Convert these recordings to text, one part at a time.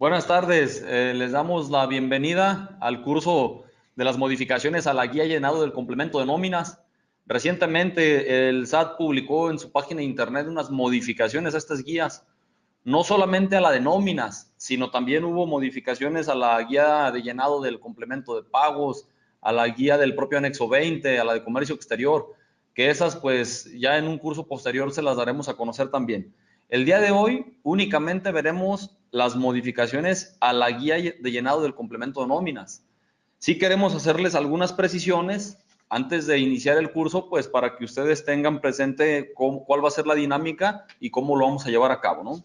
Buenas tardes, les damos la bienvenida al curso de las modificaciones a la guía llenado del complemento de nóminas. Recientemente el SAT publicó en su página de internet unas modificaciones a estas guías, no solamente a la de nóminas, sino también hubo modificaciones a la guía de llenado del complemento de pagos, a la guía del propio anexo 20, a la de comercio exterior, que esas pues ya en un curso posterior se las daremos a conocer también. El día de hoy únicamente veremos las modificaciones a la guía de llenado del complemento de nóminas. Sí queremos hacerles algunas precisiones antes de iniciar el curso, pues para que ustedes tengan presente cuál va a ser la dinámica y cómo lo vamos a llevar a cabo, ¿no?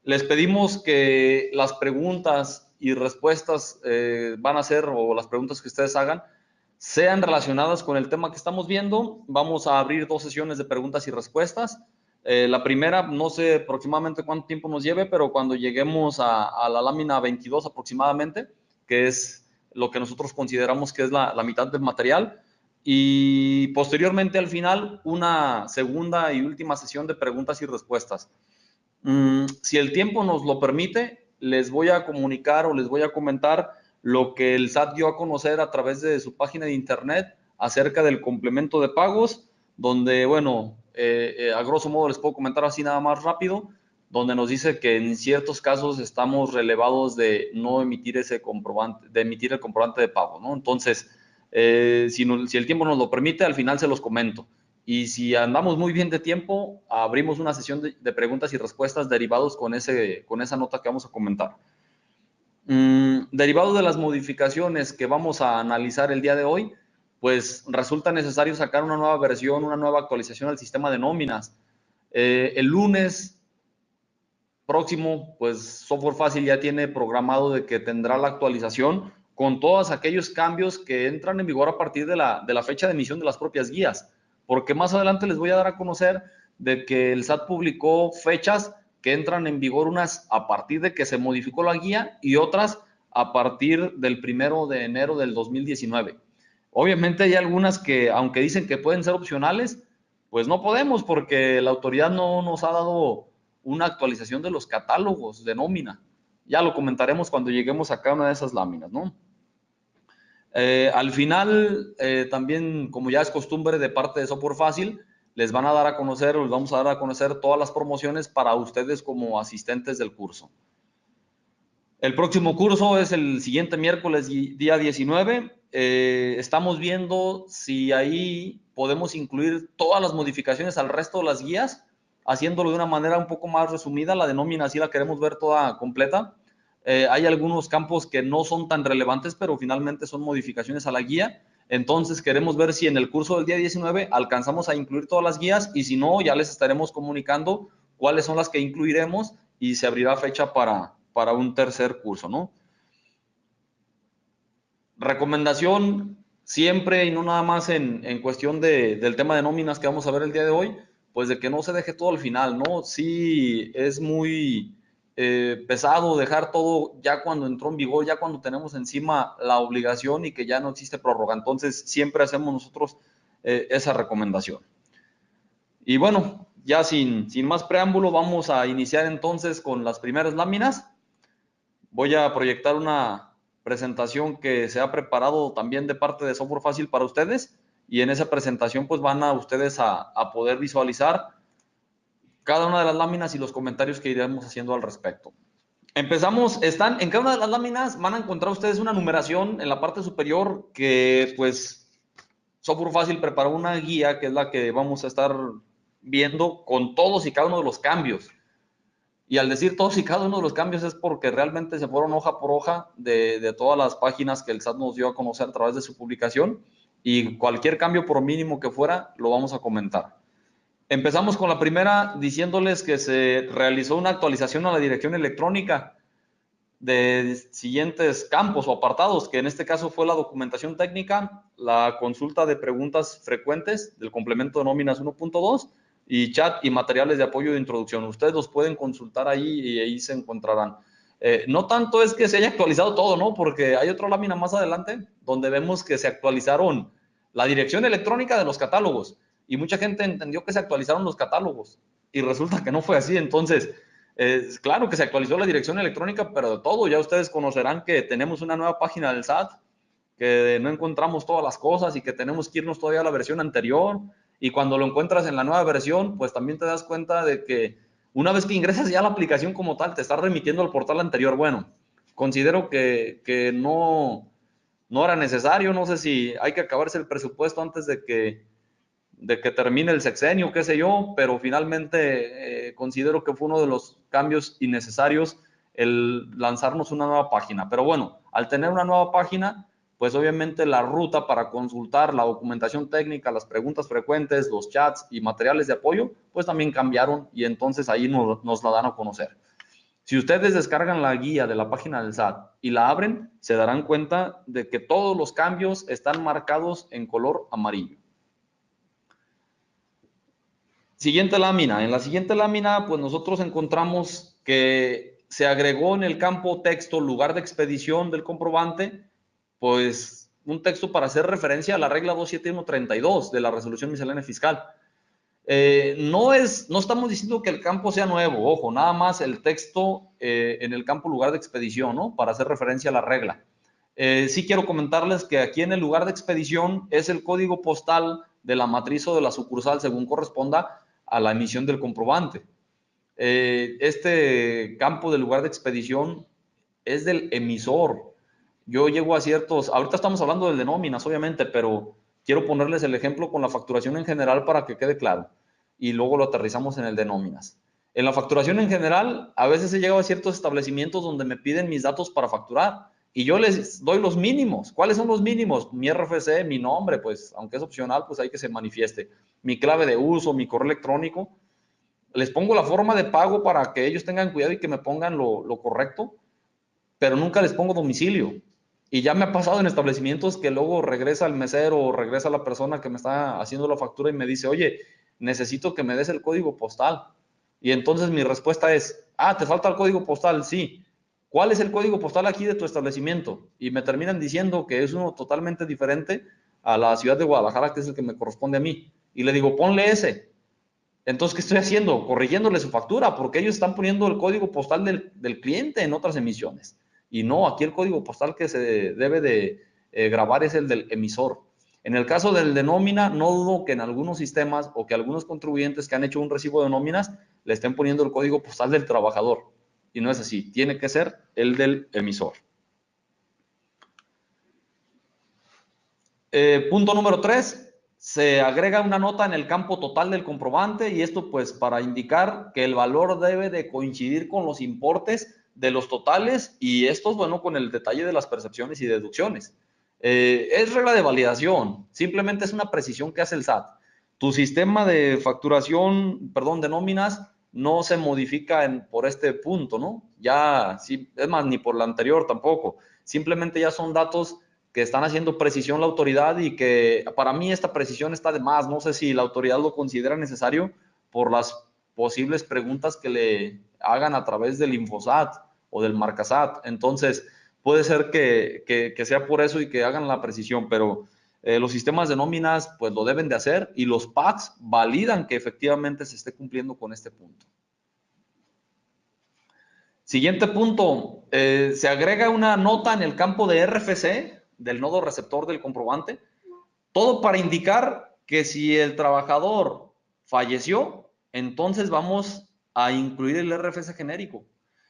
Les pedimos que las preguntas y respuestas van a ser, o las preguntas que ustedes hagan, sean relacionadas con el tema que estamos viendo. Vamos a abrir 2 sesiones de preguntas y respuestas. La primera, no sé aproximadamente cuánto tiempo nos lleve, pero cuando lleguemos a la lámina 22 aproximadamente, que es lo que nosotros consideramos que es la mitad del material, y posteriormente al final una segunda y última sesión de preguntas y respuestas. Si el tiempo nos lo permite, les voy a comunicar o les voy a comentar lo que el SAT dio a conocer a través de su página de internet acerca del complemento de pagos, donde, bueno, a grosso modo les puedo comentar así nada más rápido, donde nos dice que en ciertos casos estamos relevados de no emitir ese comprobante, de emitir el comprobante de pago, ¿no? Entonces, si el tiempo nos lo permite, al final se los comento. Y si andamos muy bien de tiempo, abrimos una sesión de preguntas y respuestas derivados con esa nota que vamos a comentar. Derivado de las modificaciones que vamos a analizar el día de hoy, pues resulta necesario sacar una nueva versión, una nueva actualización al sistema de nóminas. El lunes próximo, pues Software Fácil ya tiene programado de que tendrá la actualización con todos aquellos cambios que entran en vigor a partir de la fecha de emisión de las propias guías, porque más adelante les voy a dar a conocer de que el SAT publicó fechas que entran en vigor, unas a partir de que se modificó la guía y otras a partir del 1 de enero del 2019. Obviamente hay algunas que, aunque dicen que pueden ser opcionales, pues no podemos porque la autoridad no nos ha dado una actualización de los catálogos de nómina. Ya lo comentaremos cuando lleguemos a cada una de esas láminas, ¿no? Al final, también, como ya es costumbre de parte de Software Fácil, les van a dar a conocer, les vamos a dar a conocer todas las promociones para ustedes como asistentes del curso. El próximo curso es el siguiente miércoles, día 19. Estamos viendo si ahí podemos incluir todas las modificaciones al resto de las guías, haciéndolo de una manera un poco más resumida. La de nómina sí la queremos ver toda completa. Hay algunos campos que no son tan relevantes, pero finalmente son modificaciones a la guía. Entonces queremos ver si en el curso del día 19 alcanzamos a incluir todas las guías y si no, ya les estaremos comunicando cuáles son las que incluiremos y se abrirá fecha para un tercer curso, ¿no? Recomendación siempre y no nada más en cuestión del tema de nóminas que vamos a ver el día de hoy, pues de que no se deje todo al final, ¿no? Sí es muy pesado dejar todo ya cuando entró en vigor, ya cuando tenemos encima la obligación y que ya no existe prórroga. Entonces siempre hacemos nosotros esa recomendación. Y bueno, ya sin más preámbulo, vamos a iniciar entonces con las primeras láminas. Voy a proyectar una presentación que se ha preparado también de parte de Software Fácil para ustedes y en esa presentación pues van a ustedes a poder visualizar cada una de las láminas y los comentarios que iremos haciendo al respecto. Empezamos, están en cada una de las láminas, van a encontrar ustedes una numeración en la parte superior que pues Software Fácil preparó una guía que es la que vamos a estar viendo con todos y cada uno de los cambios. Y al decir todos y cada uno de los cambios es porque realmente se fueron hoja por hoja de todas las páginas que el SAT nos dio a conocer a través de su publicación y cualquier cambio por mínimo que fuera lo vamos a comentar. Empezamos con la primera diciéndoles que se realizó una actualización a la dirección electrónica de siguientes campos o apartados, que en este caso fue la documentación técnica, la consulta de preguntas frecuentes del complemento de nóminas 1.2 y chat y materiales de apoyo de introducción. Ustedes los pueden consultar ahí y ahí se encontrarán. No tanto es que se haya actualizado todo, ¿no? Porque hay otra lámina más adelante donde vemos que se actualizaron la dirección electrónica de los catálogos y mucha gente entendió que se actualizaron los catálogos y resulta que no fue así. Entonces, Claro que se actualizó la dirección electrónica, pero de todo, ya ustedes conocerán que tenemos una nueva página del SAT, que no encontramos todas las cosas y que tenemos que irnos todavía a la versión anterior. Y cuando lo encuentras en la nueva versión, pues también te das cuenta de que una vez que ingresas ya a la aplicación como tal, te está remitiendo al portal anterior. Bueno, considero que no era necesario. No sé si hay que acabarse el presupuesto antes de que termine el sexenio, qué sé yo, pero finalmente considero que fue uno de los cambios innecesarios el lanzarnos una nueva página. Pero bueno, al tener una nueva página, pues obviamente la ruta para consultar la documentación técnica, las preguntas frecuentes, los chats y materiales de apoyo, pues también cambiaron y entonces ahí nos la dan a conocer. Si ustedes descargan la guía de la página del SAT y la abren, se darán cuenta de que todos los cambios están marcados en color amarillo. Siguiente lámina. En la siguiente lámina, pues nosotros encontramos que se agregó en el campo texto lugar de expedición del comprobante, pues un texto para hacer referencia a la regla 27132 de la resolución miscelánea fiscal. No estamos diciendo que el campo sea nuevo, ojo, nada más el texto en el campo lugar de expedición, ¿no? Para hacer referencia a la regla. Sí quiero comentarles que aquí en el lugar de expedición es el código postal de la matriz o de la sucursal según corresponda a la emisión del comprobante. Este campo del lugar de expedición es del emisor. Yo llego a ciertos, ahorita estamos hablando del de nóminas, obviamente, pero quiero ponerles el ejemplo con la facturación en general para que quede claro. Y luego lo aterrizamos en el de nóminas. En la facturación en general, a veces he llegado a ciertos establecimientos donde me piden mis datos para facturar y yo les doy los mínimos. ¿Cuáles son los mínimos? Mi RFC, mi nombre, pues aunque es opcional, pues hay que se manifieste. Mi clave de uso, mi correo electrónico. Les pongo la forma de pago para que ellos tengan cuidado y que me pongan lo correcto, pero nunca les pongo domicilio. Y ya me ha pasado en establecimientos que luego regresa el mesero o regresa la persona que me está haciendo la factura y me dice, oye, necesito que me des el código postal. Y entonces mi respuesta es, ¿te falta el código postal? Sí. ¿Cuál es el código postal aquí de tu establecimiento? Y me terminan diciendo que es uno totalmente diferente a la ciudad de Guadalajara, que es el que me corresponde a mí. Y le digo, ponle ese. Entonces, ¿qué estoy haciendo? Corrigiéndole su factura, porque ellos están poniendo el código postal del cliente en otras emisiones. Y no, aquí el código postal que se debe de grabar es el del emisor. En el caso del de nómina, no dudo que en algunos sistemas o que algunos contribuyentes que han hecho un recibo de nóminas le estén poniendo el código postal del trabajador. Y no es así, tiene que ser el del emisor. Punto número 3, se agrega una nota en el campo total del comprobante y esto pues para indicar que el valor debe de coincidir con los importes de los totales y estos, bueno, con el detalle de las percepciones y deducciones. Es regla de validación, simplemente es una precisión que hace el SAT. Tu sistema de facturación, perdón, de nóminas no se modifica por este punto, ¿no? Ya, sí, es más, ni por la anterior tampoco. Simplemente ya son datos que están haciendo precisión la autoridad y que para mí esta precisión está de más. No sé si la autoridad lo considera necesario por las posibles preguntas que le hagan a través del Infosat o del Marcasat. Entonces, puede ser que sea por eso y que hagan la precisión, pero los sistemas de nóminas pues lo deben de hacer y los PACs validan que efectivamente se esté cumpliendo con este punto. Siguiente punto, se agrega una nota en el campo de RFC del nodo receptor del comprobante, todo para indicar que si el trabajador falleció, entonces vamos a incluir el RFC genérico.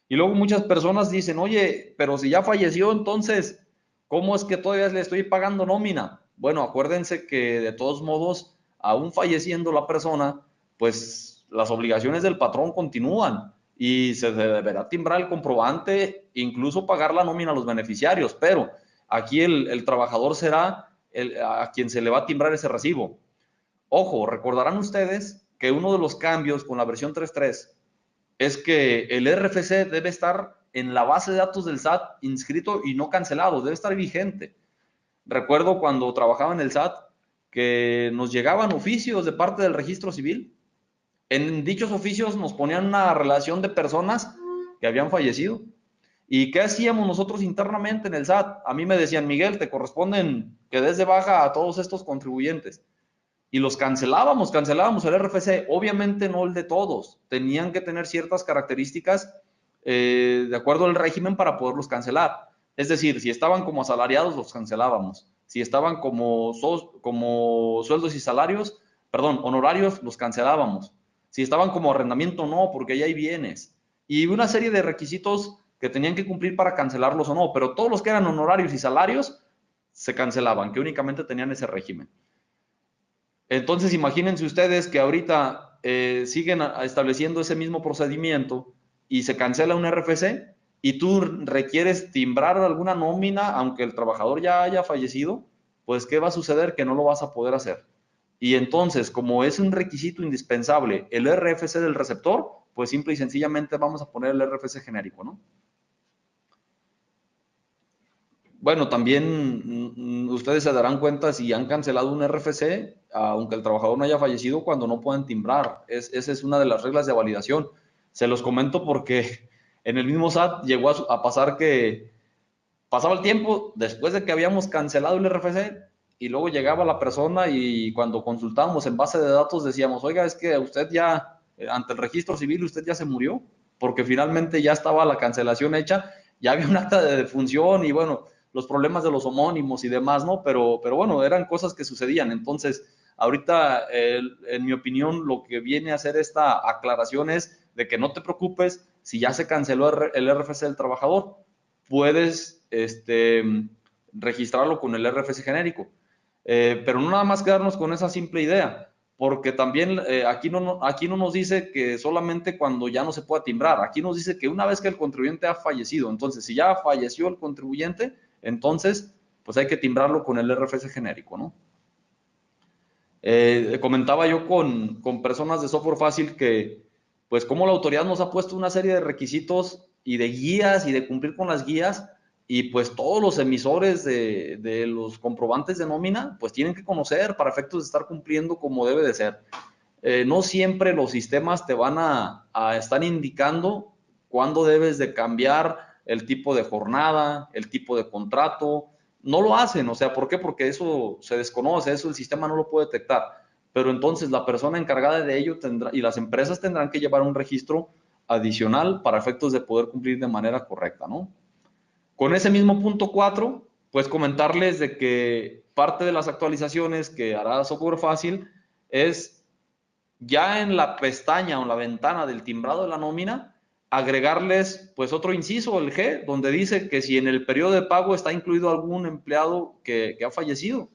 Y luego muchas personas dicen, oye, pero si ya falleció, entonces, ¿cómo es que todavía le estoy pagando nómina? Bueno, acuérdense que de todos modos, aún falleciendo la persona, pues las obligaciones del patrón continúan y se deberá timbrar el comprobante, incluso pagar la nómina a los beneficiarios, pero aquí el trabajador será a quien se le va a timbrar ese recibo. Ojo, recordarán ustedes que uno de los cambios con la versión 3.3 es que el RFC debe estar en la base de datos del SAT inscrito y no cancelado, debe estar vigente. Recuerdo cuando trabajaba en el SAT que nos llegaban oficios de parte del registro civil. En dichos oficios nos ponían una relación de personas que habían fallecido. ¿Y qué hacíamos nosotros internamente en el SAT? A mí me decían, Miguel, te corresponden que des de baja a todos estos contribuyentes. y los cancelábamos el RFC, obviamente no el de todos, tenían que tener ciertas características de acuerdo al régimen para poderlos cancelar. Es decir, si estaban como asalariados, los cancelábamos. Si estaban como sueldos y salarios, perdón, honorarios, los cancelábamos. Si estaban como arrendamiento, no, porque ya hay bienes. Y una serie de requisitos que tenían que cumplir para cancelarlos o no, pero todos los que eran honorarios y salarios se cancelaban, que únicamente tenían ese régimen. Entonces, imagínense ustedes que ahorita siguen estableciendo ese mismo procedimiento y se cancela un RFC y tú requieres timbrar alguna nómina, aunque el trabajador ya haya fallecido, pues ¿qué va a suceder? Que no lo vas a poder hacer. Y entonces, como es un requisito indispensable el RFC del receptor, pues simple y sencillamente vamos a poner el RFC genérico, ¿no? Bueno, también ustedes se darán cuenta si han cancelado un RFC, aunque el trabajador no haya fallecido, cuando no pueden timbrar. Esa es una de las reglas de validación. Se los comento porque en el mismo SAT llegó a pasar que pasaba el tiempo después de que habíamos cancelado el RFC y luego llegaba la persona y cuando consultábamos en base de datos decíamos, oiga, es que usted ya, ante el registro civil, usted ya se murió, porque finalmente ya estaba la cancelación hecha, ya había un acta de defunción y bueno, los problemas de los homónimos y demás, ¿no? Pero bueno, eran cosas que sucedían. Entonces, ahorita, en mi opinión, lo que viene a hacer esta aclaración es de que no te preocupes si ya se canceló el RFC del trabajador, puedes registrarlo con el RFC genérico. Pero no nada más quedarnos con esa simple idea, porque también aquí no nos dice que solamente cuando ya no se pueda timbrar, aquí nos dice que una vez que el contribuyente ha fallecido, entonces si ya falleció el contribuyente, entonces pues hay que timbrarlo con el RFC genérico, ¿no? Comentaba yo con personas de software fácil que pues como la autoridad nos ha puesto una serie de requisitos y de guías y de cumplir con las guías y pues todos los emisores de los comprobantes de nómina pues tienen que conocer para efectos de estar cumpliendo como debe de ser. No siempre los sistemas te van a estar indicando cuándo debes de cambiar el tipo de jornada, el tipo de contrato. No lo hacen, o sea, ¿por qué? Porque eso se desconoce, eso el sistema no lo puede detectar. Pero entonces la persona encargada de ello tendrá, y las empresas tendrán que llevar un registro adicional para efectos de poder cumplir de manera correcta, ¿no? Con ese mismo punto 4, pues comentarles de que parte de las actualizaciones que hará Software Fácil es ya en la pestaña o en la ventana del timbrado de la nómina, agregarles pues otro inciso, el G, donde dice que si en el periodo de pago está incluido algún empleado que ha fallecido.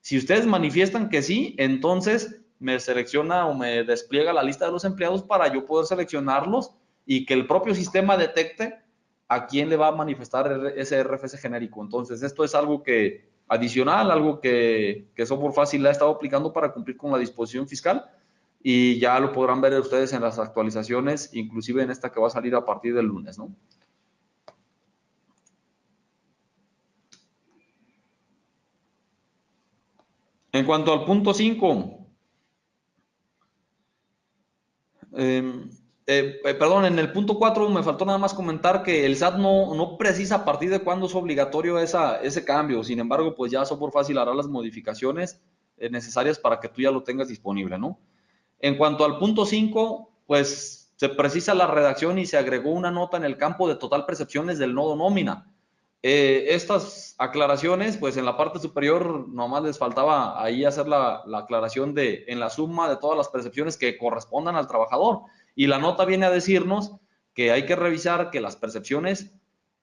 Si ustedes manifiestan que sí, entonces me selecciona o me despliega la lista de los empleados para yo poder seleccionarlos y que el propio sistema detecte a quién le va a manifestar ese RFC genérico. Entonces, esto es algo que adicional, algo que Software Fácil ha estado aplicando para cumplir con la disposición fiscal y ya lo podrán ver ustedes en las actualizaciones, inclusive en esta que va a salir a partir del lunes, ¿no? En cuanto al punto 5, perdón, en el punto 4 me faltó nada más comentar que el SAT no precisa a partir de cuándo es obligatorio ese cambio. Sin embargo, pues ya Software Fácil hará las modificaciones necesarias para que tú ya lo tengas disponible, ¿no? En cuanto al punto 5, pues se precisa la redacción y se agregó una nota en el campo de total percepciones del nodo nómina. Estas aclaraciones, pues en la parte superior nomás les faltaba ahí hacer la aclaración de en la suma de todas las percepciones que correspondan al trabajador. Y la nota viene a decirnos que hay que revisar que las percepciones,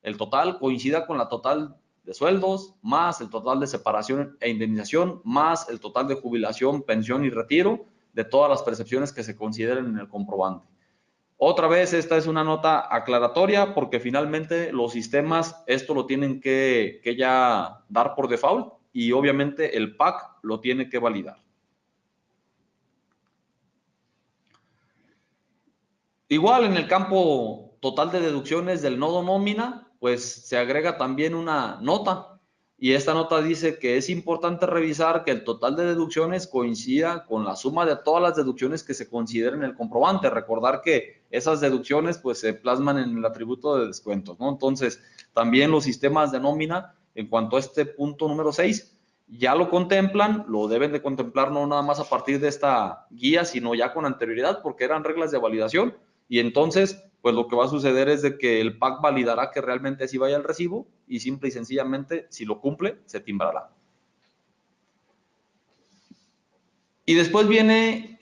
el total coincida con la total de sueldos, más el total de separación e indemnización, más el total de jubilación, pensión y retiro de todas las percepciones que se consideren en el comprobante. Otra vez, esta es una nota aclaratoria porque finalmente los sistemas esto lo tienen que ya dar por default y obviamente el PAC lo tiene que validar. Igual en el campo total de deducciones del nodo nómina, pues se agrega también una nota y esta nota dice que es importante revisar que el total de deducciones coincida con la suma de todas las deducciones que se consideren en el comprobante. Recordar que esas deducciones pues se plasman en el atributo de descuentos, ¿no? Entonces, también los sistemas de nómina, en cuanto a este punto número 6, ya lo contemplan, lo deben de contemplar no nada más a partir de esta guía, sino ya con anterioridad, porque eran reglas de validación, y entonces, pues lo que va a suceder es de que el PAC validará que realmente así vaya el recibo, y simple y sencillamente, si lo cumple, se timbrará. Y después viene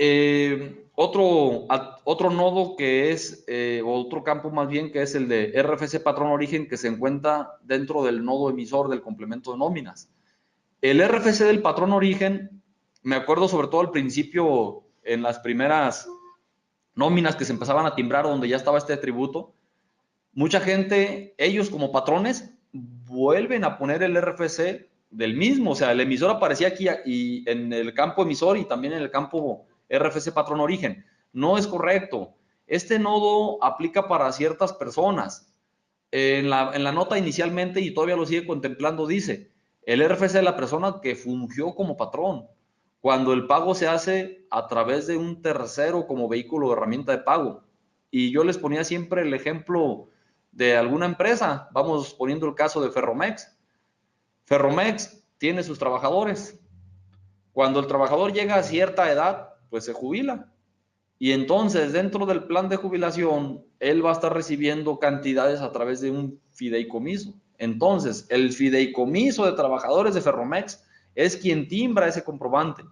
otro nodo que es, otro campo más bien, que es el de RFC patrón origen, que se encuentra dentro del nodo emisor del complemento de nóminas. El RFC del patrón origen, me acuerdo sobre todo al principio, en las primeras nóminas que se empezaban a timbrar, donde ya estaba este atributo, mucha gente, ellos como patrones, vuelven a poner el RFC del mismo, o sea, el emisor aparecía aquí y en el campo emisor y también en el campo RFC patrón origen. No es correcto. Este nodo aplica para ciertas personas. En la nota inicialmente, y todavía lo sigue contemplando, dice, el RFC de la persona que fungió como patrón, cuando el pago se hace a través de un tercero como vehículo o herramienta de pago. Y yo les ponía siempre el ejemplo de alguna empresa. Vamos poniendo el caso de Ferromex. Ferromex tiene sus trabajadores. Cuando el trabajador llega a cierta edad, pues se jubila. Y entonces, dentro del plan de jubilación, él va a estar recibiendo cantidades a través de un fideicomiso. Entonces, el fideicomiso de trabajadores de Ferromex es quien timbra ese comprobante.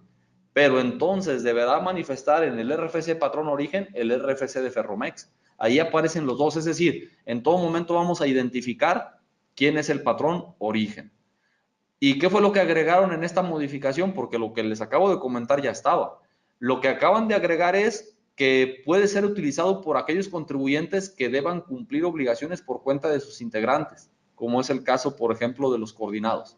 Pero entonces deberá manifestar en el RFC patrón origen el RFC de Ferromex. Ahí aparecen los dos, es decir, en todo momento vamos a identificar quién es el patrón origen. ¿Y qué fue lo que agregaron en esta modificación? Porque lo que les acabo de comentar ya estaba. Lo que acaban de agregar es que puede ser utilizado por aquellos contribuyentes que deban cumplir obligaciones por cuenta de sus integrantes, como es el caso, por ejemplo, de los coordinados.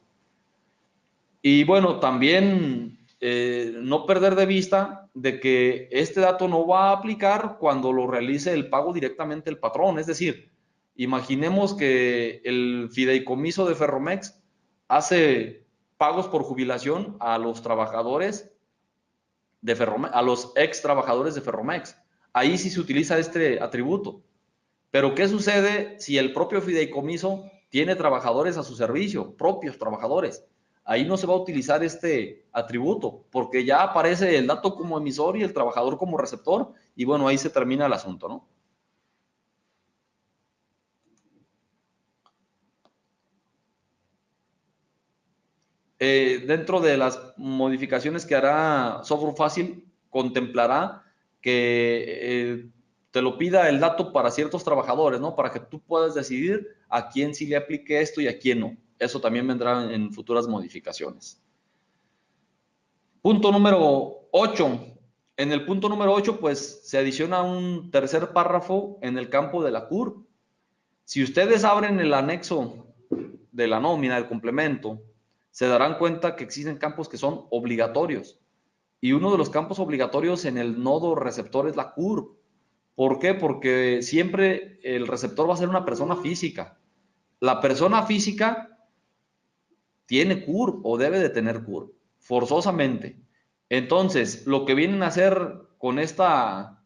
Y bueno, también no perder de vista de que este dato no va a aplicar cuando lo realice el pago directamente el patrón. Es decir, imaginemos que el fideicomiso de Ferromex hace pagos por jubilación a los trabajadores de Ferromex, a los ex trabajadores de Ferromex. Ahí sí se utiliza este atributo. Pero ¿qué sucede si el propio fideicomiso tiene trabajadores a su servicio, propios trabajadores? Ahí no se va a utilizar este atributo, porque ya aparece el dato como emisor y el trabajador como receptor, y bueno, ahí se termina el asunto, ¿no? Dentro de las modificaciones que hará Software Fácil, contemplará que te lo pida el dato para ciertos trabajadores, ¿no? Para que tú puedas decidir a quién sí le aplique esto y a quién no. Eso también vendrá en futuras modificaciones. Punto número 8. En el punto número 8, pues se adiciona un tercer párrafo en el campo de la CURP. Si ustedes abren el anexo de la nómina, del complemento, se darán cuenta que existen campos que son obligatorios. Y uno de los campos obligatorios en el nodo receptor es la CURP. ¿Por qué? Porque siempre el receptor va a ser una persona física. La persona física tiene CURP o debe de tener CURP, forzosamente. Entonces, lo que vienen a hacer con esta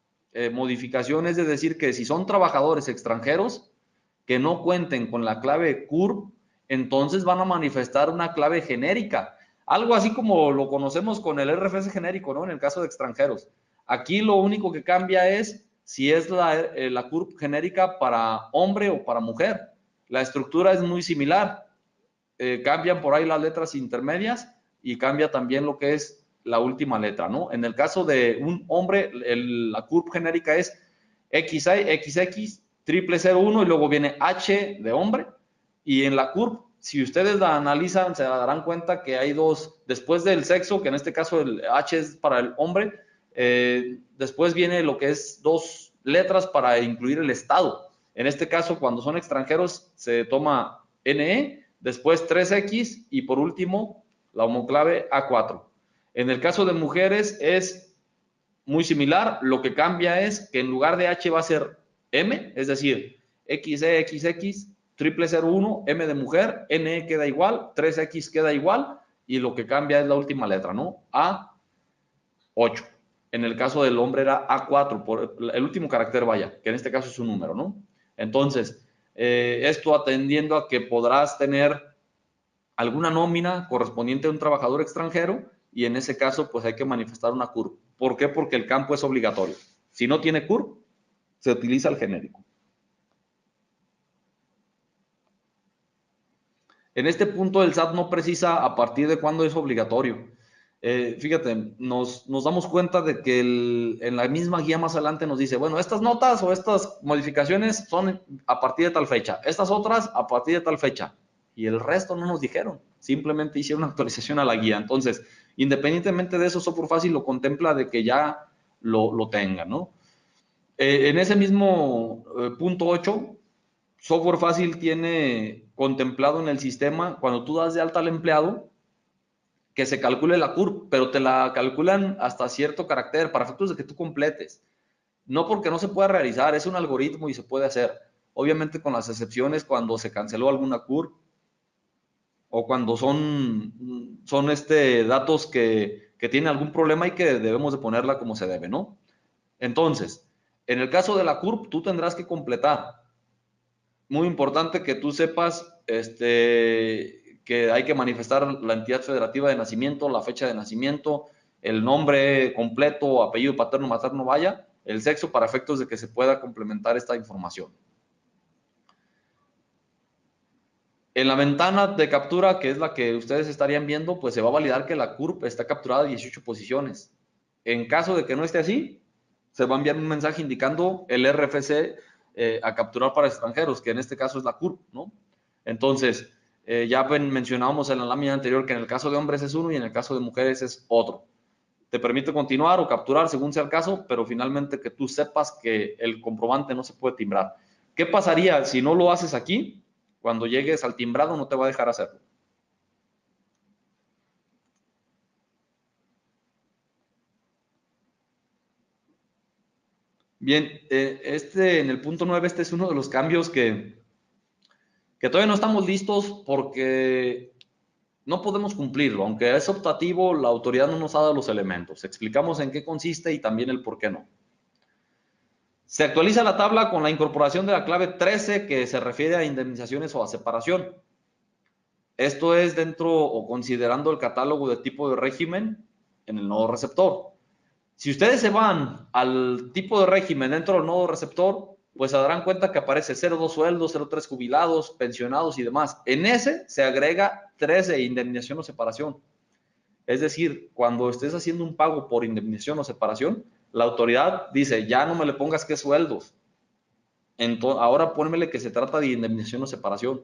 modificación es de decir que si son trabajadores extranjeros que no cuenten con la clave CURP, entonces van a manifestar una clave genérica. Algo así como lo conocemos con el RFC genérico, ¿no? En el caso de extranjeros. Aquí lo único que cambia es si es la CURP genérica para hombre o para mujer. La estructura es muy similar. Cambian por ahí las letras intermedias y cambia también lo que es la última letra, ¿no? En el caso de un hombre, la CURP genérica es XI, XX, 0001 y luego viene H de hombre. Y en la CURP, si ustedes la analizan, se darán cuenta que hay dos, después del sexo, que en este caso el H es para el hombre, después viene lo que es dos letras para incluir el estado. En este caso, cuando son extranjeros, se toma NE, después 3X y por último la homoclave A4. En el caso de mujeres es muy similar, lo que cambia es que en lugar de H va a ser M, es decir, XX, 0001, M de mujer, NE queda igual, 3X queda igual y lo que cambia es la última letra, ¿no? A8. En el caso del hombre era A4, por el último carácter vaya, que en este caso es un número, ¿no? Entonces, esto atendiendo a que podrás tener alguna nómina correspondiente a un trabajador extranjero y en ese caso pues hay que manifestar una CURP. ¿Por qué? Porque el campo es obligatorio. Si no tiene CURP, se utiliza el genérico. En este punto el SAT no precisa a partir de cuándo es obligatorio. Fíjate, nos damos cuenta de que en la misma guía más adelante nos dice, bueno, estas notas o estas modificaciones son a partir de tal fecha, estas otras a partir de tal fecha. Y el resto no nos dijeron, simplemente hicieron una actualización a la guía. Entonces, independientemente de eso, Software Fácil lo contempla de que ya lo tenga, ¿no? En ese mismo punto 8, Software Fácil tiene contemplado en el sistema, cuando tú das de alta al empleado, que se calcule la CURP, pero te la calculan hasta cierto carácter para efectos de que tú completes. No porque no se pueda realizar, es un algoritmo y se puede hacer. Obviamente con las excepciones cuando se canceló alguna CURP o cuando son datos que tienen algún problema y que debemos de ponerla como se debe, ¿no? Entonces, en el caso de la CURP, tú tendrás que completar. Muy importante que tú sepas que hay que manifestar la entidad federativa de nacimiento, la fecha de nacimiento, el nombre completo, apellido paterno, materno, vaya, el sexo para efectos de que se pueda complementar esta información. En la ventana de captura, que es la que ustedes estarían viendo, pues se va a validar que la CURP está capturada a 18 posiciones. En caso de que no esté así, se va a enviar un mensaje indicando el RFC a capturar para extranjeros, que en este caso es la CURP, ¿no? Entonces, ya mencionábamos en la lámina anterior que en el caso de hombres es uno y en el caso de mujeres es otro. Te permite continuar o capturar según sea el caso, pero finalmente que tú sepas que el comprobante no se puede timbrar. ¿Qué pasaría si no lo haces aquí? Cuando llegues al timbrado no te va a dejar hacerlo. Bien, en el punto 9, este es uno de los cambios que todavía no estamos listos porque no podemos cumplirlo. Aunque es optativo, la autoridad no nos ha dado los elementos. Explicamos en qué consiste y también el por qué no. Se actualiza la tabla con la incorporación de la clave 13 que se refiere a indemnizaciones o a separación. Esto es dentro o considerando el catálogo de tipo de régimen en el nodo receptor. Si ustedes se van al tipo de régimen dentro del nodo receptor, pues se darán cuenta que aparece 02 sueldos, 03 jubilados, pensionados y demás. En ese se agrega 13 indemnización o separación. Es decir, cuando estés haciendo un pago por indemnización o separación, la autoridad dice, ya no me le pongas que sueldos. Entonces, ahora pónmele que se trata de indemnización o separación.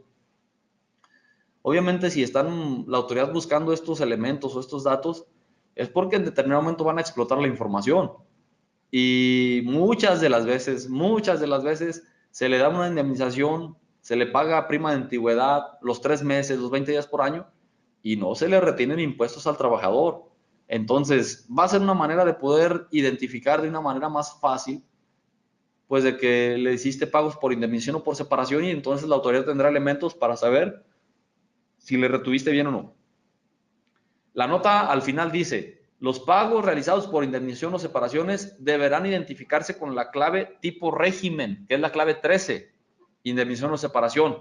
Obviamente, si están la autoridad buscando estos elementos o estos datos, es porque en determinado momento van a explotar la información. Y muchas de las veces se le da una indemnización, se le paga prima de antigüedad, los 3 meses, los 20 días por año, y no se le retienen impuestos al trabajador. Entonces, va a ser una manera de poder identificar de una manera más fácil, pues de que le hiciste pagos por indemnización o por separación, y entonces la autoridad tendrá elementos para saber si le retuviste bien o no. La nota al final dice, los pagos realizados por indemnización o separaciones deberán identificarse con la clave tipo régimen, que es la clave 13, indemnización o separación.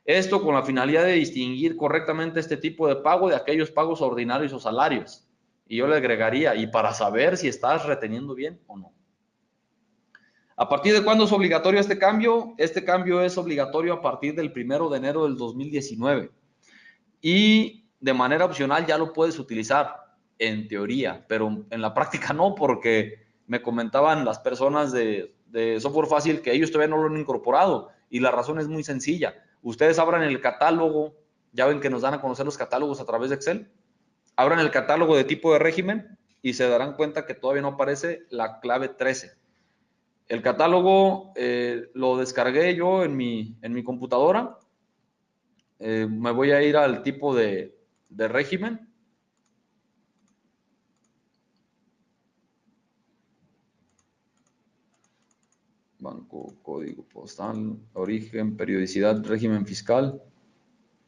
Esto con la finalidad de distinguir correctamente este tipo de pago de aquellos pagos ordinarios o salarios. Y yo le agregaría, y para saber si estás reteniendo bien o no. ¿A partir de cuándo es obligatorio este cambio? Este cambio es obligatorio a partir del 1 de enero del 2019. Y de manera opcional ya lo puedes utilizar, en teoría, pero en la práctica no, porque me comentaban las personas de Software Fácil que ellos todavía no lo han incorporado. Y la razón es muy sencilla. Ustedes abran el catálogo, ya ven que nos dan a conocer los catálogos a través de Excel. Abran el catálogo de tipo de régimen y se darán cuenta que todavía no aparece la clave 13. El catálogo lo descargué yo en mi computadora. Me voy a ir al tipo de régimen. Banco, código postal, origen, periodicidad, régimen fiscal,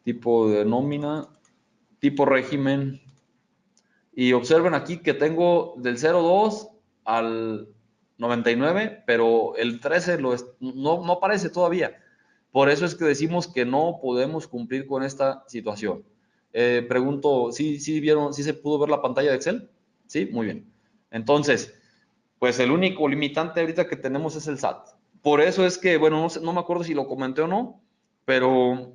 tipo de nómina, tipo régimen. Y observen aquí que tengo del 02 al 99, pero el 13 no aparece todavía. Por eso es que decimos que no podemos cumplir con esta situación. Pregunto, ¿sí vieron, sí se pudo ver la pantalla de Excel? Sí, muy bien. Entonces, pues el único limitante ahorita que tenemos es el SAT. Por eso es que, bueno, no me acuerdo si lo comenté o no, pero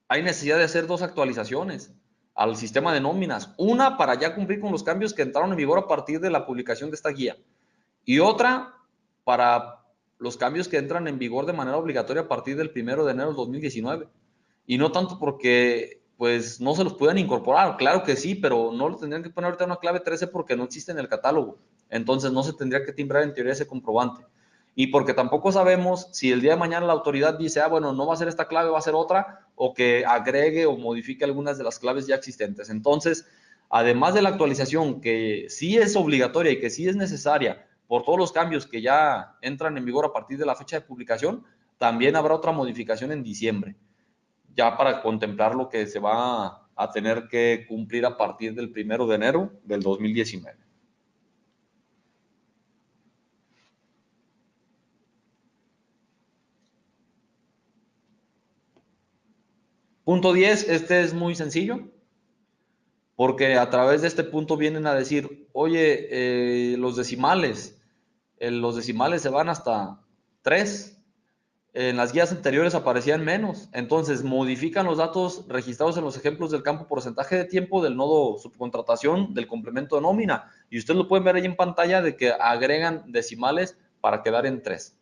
hay necesidad de hacer dos actualizaciones al sistema de nóminas. Una para ya cumplir con los cambios que entraron en vigor a partir de la publicación de esta guía. Y otra para los cambios que entran en vigor de manera obligatoria a partir del 1 de enero de 2019. Y no tanto porque pues no se los puedan incorporar, claro que sí, pero no lo tendrían que poner ahorita una clave 13 porque no existe en el catálogo. Entonces no se tendría que timbrar en teoría ese comprobante. Y porque tampoco sabemos si el día de mañana la autoridad dice, bueno, no va a ser esta clave, va a ser otra, o que agregue o modifique algunas de las claves ya existentes. Entonces, además de la actualización que sí es obligatoria y que sí es necesaria por todos los cambios que ya entran en vigor a partir de la fecha de publicación, también habrá otra modificación en diciembre, ya para contemplar lo que se va a tener que cumplir a partir del 1 de enero del 2019. Punto 10, este es muy sencillo, porque a través de este punto vienen a decir, oye, los decimales se van hasta 3. En las guías anteriores aparecían menos, entonces modifican los datos registrados en los ejemplos del campo porcentaje de tiempo del nodo subcontratación del complemento de nómina, y ustedes lo pueden ver ahí en pantalla de que agregan decimales para quedar en 3.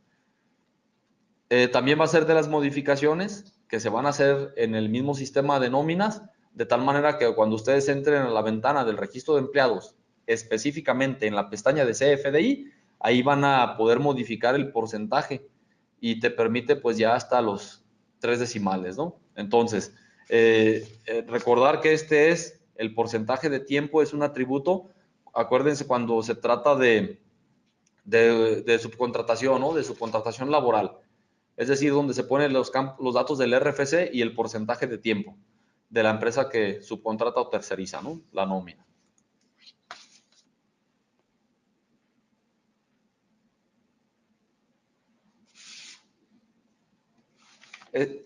También va a ser de las modificaciones que se van a hacer en el mismo sistema de nóminas, de tal manera que cuando ustedes entren a la ventana del registro de empleados, específicamente en la pestaña de CFDI, ahí van a poder modificar el porcentaje y te permite pues ya hasta los 3 decimales, ¿no? Entonces, recordar que este es el porcentaje de tiempo, es un atributo. Acuérdense cuando se trata de subcontratación, ¿no? De subcontratación laboral. Es decir, donde se ponen los datos del RFC y el porcentaje de tiempo de la empresa que subcontrata o terceriza, ¿no? La nómina.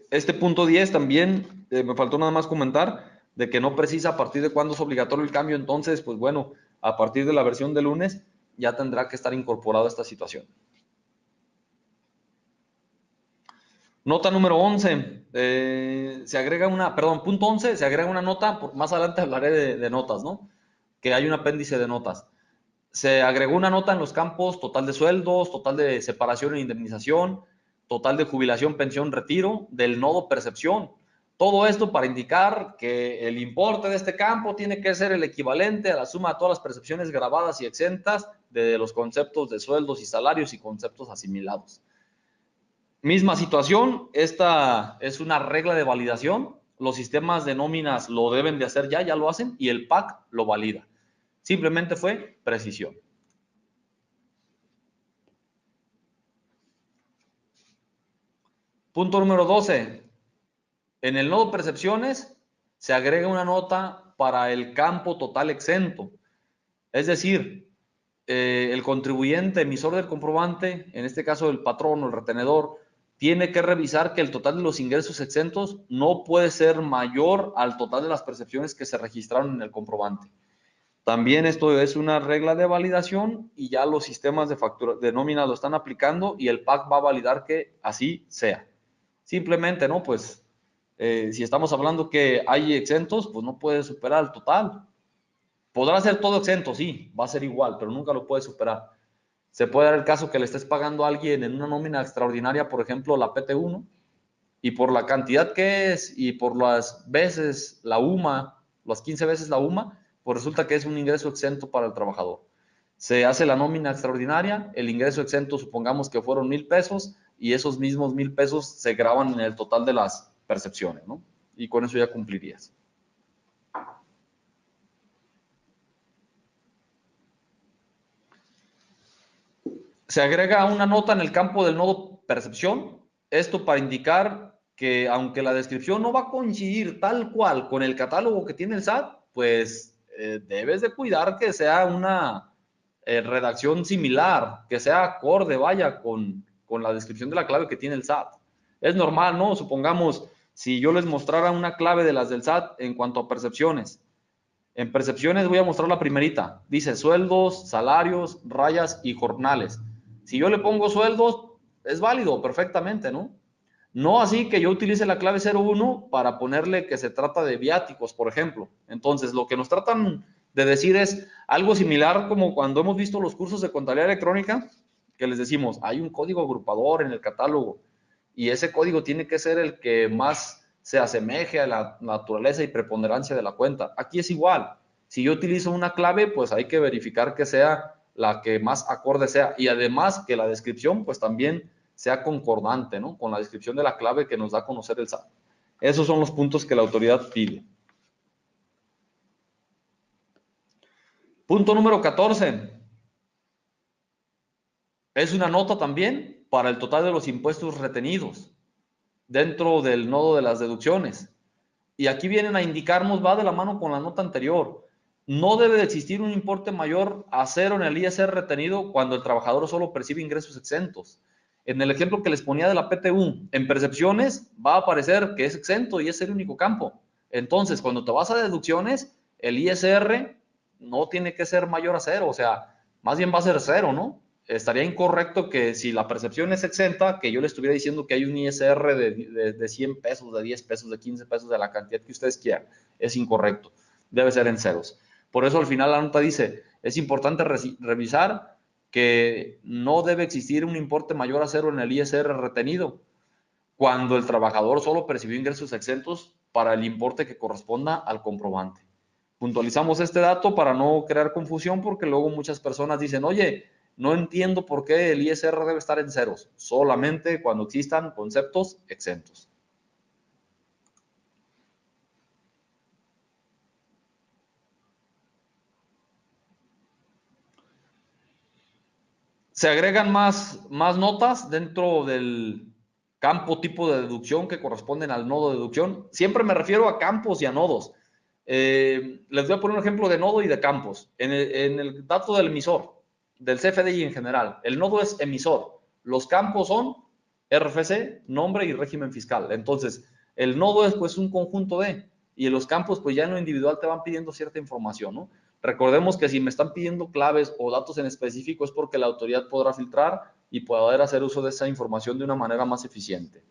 Este punto 10 también, me faltó nada más comentar, de que no precisa a partir de cuándo es obligatorio el cambio, entonces, pues bueno, a partir de la versión de lunes ya tendrá que estar incorporada esta situación. Nota número 11, se agrega una, perdón, punto 11, se agrega una nota, más adelante hablaré de notas, ¿no? Que hay un apéndice de notas. Se agregó una nota en los campos total de sueldos, total de separación e indemnización, total de jubilación, pensión, retiro, del nodo percepción. Todo esto para indicar que el importe de este campo tiene que ser el equivalente a la suma de todas las percepciones grabadas y exentas de los conceptos de sueldos y salarios y conceptos asimilados. Misma situación, esta es una regla de validación. Los sistemas de nóminas lo deben de hacer ya lo hacen y el PAC lo valida. Simplemente fue precisión. Punto número 12. En el nodo percepciones se agrega una nota para el campo total exento. Es decir, el contribuyente emisor del comprobante, en este caso el patrón o el retenedor, tiene que revisar que el total de los ingresos exentos no puede ser mayor al total de las percepciones que se registraron en el comprobante. También esto es una regla de validación y ya los sistemas de factura de nómina lo están aplicando y el PAC va a validar que así sea. Simplemente, ¿no? Pues si estamos hablando que hay exentos, pues no puede superar el total. Podrá ser todo exento, sí, va a ser igual, pero nunca lo puede superar. Se puede dar el caso que le estés pagando a alguien en una nómina extraordinaria, por ejemplo, la PT1, y por la cantidad que es y por las veces la UMA, las 15 veces la UMA, pues resulta que es un ingreso exento para el trabajador. Se hace la nómina extraordinaria, el ingreso exento supongamos que fueron 1,000 pesos y esos mismos 1,000 pesos se graban en el total de las percepciones, ¿no? Y con eso ya cumplirías. Se agrega una nota en el campo del nodo percepción, esto para indicar que aunque la descripción no va a coincidir tal cual con el catálogo que tiene el SAT, pues debes de cuidar que sea una redacción similar, que sea acorde, vaya, con la descripción de la clave que tiene el SAT. Es normal, ¿no? Supongamos, si yo les mostrara una clave de las del SAT en cuanto a percepciones. En percepciones voy a mostrar la primerita. Dice sueldos, salarios, rayas y jornales. Si yo le pongo sueldos, es válido perfectamente, ¿no? No así que yo utilice la clave 01 para ponerle que se trata de viáticos, por ejemplo. Entonces, lo que nos tratan de decir es algo similar como cuando hemos visto los cursos de contabilidad electrónica, que les decimos, hay un código agrupador en el catálogo y ese código tiene que ser el que más se asemeje a la naturaleza y preponderancia de la cuenta. Aquí es igual. Si yo utilizo una clave, pues hay que verificar que sea la que más acorde sea y además que la descripción pues también sea concordante, ¿no? Con la descripción de la clave que nos da a conocer el SAT. Esos son los puntos que la autoridad pide. Punto número 14. Es una nota también para el total de los impuestos retenidos dentro del nodo de las deducciones. Y aquí vienen a indicarnos, va de la mano con la nota anterior. No debe de existir un importe mayor a cero en el ISR retenido cuando el trabajador solo percibe ingresos exentos. En el ejemplo que les ponía de la PTU, en percepciones va a aparecer que es exento y es el único campo. Entonces, cuando te vas a deducciones, el ISR no tiene que ser mayor a cero, o sea, más bien va a ser cero, ¿no? Estaría incorrecto que si la percepción es exenta, que yo le estuviera diciendo que hay un ISR de 100 pesos, de 10 pesos, de 15 pesos, de la cantidad que ustedes quieran. Es incorrecto. Debe ser en ceros. Por eso al final la nota dice, es importante revisar que no debe existir un importe mayor a cero en el ISR retenido cuando el trabajador solo percibió ingresos exentos para el importe que corresponda al comprobante. Puntualizamos este dato para no crear confusión porque luego muchas personas dicen, oye, no entiendo por qué el ISR debe estar en ceros, solamente cuando existan conceptos exentos. Se agregan más notas dentro del campo tipo de deducción que corresponden al nodo de deducción. Siempre me refiero a campos y a nodos. Les voy a poner un ejemplo de nodo y de campos. En el dato del emisor, del CFDI en general, el nodo es emisor. Los campos son RFC, nombre y régimen fiscal. Entonces, el nodo es pues un conjunto de, y en los campos pues ya en lo individual te van pidiendo cierta información, ¿no? Recordemos que si me están pidiendo claves o datos en específico es porque la autoridad podrá filtrar y poder hacer uso de esa información de una manera más eficiente.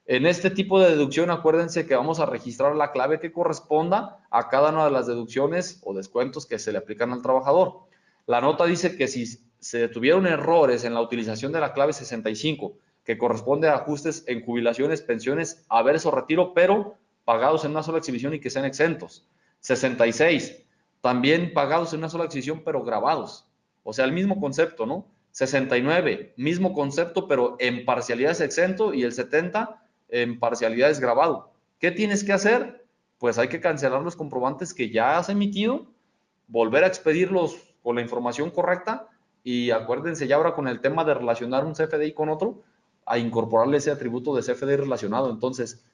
En este tipo de deducción, acuérdense que vamos a registrar la clave que corresponda a cada una de las deducciones o descuentos que se le aplican al trabajador. La nota dice que si se tuvieron errores en la utilización de la clave 65, que corresponde a ajustes en jubilaciones, pensiones, haberes o retiro, pero pagados en una sola exhibición y que sean exentos. 66, también pagados en una sola exhibición, pero grabados. O sea, el mismo concepto, ¿no? 69, mismo concepto, pero en parcialidades exento, y el 70, en parcialidades grabado. ¿Qué tienes que hacer? Pues hay que cancelar los comprobantes que ya has emitido, volver a expedirlos con la información correcta y acuérdense ya ahora con el tema de relacionar un CFDI con otro, a incorporarle ese atributo de CFDI relacionado. Entonces,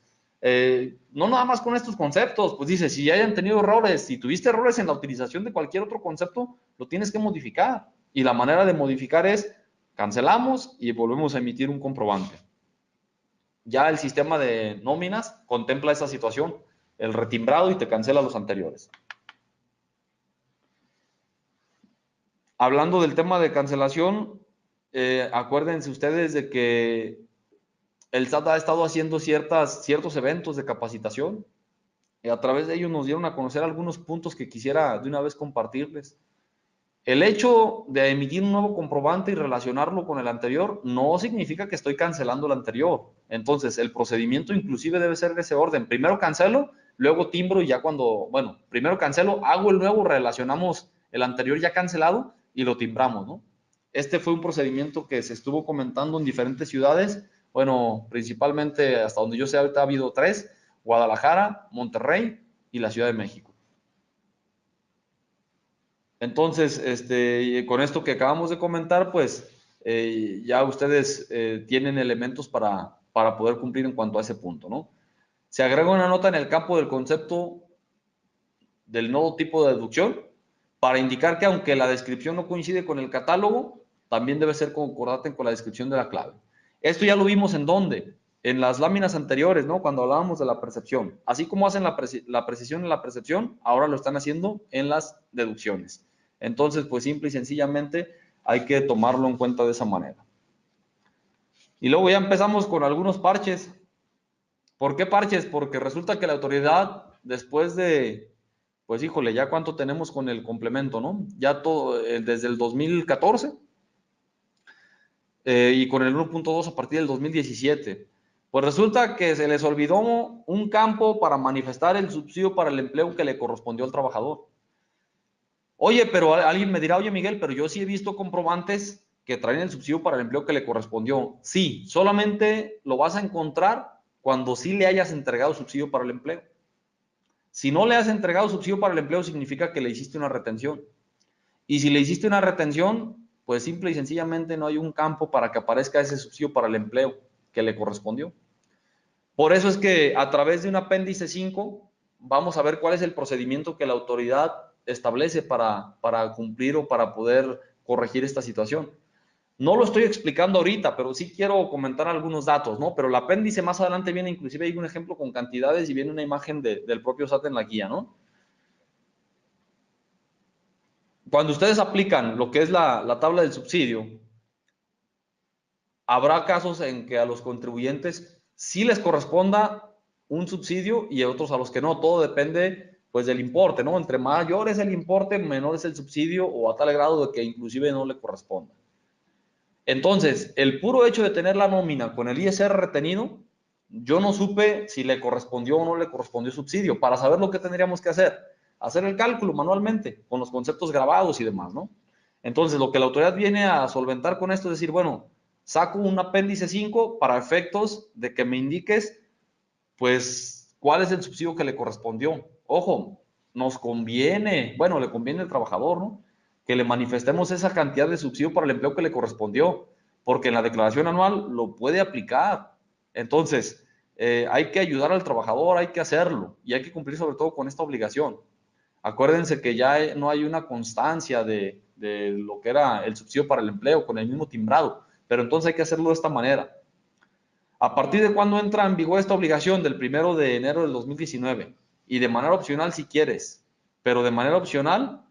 no nada más con estos conceptos, pues dice, si hayan tenido errores, si tuviste errores en la utilización de cualquier otro concepto, lo tienes que modificar. Y la manera de modificar es cancelamos y volvemos a emitir un comprobante. Ya el sistema de nóminas contempla esa situación, el retimbrado y te cancela los anteriores. Hablando del tema de cancelación, acuérdense ustedes de que el SAT ha estado haciendo ciertos eventos de capacitación y a través de ellos nos dieron a conocer algunos puntos que quisiera de una vez compartirles. El hecho de emitir un nuevo comprobante y relacionarlo con el anterior no significa que estoy cancelando el anterior. Entonces, el procedimiento inclusive debe ser de ese orden. Primero cancelo, luego timbro y ya cuando, bueno, primero cancelo, hago el nuevo, relacionamos el anterior ya cancelado y lo timbramos, ¿no? Este fue un procedimiento que se estuvo comentando en diferentes ciudades. Bueno, principalmente hasta donde yo sé ahorita ha habido 3, Guadalajara, Monterrey y la Ciudad de México. Entonces, con esto que acabamos de comentar, pues ya ustedes tienen elementos para poder cumplir en cuanto a ese punto, ¿no? Se agrega una nota en el campo del concepto del nuevo tipo de deducción para indicar que aunque la descripción no coincide con el catálogo, también debe ser concordante con la descripción de la clave. Esto ya lo vimos en dónde. en las láminas anteriores, ¿no? Cuando hablábamos de la percepción. Así como hacen la precisión en la percepción, ahora lo están haciendo en las deducciones. Entonces, pues simple y sencillamente hay que tomarlo en cuenta de esa manera. Y luego ya empezamos con algunos parches. ¿Por qué parches? Porque resulta que la autoridad, después de, pues híjole, ya cuánto tenemos con el complemento, ¿no? Ya todo, desde el 2014 y con el 1.2 a partir del 2017. Pues resulta que se les olvidó un campo para manifestar el subsidio para el empleo que le correspondió al trabajador. Oye, pero alguien me dirá, oye Miguel, pero yo sí he visto comprobantes que traen el subsidio para el empleo que le correspondió. Sí, solamente lo vas a encontrar cuando sí le hayas entregado subsidio para el empleo. Si no le has entregado subsidio para el empleo, significa que le hiciste una retención. Y si le hiciste una retención, pues simple y sencillamente no hay un campo para que aparezca ese subsidio para el empleo que le correspondió. Por eso es que a través de un apéndice 5 vamos a ver cuál es el procedimiento que la autoridad establece para cumplir o para poder corregir esta situación. No lo estoy explicando ahorita, pero sí quiero comentar algunos datos, ¿no? Pero el apéndice más adelante viene, inclusive hay un ejemplo con cantidades y viene una imagen del propio SAT en la guía, ¿no? Cuando ustedes aplican lo que es la tabla del subsidio, habrá casos en que a los contribuyentes sí les corresponda un subsidio y a otros a los que no. Todo depende pues del importe, ¿no? Entre mayor es el importe, menor es el subsidio o a tal grado de que inclusive no le corresponda. Entonces, el puro hecho de tener la nómina con el ISR retenido, yo no supe si le correspondió o no le correspondió subsidio. Para saber lo que tendríamos que hacer el cálculo manualmente, con los conceptos grabados y demás, ¿no? Entonces, lo que la autoridad viene a solventar con esto es decir, bueno, saco un apéndice 5 para efectos de que me indiques, pues, cuál es el subsidio que le correspondió. Ojo, nos conviene, bueno, le conviene al trabajador, ¿no? Que le manifestemos esa cantidad de subsidio para el empleo que le correspondió, porque en la declaración anual lo puede aplicar. Entonces, hay que ayudar al trabajador, hay que hacerlo y hay que cumplir sobre todo con esta obligación. Acuérdense que ya no hay una constancia de lo que era el subsidio para el empleo con el mismo timbrado, pero entonces hay que hacerlo de esta manera. ¿A partir de cuándo entra en vigor esta obligación? Del 1 de enero del 2019 y de manera opcional si quieres, pero de manera opcional,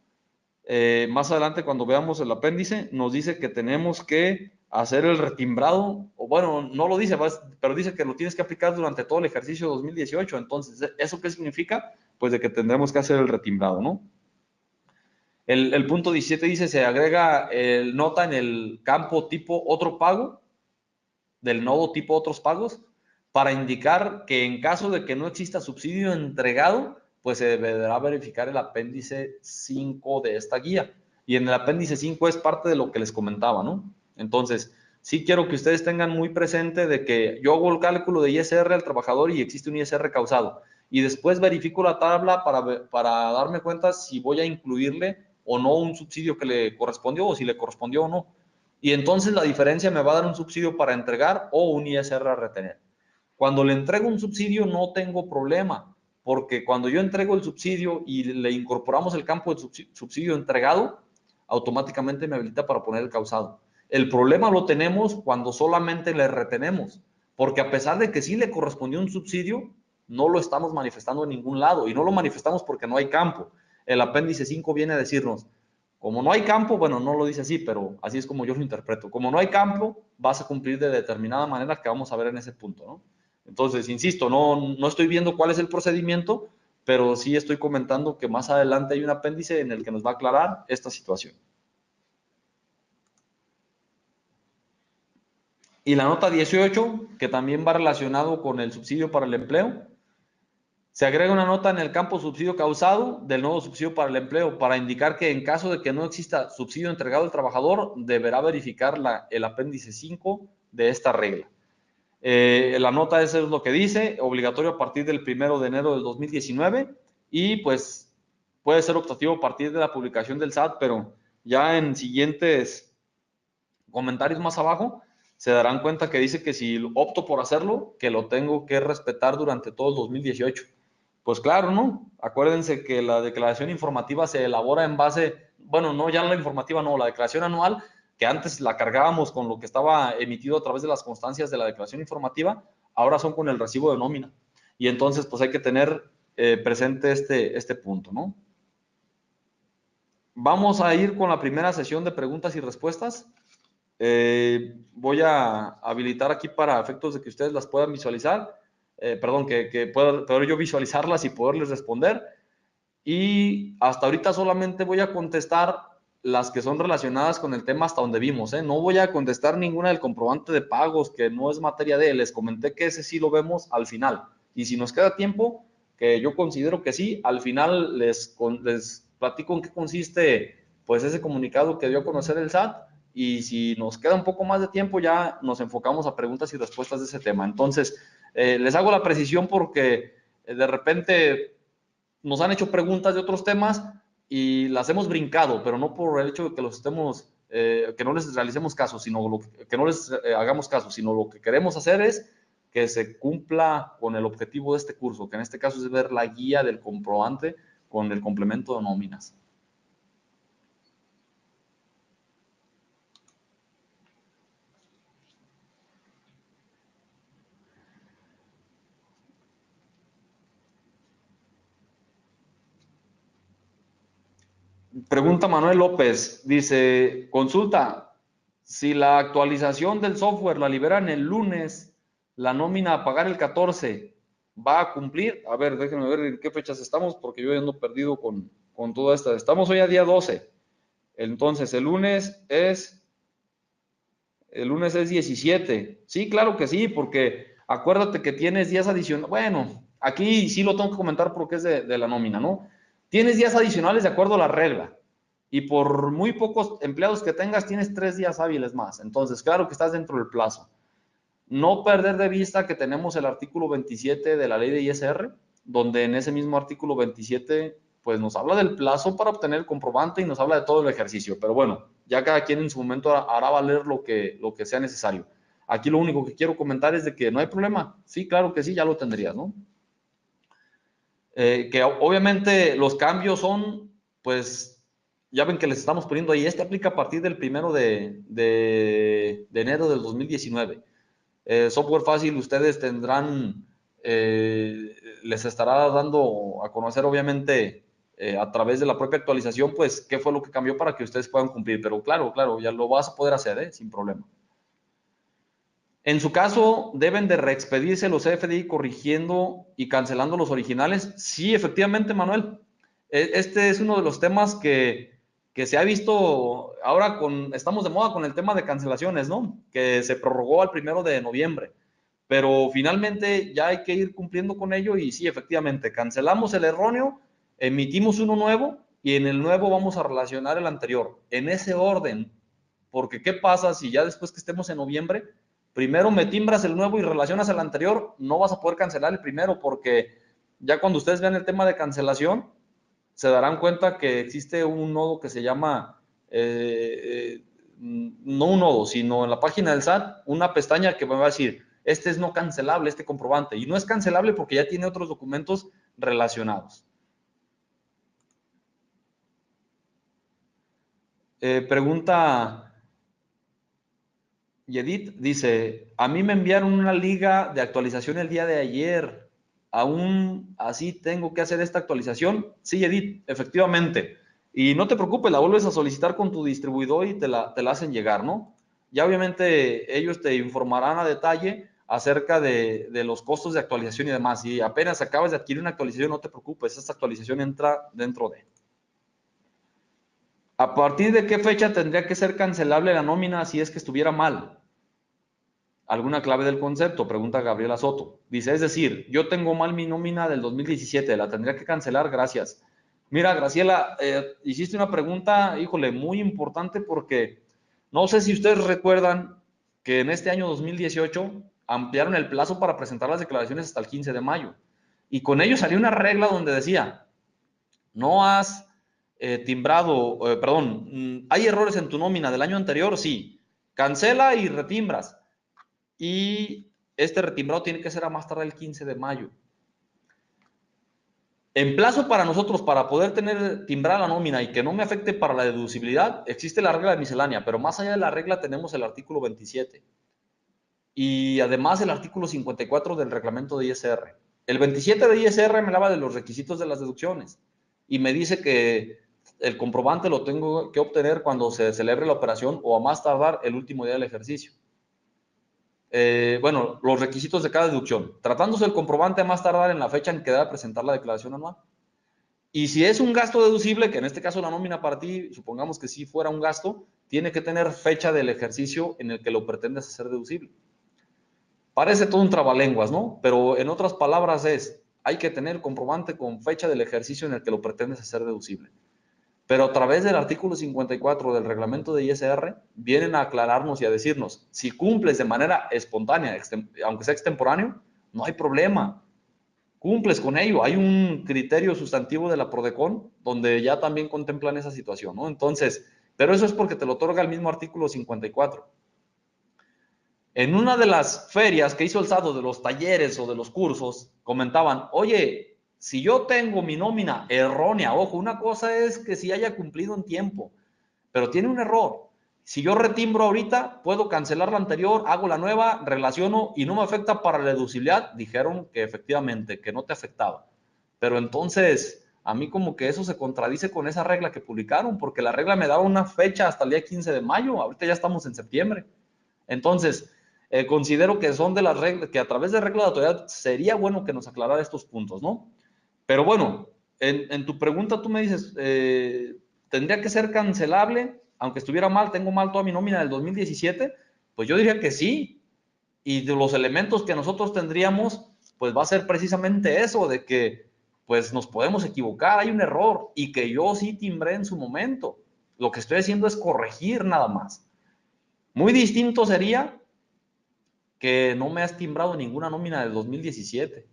más adelante cuando veamos el apéndice, nos dice que tenemos que hacer el retimbrado, o bueno, no lo dice, pero dice que lo tienes que aplicar durante todo el ejercicio 2018. Entonces, ¿eso qué significa? Pues de que tendremos que hacer el retimbrado, ¿no? El punto 17 dice, se agrega el nota en el campo tipo otro pago, del nodo tipo otros pagos, para indicar que en caso de que no exista subsidio entregado, pues se deberá verificar el apéndice 5 de esta guía. Y en el apéndice 5 es parte de lo que les comentaba, ¿no? Entonces, sí quiero que ustedes tengan muy presente de que yo hago el cálculo de ISR al trabajador y existe un ISR causado. Y después verifico la tabla para darme cuenta si voy a incluirle o no un subsidio que le correspondió o si le correspondió o no. Y entonces la diferencia me va a dar un subsidio para entregar o un ISR a retener. Cuando le entrego un subsidio no tengo problema, porque cuando yo entrego el subsidio y le incorporamos el campo de subsidio entregado, automáticamente me habilita para poner el causado. El problema lo tenemos cuando solamente le retenemos, porque a pesar de que sí le correspondió un subsidio, no lo estamos manifestando en ningún lado y no lo manifestamos porque no hay campo. El apéndice 5 viene a decirnos, como no hay campo, bueno, no lo dice así, pero así es como yo lo interpreto. Como no hay campo, vas a cumplir de determinada manera que vamos a ver en ese punto, ¿no? Entonces, insisto, no estoy viendo cuál es el procedimiento, pero sí estoy comentando que más adelante hay un apéndice en el que nos va a aclarar esta situación. Y la nota 18, que también va relacionado con el subsidio para el empleo, se agrega una nota en el campo subsidio causado del nuevo subsidio para el empleo para indicar que en caso de que no exista subsidio entregado al trabajador, deberá verificar el apéndice 5 de esta regla. La nota eso es lo que dice, obligatorio a partir del 1 de enero del 2019 y pues puede ser optativo a partir de la publicación del SAT, pero ya en siguientes comentarios más abajo se darán cuenta que dice que si opto por hacerlo, que lo tengo que respetar durante todo el 2018. Pues claro, ¿no? Acuérdense que la declaración informativa se elabora en base, bueno, no ya la informativa, no, la declaración anual, que antes la cargábamos con lo que estaba emitido a través de las constancias de la declaración informativa, ahora son con el recibo de nómina. Y entonces, pues hay que tener presente este punto, ¿no? Vamos a ir con la primera sesión de preguntas y respuestas. Voy a habilitar aquí para efectos de que ustedes las puedan visualizar. Perdón, que pueda poder yo visualizarlas y poderles responder. Y hasta ahorita solamente voy a contestar las que son relacionadas con el tema hasta donde vimos. No voy a contestar ninguna del comprobante de pagos, que no es materia de él. Les comenté que ese sí lo vemos al final. Y si nos queda tiempo, que yo considero que sí, al final les platico en qué consiste pues ese comunicado que dio a conocer el SAT. Y si nos queda un poco más de tiempo, ya nos enfocamos a preguntas y respuestas de ese tema. Entonces, les hago la precisión porque de repente nos han hecho preguntas de otros temas y las hemos brincado, pero no por el hecho de que los estemos, que no les realicemos caso, sino que no les hagamos caso, sino lo que queremos hacer es que se cumpla con el objetivo de este curso, que en este caso es ver la guía del comprobante con el complemento de nóminas. Pregunta Manuel López, dice, consulta, si la actualización del software la liberan el lunes, la nómina a pagar el 14, ¿va a cumplir? A ver, déjenme ver en qué fechas estamos, porque yo ando perdido con toda esta. Estamos hoy a día 12, entonces el lunes es 17. Sí, claro que sí, porque acuérdate que tienes días adicionales. Bueno, aquí sí lo tengo que comentar porque es de la nómina, ¿no? Tienes días adicionales de acuerdo a la regla. Y por muy pocos empleados que tengas, tienes 3 días hábiles más. Entonces, claro que estás dentro del plazo. No perder de vista que tenemos el artículo 27 de la ley de ISR, donde en ese mismo artículo 27 pues nos habla del plazo para obtener el comprobante y nos habla de todo el ejercicio. Pero bueno, ya cada quien en su momento hará valer lo que sea necesario. Aquí lo único que quiero comentar es de que no hay problema. Sí, claro que sí, ya lo tendrías, ¿no? Que obviamente los cambios son, pues, ya ven que les estamos poniendo ahí, este aplica a partir del 1 de enero del 2019. Software fácil, ustedes tendrán, les estará dando a conocer, obviamente, a través de la propia actualización, pues, qué fue lo que cambió para que ustedes puedan cumplir. Pero claro, ya lo vas a poder hacer, sin problema. En su caso, deben de reexpedirse los CFDI corrigiendo y cancelando los originales. Sí, efectivamente, Manuel. Este es uno de los temas que se ha visto ahora estamos de moda con el tema de cancelaciones, ¿no? Que se prorrogó al 1 de noviembre. Pero finalmente ya hay que ir cumpliendo con ello y sí, efectivamente, cancelamos el erróneo, emitimos uno nuevo y en el nuevo vamos a relacionar el anterior. En ese orden, porque ¿qué pasa si ya después que estemos en noviembre, primero me timbras el nuevo y relacionas el anterior? No vas a poder cancelar el primero porque ya cuando ustedes vean el tema de cancelación, se darán cuenta que existe un nodo que se llama, no un nodo, sino en la página del SAT, una pestaña que me va a decir, este es no cancelable, este comprobante, y no es cancelable porque ya tiene otros documentos relacionados. Pregunta Yedit, dice, a mí me enviaron una liga de actualización el día de ayer, ¿aún así tengo que hacer esta actualización? Sí, Yedit, efectivamente. Y no te preocupes, la vuelves a solicitar con tu distribuidor y te la hacen llegar, ¿no? Ya obviamente ellos te informarán a detalle acerca de los costos de actualización y demás. Si apenas acabas de adquirir una actualización, no te preocupes, esta actualización entra dentro de. ¿A partir de qué fecha tendría que ser cancelable la nómina si es que estuviera mal? ¿Alguna clave del concepto? Pregunta Gabriela Soto. Dice, es decir, yo tengo mal mi nómina del 2017, la tendría que cancelar, gracias. Mira, Graciela, hiciste una pregunta, híjole, muy importante porque no sé si ustedes recuerdan que en este año 2018 ampliaron el plazo para presentar las declaraciones hasta el 15 de mayo. Y con ello salió una regla donde decía, no has timbrado, perdón, hay errores en tu nómina del año anterior, sí, cancela y retimbras. Y este retimbrado tiene que ser a más tarde el 15 de mayo. En plazo para nosotros, para poder tener timbrada la nómina y que no me afecte para la deducibilidad, existe la regla de miscelánea, pero más allá de la regla tenemos el artículo 27. y además el artículo 54 del reglamento de ISR. El 27 de ISR me habla de los requisitos de las deducciones y me dice que el comprobante lo tengo que obtener cuando se celebre la operación o a más tardar el último día del ejercicio. Bueno, los requisitos de cada deducción. Tratándose el comprobante a más tardar en la fecha en que debe presentar la declaración anual. Y si es un gasto deducible, que en este caso la nómina para ti, supongamos que sí fuera un gasto, tiene que tener fecha del ejercicio en el que lo pretendes hacer deducible. Parece todo un trabalenguas, ¿no? Pero en otras palabras hay que tener comprobante con fecha del ejercicio en el que lo pretendes hacer deducible. Pero a través del artículo 54 del reglamento de ISR, vienen a aclararnos y a decirnos, si cumples de manera espontánea, aunque sea extemporáneo, no hay problema. Cumples con ello. Hay un criterio sustantivo de la PRODECON donde ya también contemplan esa situación, ¿no? Entonces, pero eso es porque te lo otorga el mismo artículo 54. En una de las ferias que hizo el SAT, de los talleres o de los cursos, comentaban, oye, si yo tengo mi nómina errónea, ojo, una cosa es que si haya cumplido en tiempo, pero tiene un error. Si yo retimbro ahorita, puedo cancelar la anterior, hago la nueva, relaciono y no me afecta para la deducibilidad. Dijeron que efectivamente, que no te afectaba. Pero entonces, a mí como que eso se contradice con esa regla que publicaron, porque la regla me daba una fecha hasta el día 15 de mayo, ahorita ya estamos en septiembre. Entonces, considero que son de las reglas, que a través de reglas de autoridad sería bueno que nos aclarara estos puntos, ¿no? Pero bueno, en tu pregunta tú me dices, ¿tendría que ser cancelable? Aunque estuviera mal, tengo mal toda mi nómina del 2017, pues yo diría que sí. Y de los elementos que nosotros tendríamos, pues va a ser precisamente eso, de que pues nos podemos equivocar, hay un error y que yo sí timbré en su momento. Lo que estoy haciendo es corregir nada más. Muy distinto sería que no me has timbrado ninguna nómina del 2017.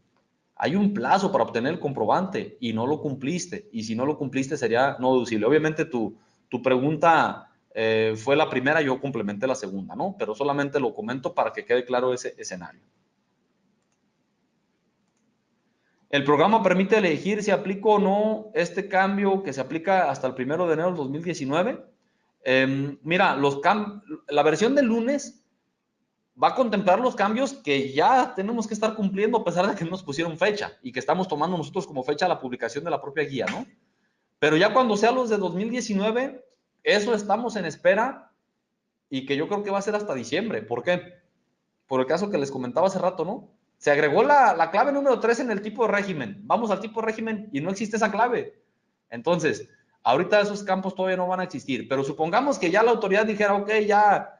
Hay un plazo para obtener el comprobante y no lo cumpliste. Y si no lo cumpliste sería no deducible. Obviamente tu pregunta fue la primera, yo complementé la segunda, ¿no? Pero solamente lo comento para que quede claro ese escenario. El programa permite elegir si aplico o no este cambio que se aplica hasta el 1 de enero del 2019. Mira, la versión del lunes va a contemplar los cambios que ya tenemos que estar cumpliendo a pesar de que no nos pusieron fecha y que estamos tomando nosotros como fecha la publicación de la propia guía, ¿no? Pero ya cuando sea los de 2019, eso estamos en espera y que yo creo que va a ser hasta diciembre. ¿Por qué? Por el caso que les comentaba hace rato, ¿no? Se agregó la clave número 3 en el tipo de régimen. Vamos al tipo de régimen y no existe esa clave. Entonces, ahorita esos campos todavía no van a existir, pero supongamos que ya la autoridad dijera, ok, ya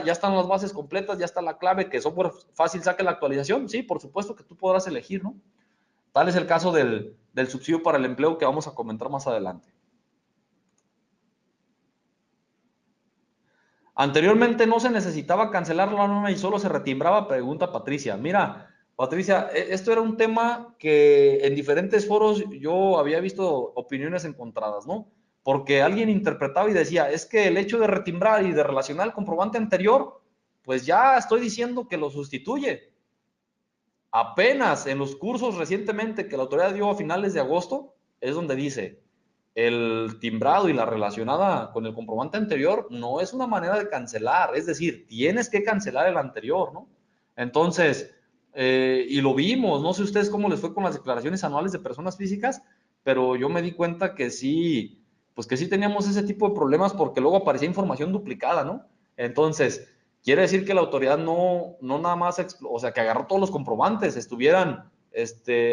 están las bases completas, ya está la clave, que software fácil saque la actualización. Sí, por supuesto que tú podrás elegir, ¿no? Tal es el caso del subsidio para el empleo que vamos a comentar más adelante. Anteriormente no se necesitaba cancelar la norma y solo se retimbraba, pregunta Patricia. Mira, Patricia, esto era un tema que en diferentes foros yo había visto opiniones encontradas, ¿no? Porque alguien interpretaba y decía, es que el hecho de retimbrar y de relacionar el comprobante anterior, pues ya estoy diciendo que lo sustituye. Apenas en los cursos recientemente que la autoridad dio a finales de agosto, es donde dice, el timbrado y la relacionada con el comprobante anterior no es una manera de cancelar, es decir, tienes que cancelar el anterior, ¿no? Entonces, y lo vimos, no sé ustedes cómo les fue con las declaraciones anuales de personas físicas, pero yo me di cuenta que sí, pues que sí teníamos ese tipo de problemas porque luego aparecía información duplicada, ¿no? Entonces, quiere decir que la autoridad no nada más, o sea, que agarró todos los comprobantes, estuvieran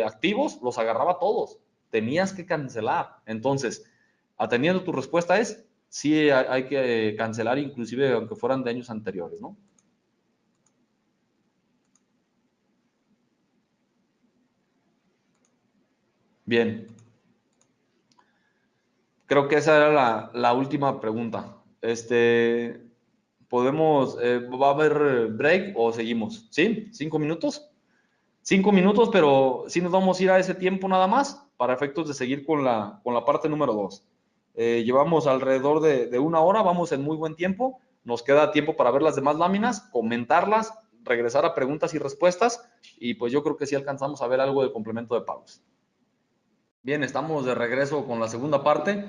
activos, los agarraba todos. Tenías que cancelar. Entonces, atendiendo tu respuesta es, sí hay que cancelar inclusive aunque fueran de años anteriores, ¿no? Bien, creo que esa era la última pregunta. Podemos, ¿va a haber break o seguimos? ¿Sí? ¿5 minutos? 5 minutos, pero sí nos vamos a ir a ese tiempo nada más para efectos de seguir con la parte número 2. Llevamos alrededor de 1 hora, vamos en muy buen tiempo. Nos queda tiempo para ver las demás láminas, comentarlas, regresar a preguntas y respuestas y pues yo creo que sí alcanzamos a ver algo de complemento de pagos. Bien, estamos de regreso con la segunda parte.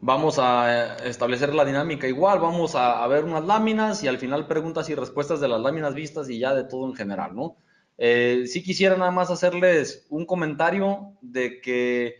Vamos a establecer la dinámica igual, vamos a ver unas láminas y al final preguntas y respuestas de las láminas vistas y ya de todo en general, ¿no? Sí quisiera nada más hacerles un comentario de que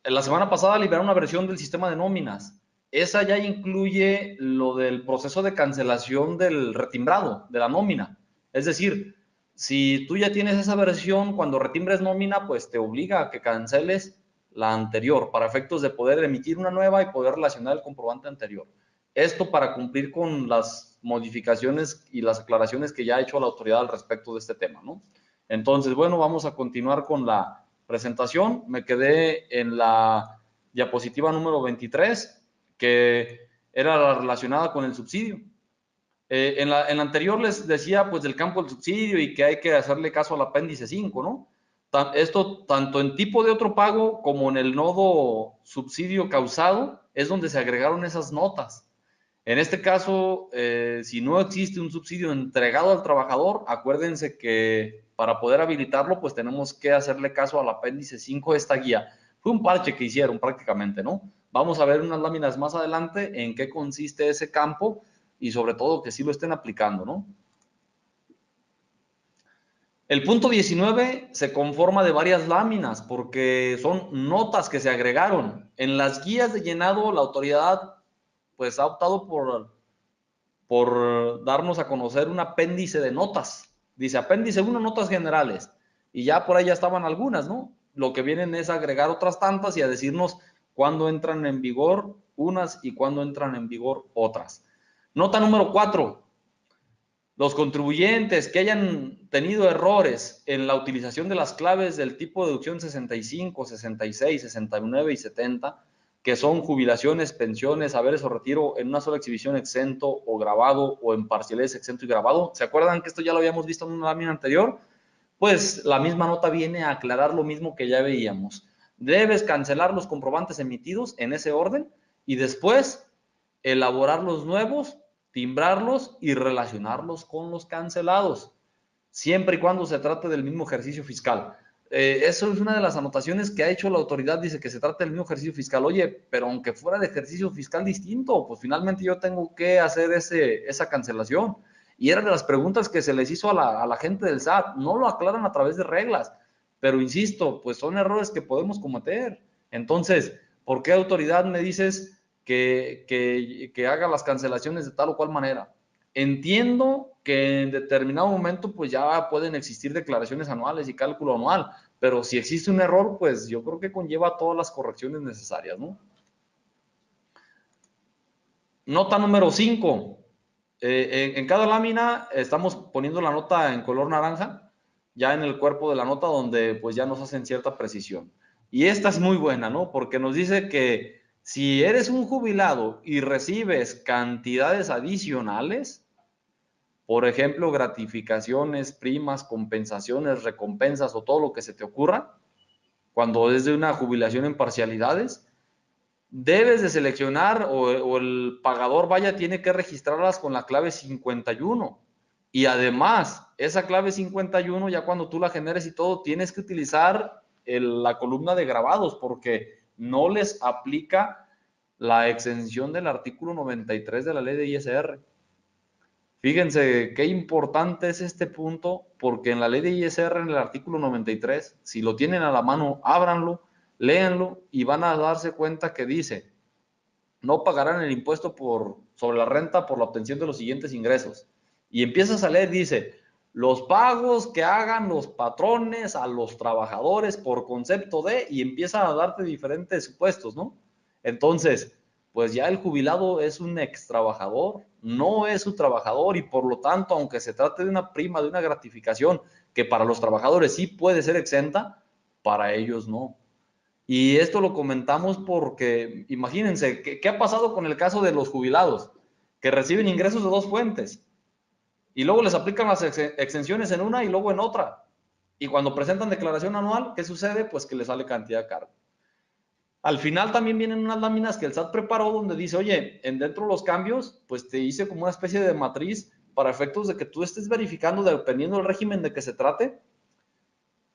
la semana pasada liberaron una versión del sistema de nóminas. Esa ya incluye lo del proceso de cancelación del retimbrado, de la nómina. Es decir, si tú ya tienes esa versión, cuando retimbres nómina, pues te obliga a que canceles la anterior para efectos de poder emitir una nueva y poder relacionar el comprobante anterior. Esto para cumplir con las modificaciones y las aclaraciones que ya ha hecho la autoridad al respecto de este tema, ¿no? Entonces, bueno, vamos a continuar con la presentación. Me quedé en la diapositiva número 23, que era la relacionada con el subsidio. En la anterior les decía pues del campo del subsidio y que hay que hacerle caso al apéndice 5, ¿no? Esto tanto en tipo de otro pago como en el nodo subsidio causado es donde se agregaron esas notas. En este caso, si no existe un subsidio entregado al trabajador, acuérdense que para poder habilitarlo, pues tenemos que hacerle caso al apéndice 5 de esta guía. Fue un parche que hicieron prácticamente, ¿no? Vamos a ver unas láminas más adelante en qué consiste ese campo y sobre todo que sí lo estén aplicando, ¿no? El punto 19 se conforma de varias láminas porque son notas que se agregaron. En las guías de llenado, la autoridad pues ha optado por darnos a conocer un apéndice de notas. Dice apéndice 1, notas generales. Y ya por ahí ya estaban algunas, ¿no? Lo que vienen es agregar otras tantas y a decirnos cuándo entran en vigor unas y cuándo entran en vigor otras. Nota número 4. Los contribuyentes que hayan tenido errores en la utilización de las claves del tipo de deducción 65, 66, 69 y 70, que son jubilaciones, pensiones, haberes o retiro en una sola exhibición exento o grabado o en parciales exento y grabado. ¿Se acuerdan que esto ya lo habíamos visto en una lámina anterior? Pues la misma nota viene a aclarar lo mismo que ya veíamos. Debes cancelar los comprobantes emitidos en ese orden y después elaborar los nuevos, timbrarlos y relacionarlos con los cancelados, siempre y cuando se trate del mismo ejercicio fiscal. Eso es una de las anotaciones que ha hecho la autoridad, dice que se trata del mismo ejercicio fiscal. Oye, pero aunque fuera de ejercicio fiscal distinto, pues finalmente yo tengo que hacer esa cancelación. Y era de las preguntas que se les hizo a la gente del SAT. No lo aclaran a través de reglas, pero insisto, pues son errores que podemos cometer. Entonces, ¿por qué autoridad me dices que haga las cancelaciones de tal o cual manera? Entiendo que en determinado momento pues ya pueden existir declaraciones anuales y cálculo anual, pero si existe un error, pues yo creo que conlleva todas las correcciones necesarias, ¿no? Nota número 5. En cada lámina estamos poniendo la nota en color naranja, ya en el cuerpo de la nota donde pues ya nos hacen cierta precisión. Y esta es muy buena, ¿no? Porque nos dice que si eres un jubilado y recibes cantidades adicionales, por ejemplo, gratificaciones, primas, compensaciones, recompensas o todo lo que se te ocurra, cuando es de una jubilación en parcialidades, debes de seleccionar o el pagador vaya, tiene que registrarlas con la clave 51. Y además, esa clave 51, ya cuando tú la generes y todo, tienes que utilizar la columna de grabados porque no les aplica la exención del artículo 93 de la ley de ISR. Fíjense qué importante es este punto, porque en la ley de ISR, en el artículo 93, si lo tienen a la mano, ábranlo, léanlo y van a darse cuenta que dice, no pagarán el impuesto sobre la renta por la obtención de los siguientes ingresos. Y empiezas a leer, dice, los pagos que hagan los patrones a los trabajadores por concepto de, y empieza a darte diferentes supuestos, ¿no? Entonces, pues ya el jubilado es un ex trabajador, no es su trabajador y por lo tanto, aunque se trate de una prima, de una gratificación que para los trabajadores sí puede ser exenta, para ellos no. Y esto lo comentamos porque, imagínense, ¿qué ha pasado con el caso de los jubilados? Que reciben ingresos de dos fuentes y luego les aplican las exenciones en una y luego en otra. Y cuando presentan declaración anual, ¿qué sucede? Pues que les sale cantidad de cargo. Al final también vienen unas láminas que el SAT preparó donde dice, oye, dentro de los cambios, pues te hice como una especie de matriz para efectos de que tú estés verificando, dependiendo del régimen de que se trate,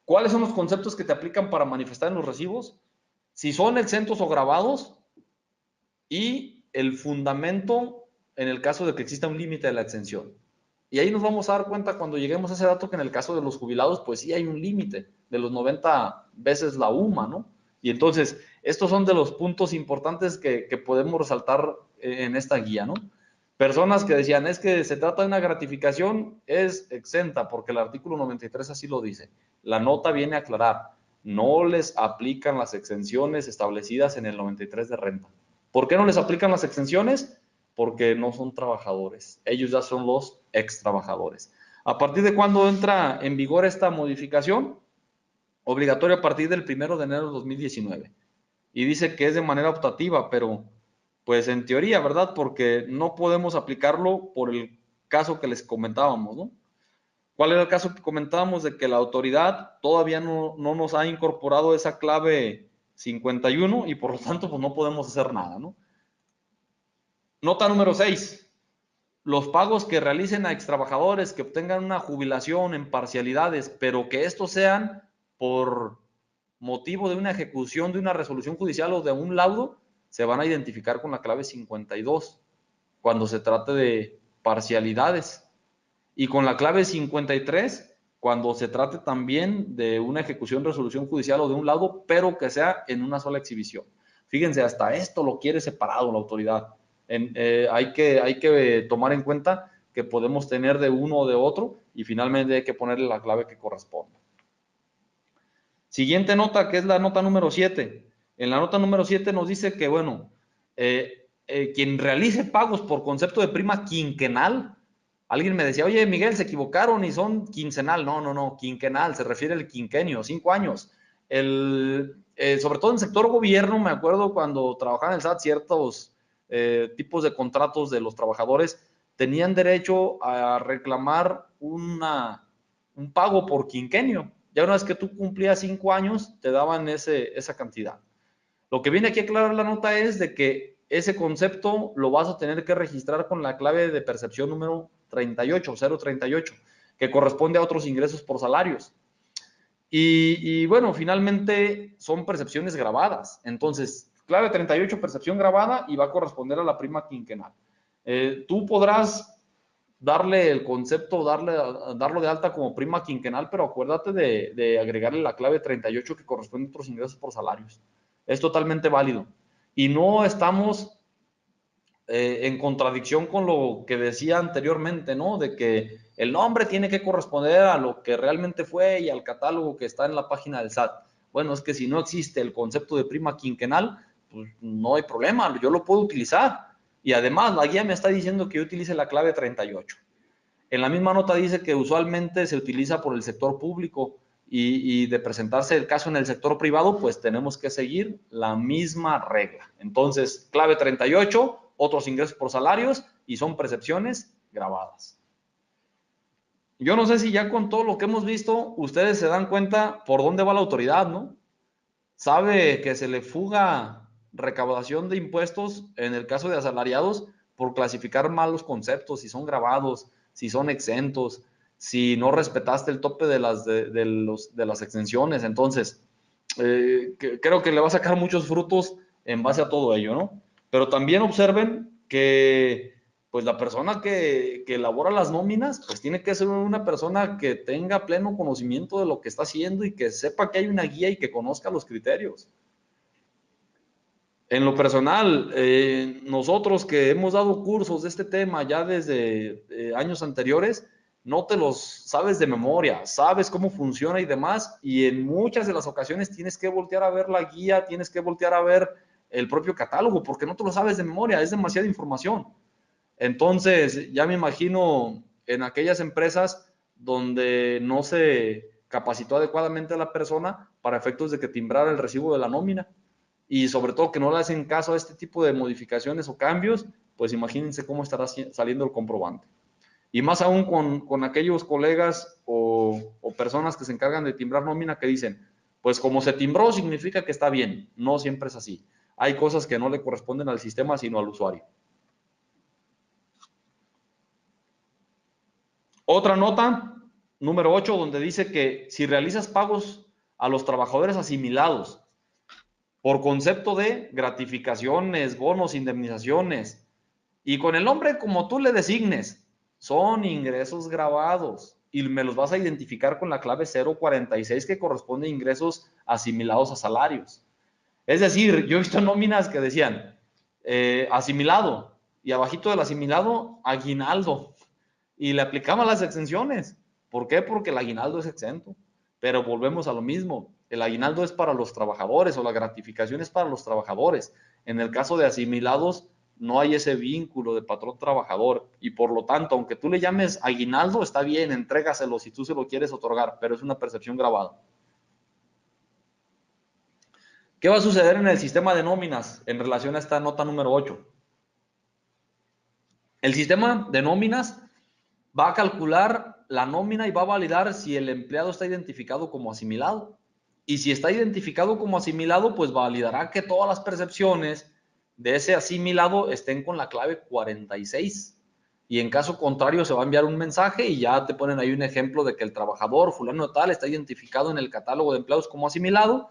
cuáles son los conceptos que te aplican para manifestar en los recibos, si son exentos o grabados, y el fundamento en el caso de que exista un límite de la exención. Y ahí nos vamos a dar cuenta cuando lleguemos a ese dato que en el caso de los jubilados, pues sí hay un límite de los 90 veces la UMA, ¿no? Y entonces, estos son de los puntos importantes que podemos resaltar en esta guía, ¿no? Personas que decían, es que se trata de una gratificación, es exenta, porque el artículo 93 así lo dice. La nota viene a aclarar, no les aplican las exenciones establecidas en el 93 de renta. ¿Por qué no les aplican las exenciones? Porque no son trabajadores. Ellos ya son los ex trabajadores. ¿A partir de cuándo entra en vigor esta modificación? Obligatorio a partir del 1 de enero de 2019. Y dice que es de manera optativa, pero pues en teoría, ¿verdad? Porque no podemos aplicarlo por el caso que les comentábamos, ¿no? ¿Cuál era el caso que comentábamos de que la autoridad todavía no nos ha incorporado esa clave 51 y por lo tanto pues no podemos hacer nada, ¿no? Nota número 6. Los pagos que realicen a extrabajadores que obtengan una jubilación en parcialidades, pero que estos sean por motivo de una ejecución de una resolución judicial o de un laudo, se van a identificar con la clave 52 cuando se trate de parcialidades. Y con la clave 53 cuando se trate también de una ejecución, resolución judicial o de un laudo, pero que sea en una sola exhibición. Fíjense, hasta esto lo quiere separado la autoridad. Hay que tomar en cuenta que podemos tener de uno o de otro y finalmente hay que ponerle la clave que corresponda. Siguiente nota, que es la nota número 7. En la nota número 7 nos dice que, bueno, quien realice pagos por concepto de prima quinquenal, alguien me decía, oye, Miguel, se equivocaron y son quincenal. No, no, no, quinquenal, se refiere al quinquenio, 5 años. Sobre todo en el sector gobierno, me acuerdo cuando trabajaba en el SAT, ciertos tipos de contratos de los trabajadores tenían derecho a reclamar un pago por quinquenio. Ya una vez que tú cumplías 5 años, te daban esa cantidad. Lo que viene aquí a aclarar la nota es de que ese concepto lo vas a tener que registrar con la clave de percepción número 38, 038, que corresponde a otros ingresos por salarios. Y bueno, finalmente son percepciones grabadas. Entonces, clave 38, percepción grabada y va a corresponder a la prima quinquenal. Tú podrás darle el concepto, darlo de alta como prima quinquenal, pero acuérdate de agregarle la clave 38 que corresponde a otros ingresos por salarios. Es totalmente válido. Y no estamos en contradicción con lo que decía anteriormente, ¿no? De que el nombre tiene que corresponder a lo que realmente fue y al catálogo que está en la página del SAT. Bueno, es que si no existe el concepto de prima quinquenal, pues no hay problema, yo lo puedo utilizar. Y además, la guía me está diciendo que yo utilice la clave 38. En la misma nota dice que usualmente se utiliza por el sector público y de presentarse el caso en el sector privado, pues tenemos que seguir la misma regla. Entonces, clave 38, otros ingresos por salarios y son percepciones grabadas. Yo no sé si ya con todo lo que hemos visto, ustedes se dan cuenta por dónde va la autoridad, ¿no? Sabe que se le fuga recaudación de impuestos en el caso de asalariados por clasificar mal los conceptos, si son grabados, si son exentos, si no respetaste el tope de las exenciones. Entonces, creo que le va a sacar muchos frutos en base a todo ello, ¿no? Pero también observen que pues la persona que elabora las nóminas, pues tiene que ser una persona que tenga pleno conocimiento de lo que está haciendo y que sepa que hay una guía y que conozca los criterios. En lo personal, nosotros que hemos dado cursos de este tema ya desde años anteriores, no te los sabes de memoria, sabes cómo funciona y demás, y en muchas de las ocasiones tienes que voltear a ver la guía, tienes que voltear a ver el propio catálogo, porque no te lo sabes de memoria, es demasiada información. Entonces, ya me imagino en aquellas empresas donde no se capacitó adecuadamente a la persona para efectos de que timbrara el recibo de la nómina y sobre todo que no le hacen caso a este tipo de modificaciones o cambios, pues imagínense cómo estará saliendo el comprobante. Y más aún con aquellos colegas o personas que se encargan de timbrar nómina que dicen, pues como se timbró significa que está bien. No siempre es así. Hay cosas que no le corresponden al sistema, sino al usuario. Otra nota, número 8, donde dice que si realizas pagos a los trabajadores asimilados por concepto de gratificaciones, bonos, indemnizaciones, y con el nombre como tú le designes, son ingresos grabados y me los vas a identificar con la clave 046 que corresponde a ingresos asimilados a salarios. Es decir, yo he visto nóminas que decían asimilado y abajito del asimilado, aguinaldo, y le aplicaban las exenciones. ¿Por qué? Porque el aguinaldo es exento. Pero volvemos a lo mismo. El aguinaldo es para los trabajadores o la gratificación es para los trabajadores. En el caso de asimilados, no hay ese vínculo de patrón-trabajador y por lo tanto, aunque tú le llames aguinaldo, está bien, entrégaselo si tú se lo quieres otorgar, pero es una percepción grabada. ¿Qué va a suceder en el sistema de nóminas en relación a esta nota número 8? El sistema de nóminas va a calcular la nómina y va a validar si el empleado está identificado como asimilado. Y si está identificado como asimilado, pues validará que todas las percepciones de ese asimilado estén con la clave 46. Y en caso contrario, se va a enviar un mensaje y ya te ponen ahí un ejemplo de que el trabajador fulano tal está identificado en el catálogo de empleados como asimilado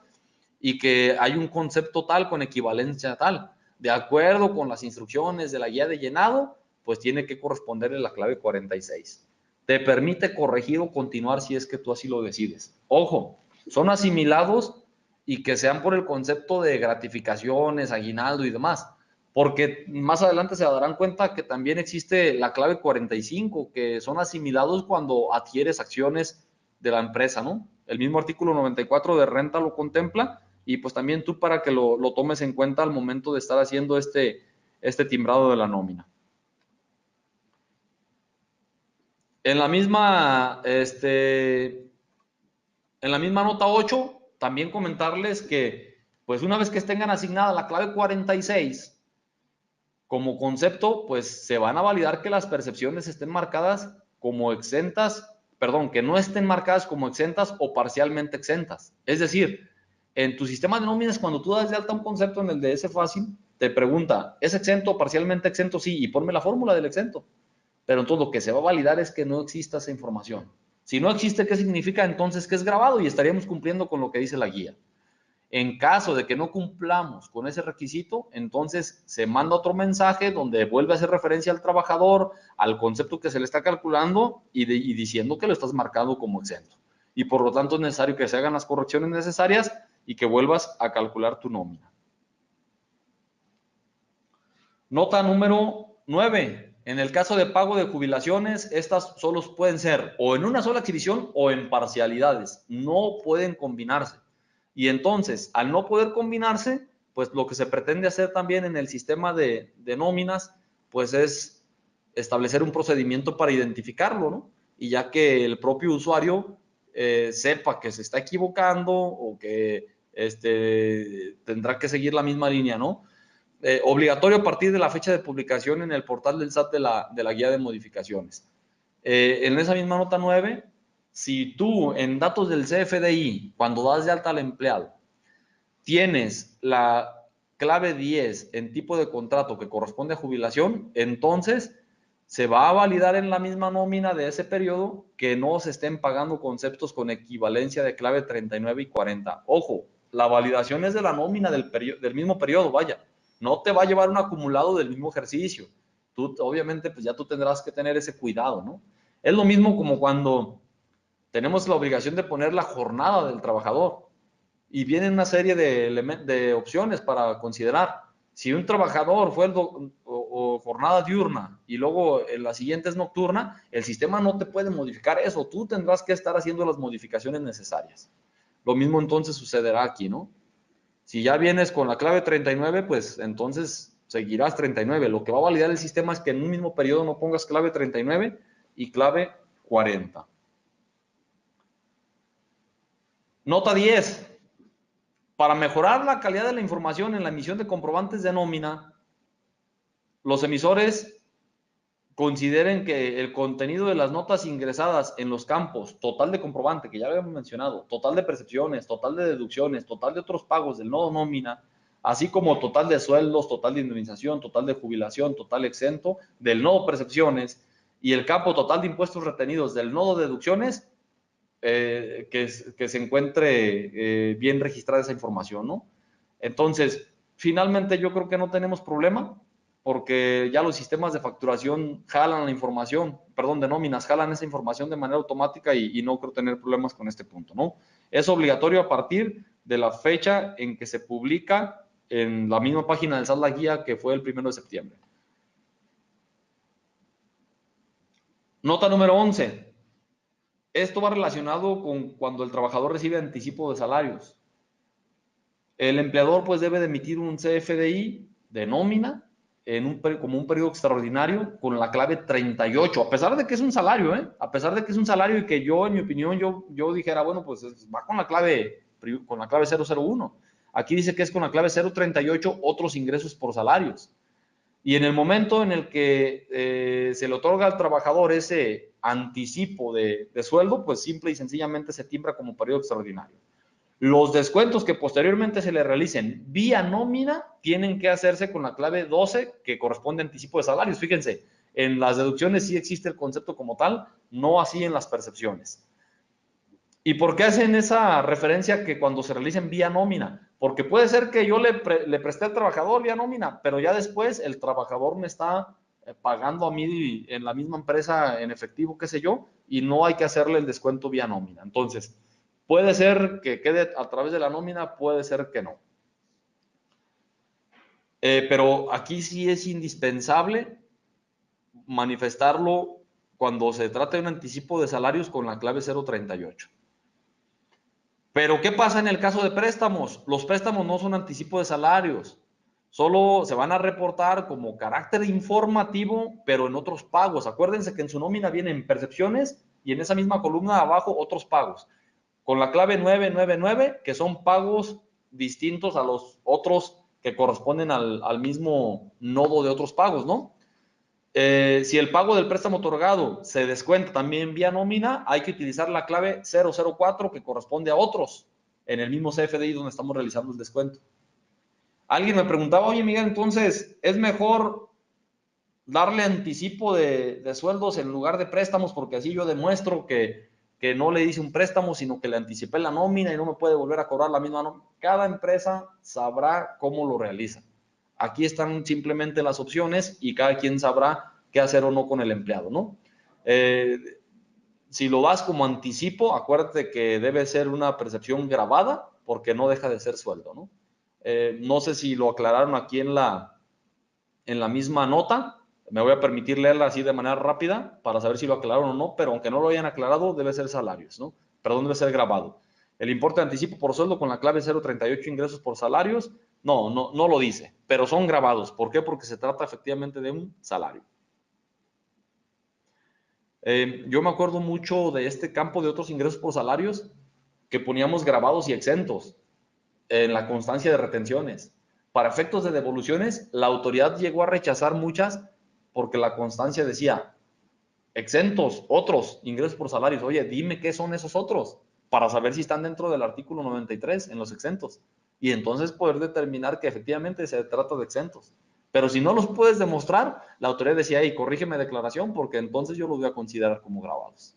y que hay un concepto tal con equivalencia tal. De acuerdo con las instrucciones de la guía de llenado, pues tiene que corresponderle la clave 46. Te permite corregir o continuar si es que tú así lo decides. Ojo, son asimilados y que sean por el concepto de gratificaciones, aguinaldo y demás. Porque más adelante se darán cuenta que también existe la clave 45, que son asimilados cuando adquieres acciones de la empresa, ¿no? El mismo artículo 94 de renta lo contempla y pues también tú para que lo tomes en cuenta al momento de estar haciendo este timbrado de la nómina. En la misma, en la misma nota 8, también comentarles que, pues una vez que tengan asignada la clave 46, como concepto, pues se van a validar que las percepciones estén marcadas como exentas, perdón, que no estén marcadas como exentas o parcialmente exentas. Es decir, en tu sistema de nóminas, cuando tú das de alta un concepto en el DS fácil, te pregunta, ¿es exento o parcialmente exento? Sí, y ponme la fórmula del exento. Pero entonces lo que se va a validar es que no exista esa información. Si no existe, ¿qué significa? Entonces que es grabado y estaríamos cumpliendo con lo que dice la guía. En caso de que no cumplamos con ese requisito, entonces se manda otro mensaje donde vuelve a hacer referencia al trabajador, al concepto que se le está calculando y diciendo que lo estás marcando como exento. Y por lo tanto es necesario que se hagan las correcciones necesarias y que vuelvas a calcular tu nómina. Nota número 9. En el caso de pago de jubilaciones, estas solo pueden ser o en una sola exhibición o en parcialidades. No pueden combinarse. Y entonces, al no poder combinarse, pues lo que se pretende hacer también en el sistema de nóminas, pues es establecer un procedimiento para identificarlo, ¿no? Y ya que el propio usuario sepa que se está equivocando o que tendrá que seguir la misma línea, ¿no? Obligatorio a partir de la fecha de publicación en el portal del SAT de la guía de modificaciones. En esa misma nota 9, si tú en datos del CFDI, cuando das de alta al empleado, tienes la clave 10 en tipo de contrato que corresponde a jubilación, entonces se va a validar en la misma nómina de ese periodo que no se estén pagando conceptos con equivalencia de clave 39 y 40. Ojo, la validación es de la nómina del mismo periodo, vaya. No te va a llevar un acumulado del mismo ejercicio. Tú, obviamente, pues ya tú tendrás que tener ese cuidado, ¿no? Es lo mismo como cuando tenemos la obligación de poner la jornada del trabajador y vienen una serie de opciones para considerar. Si un trabajador fue o jornada diurna y luego en la siguiente es nocturna, el sistema no te puede modificar eso. Tú tendrás que estar haciendo las modificaciones necesarias. Lo mismo entonces sucederá aquí, ¿no? Si ya vienes con la clave 39, pues entonces seguirás 39. Lo que va a validar el sistema es que en un mismo periodo no pongas clave 39 y clave 40. Nota 10. Para mejorar la calidad de la información en la emisión de comprobantes de nómina, los emisores consideren que el contenido de las notas ingresadas en los campos total de comprobante, que ya habíamos mencionado, total de percepciones, total de deducciones, total de otros pagos del nodo nómina, así como total de sueldos, total de indemnización, total de jubilación, total exento del nodo percepciones y el campo total de impuestos retenidos del nodo deducciones, que se encuentre bien registrada esa información, ¿no? Entonces, finalmente yo creo que no tenemos problema porque ya los sistemas de facturación jalan la información, perdón, de nóminas, jalan esa información de manera automática y no creo tener problemas con este punto, ¿no? Es obligatorio a partir de la fecha en que se publica en la misma página del SAT la guía que fue el 1 de septiembre. Nota número 11. Esto va relacionado con cuando el trabajador recibe anticipo de salarios. El empleador pues debe de emitir un CFDI de nómina como un periodo extraordinario con la clave 38, a pesar de que es un salario, a pesar de que es un salario y que yo, en mi opinión, yo dijera, bueno, pues va con la clave 001. Aquí dice que es con la clave 038, otros ingresos por salarios. Y en el momento en el que se le otorga al trabajador ese anticipo de sueldo, pues simple y sencillamente se timbra como periodo extraordinario. Los descuentos que posteriormente se le realicen vía nómina tienen que hacerse con la clave 12 que corresponde a anticipo de salarios. Fíjense, en las deducciones sí existe el concepto como tal, no así en las percepciones. ¿Y por qué hacen esa referencia que cuando se realicen vía nómina? Porque puede ser que yo le presté al trabajador vía nómina, pero ya después el trabajador me está pagando a mí en la misma empresa en efectivo, qué sé yo, y no hay que hacerle el descuento vía nómina. Entonces, puede ser que quede a través de la nómina, puede ser que no. Pero aquí sí es indispensable manifestarlo cuando se trata de un anticipo de salarios con la clave 038. Pero ¿qué pasa en el caso de préstamos? Los préstamos no son anticipo de salarios, solo se van a reportar como carácter informativo, pero en otros pagos. Acuérdense que en su nómina vienen percepciones y en esa misma columna abajo otros pagos, con la clave 999, que son pagos distintos a los otros que corresponden al mismo nodo de otros pagos, ¿no? Si el pago del préstamo otorgado se descuenta también vía nómina, hay que utilizar la clave 004 que corresponde a otros en el mismo CFDI donde estamos realizando el descuento. Alguien me preguntaba, oye Miguel, entonces, ¿es mejor darle anticipo de sueldos en lugar de préstamos? Porque así yo demuestro que no le hice un préstamo, sino que le anticipé la nómina y no me puede volver a cobrar la misma nómina. Cada empresa sabrá cómo lo realiza. Aquí están simplemente las opciones y cada quien sabrá qué hacer o no con el empleado, ¿no? Si lo das como anticipo, acuérdate que debe ser una percepción grabada porque no deja de ser sueldo, ¿no? No sé si lo aclararon aquí en la misma nota. Me voy a permitir leerla así de manera rápida para saber si lo aclararon o no, pero aunque no lo hayan aclarado, debe ser salarios, ¿no? Perdón, debe ser grabado. El importe de anticipo por sueldo con la clave 038 ingresos por salarios, no lo dice, pero son grabados. ¿Por qué? Porque se trata efectivamente de un salario. Yo me acuerdo mucho de este campo de otros ingresos por salarios que poníamos grabados y exentos en la constancia de retenciones. Para efectos de devoluciones, la autoridad llegó a rechazar muchas porque la constancia decía exentos, otros ingresos por salarios. Oye, dime qué son esos otros para saber si están dentro del artículo 93 en los exentos y entonces poder determinar que efectivamente se trata de exentos. Pero si no los puedes demostrar, la autoridad decía, hey, corrígeme declaración porque entonces yo los voy a considerar como grabados.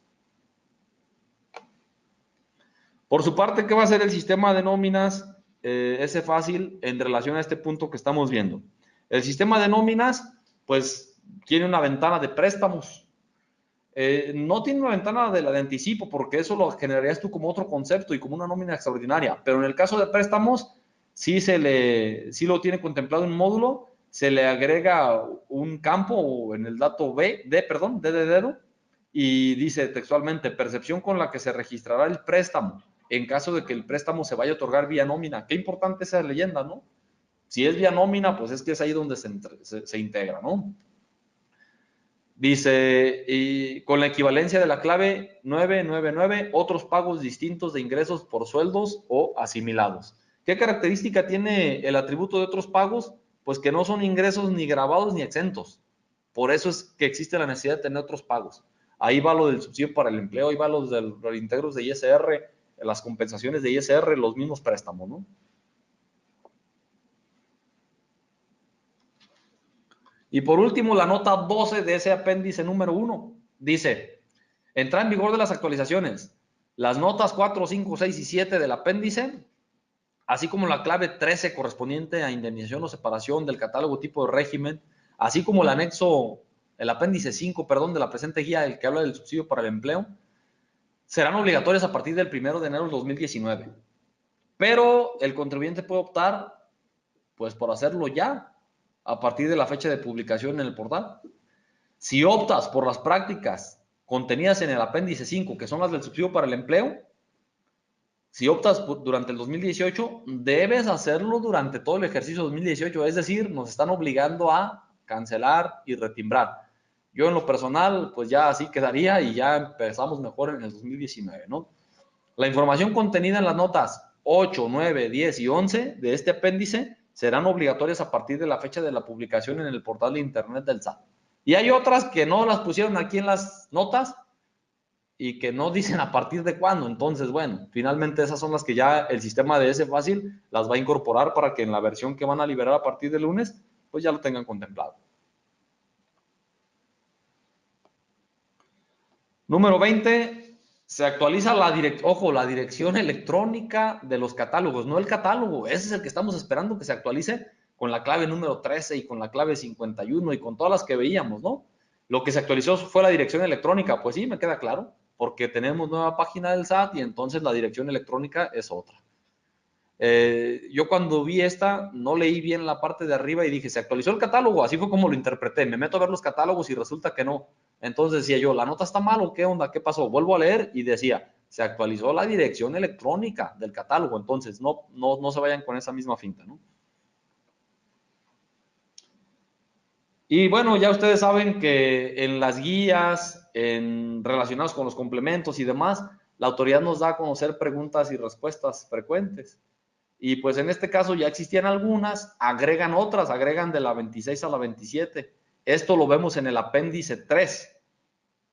Por su parte, ¿qué va a hacer el sistema de nóminas? Ese fácil en relación a este punto que estamos viendo. El sistema de nóminas, pues, tiene una ventana de préstamos. No tiene una ventana de la de anticipo, porque eso lo generarías tú como otro concepto y como una nómina extraordinaria. Pero en el caso de préstamos, sí lo tiene contemplado en un módulo, se le agrega un campo en el dato D de dedo, y dice textualmente, percepción con la que se registrará el préstamo en caso de que el préstamo se vaya a otorgar vía nómina. Qué importante esa leyenda, ¿no? Si es vía nómina, pues es que es ahí donde se integra, ¿no? Dice, y con la equivalencia de la clave 999, otros pagos distintos de ingresos por sueldos o asimilados. ¿Qué característica tiene el atributo de otros pagos? Pues que no son ingresos ni grabados ni exentos. Por eso es que existe la necesidad de tener otros pagos. Ahí va lo del subsidio para el empleo, ahí va los de los reintegros de ISR, las compensaciones de ISR, los mismos préstamos, ¿no? Y por último, la nota 12 de ese apéndice número 1 dice, entra en vigor de las actualizaciones. Las notas 4, 5, 6 y 7 del apéndice así como la clave 13 correspondiente a indemnización o separación del catálogo tipo de régimen, así como el anexo, el apéndice 5, perdón, de la presente guía, el que habla del subsidio para el empleo, serán obligatorias a partir del 1 de enero del 2019. Pero el contribuyente puede optar, pues, por hacerlo ya, a partir de la fecha de publicación en el portal. Si optas por las prácticas contenidas en el apéndice 5, que son las del subsidio para el empleo, si optas durante el 2018, debes hacerlo durante todo el ejercicio 2018, es decir, nos están obligando a cancelar y retimbrar. Yo en lo personal, pues ya así quedaría y ya empezamos mejor en el 2019, ¿no? La información contenida en las notas 8, 9, 10 y 11 de este apéndice serán obligatorias a partir de la fecha de la publicación en el portal de internet del SAT. Y hay otras que no las pusieron aquí en las notas y que no dicen a partir de cuándo. Entonces, bueno, finalmente esas son las que ya el sistema de ese fácil las va a incorporar para que en la versión que van a liberar a partir del lunes, pues ya lo tengan contemplado. Número 20, se actualiza la dirección electrónica de los catálogos, no el catálogo, ese es el que estamos esperando que se actualice con la clave número 13 y con la clave 51 y con todas las que veíamos, ¿no? Lo que se actualizó fue la dirección electrónica, pues sí, me queda claro, porque tenemos nueva página del SAT y entonces la dirección electrónica es otra. Yo cuando vi esta, no leí bien la parte de arriba y dije, se actualizó el catálogo, así fue como lo interpreté, me meto a ver los catálogos y resulta que no. Entonces decía yo, ¿la nota está mal o qué onda? ¿Qué pasó? Vuelvo a leer y decía, se actualizó la dirección electrónica del catálogo, entonces no se vayan con esa misma finta, ¿no? Y bueno, ya ustedes saben que en las guías relacionadas con los complementos y demás, la autoridad nos da a conocer preguntas y respuestas frecuentes. Y pues en este caso ya existían algunas, agregan otras, agregan de la 26 a la 27. Esto lo vemos en el apéndice 3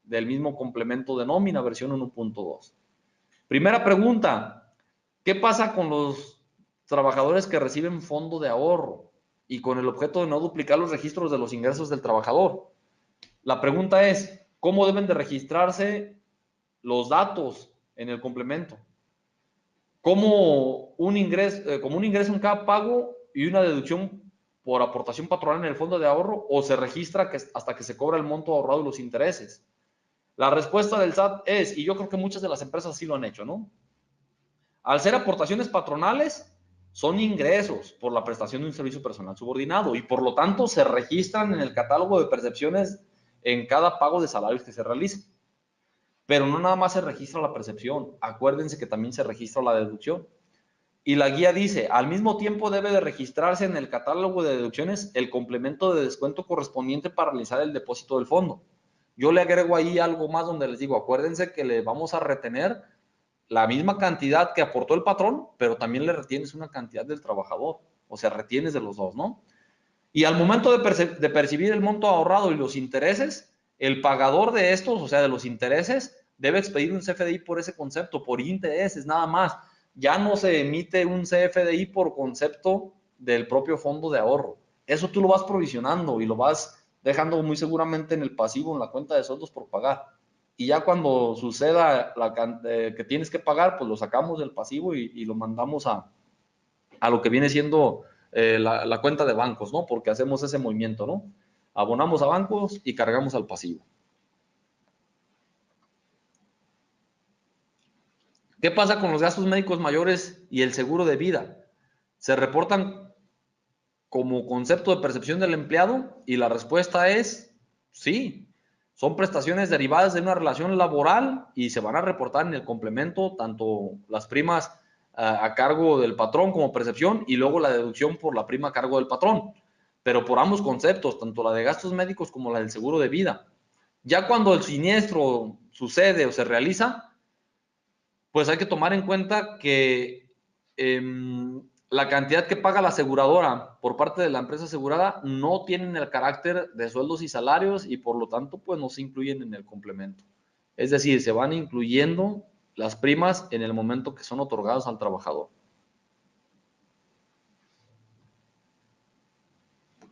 del mismo complemento de nómina, versión 1.2. Primera pregunta, ¿qué pasa con los trabajadores que reciben fondo de ahorro y con el objeto de no duplicar los registros de los ingresos del trabajador? La pregunta es, ¿cómo deben de registrarse los datos en el complemento? Como un ingreso en cada pago y una deducción por aportación patronal en el fondo de ahorro, o se registra hasta que se cobra el monto ahorrado y los intereses. La respuesta del SAT es, y yo creo que muchas de las empresas así lo han hecho, ¿no? Al ser aportaciones patronales, son ingresos por la prestación de un servicio personal subordinado y por lo tanto se registran en el catálogo de percepciones en cada pago de salarios que se realice. Pero no nada más se registra la percepción, acuérdense que también se registra la deducción. Y la guía dice, al mismo tiempo debe de registrarse en el catálogo de deducciones el complemento de descuento correspondiente para realizar el depósito del fondo. Yo le agrego ahí algo más donde les digo, acuérdense que le vamos a retener la misma cantidad que aportó el patrón, pero también le retienes una cantidad del trabajador. O sea, retienes de los dos, ¿no? Y al momento de percibir el monto ahorrado y los intereses, el pagador de estos, o sea, de los intereses, debe expedir un CFDI por ese concepto, por intereses, nada más. Ya no se emite un CFDI por concepto del propio fondo de ahorro. Eso tú lo vas provisionando y lo vas dejando muy seguramente en el pasivo, en la cuenta de sueldos por pagar. Y ya cuando suceda que tienes que pagar, pues lo sacamos del pasivo y lo mandamos a lo que viene siendo la cuenta de bancos, ¿no? Porque hacemos ese movimiento, ¿no? Abonamos a bancos y cargamos al pasivo. ¿Qué pasa con los gastos médicos mayores y el seguro de vida? ¿Se reportan como concepto de percepción del empleado? Y la respuesta es sí. Son prestaciones derivadas de una relación laboral y se van a reportar en el complemento tanto las primas a cargo del patrón como percepción y luego la deducción por la prima a cargo del patrón. Pero por ambos conceptos, tanto la de gastos médicos como la del seguro de vida. Ya cuando el siniestro sucede o se realiza, pues hay que tomar en cuenta que la cantidad que paga la aseguradora por parte de la empresa asegurada no tienen el carácter de sueldos y salarios y por lo tanto pues no se incluyen en el complemento. Es decir, se van incluyendo las primas en el momento que son otorgadas al trabajador.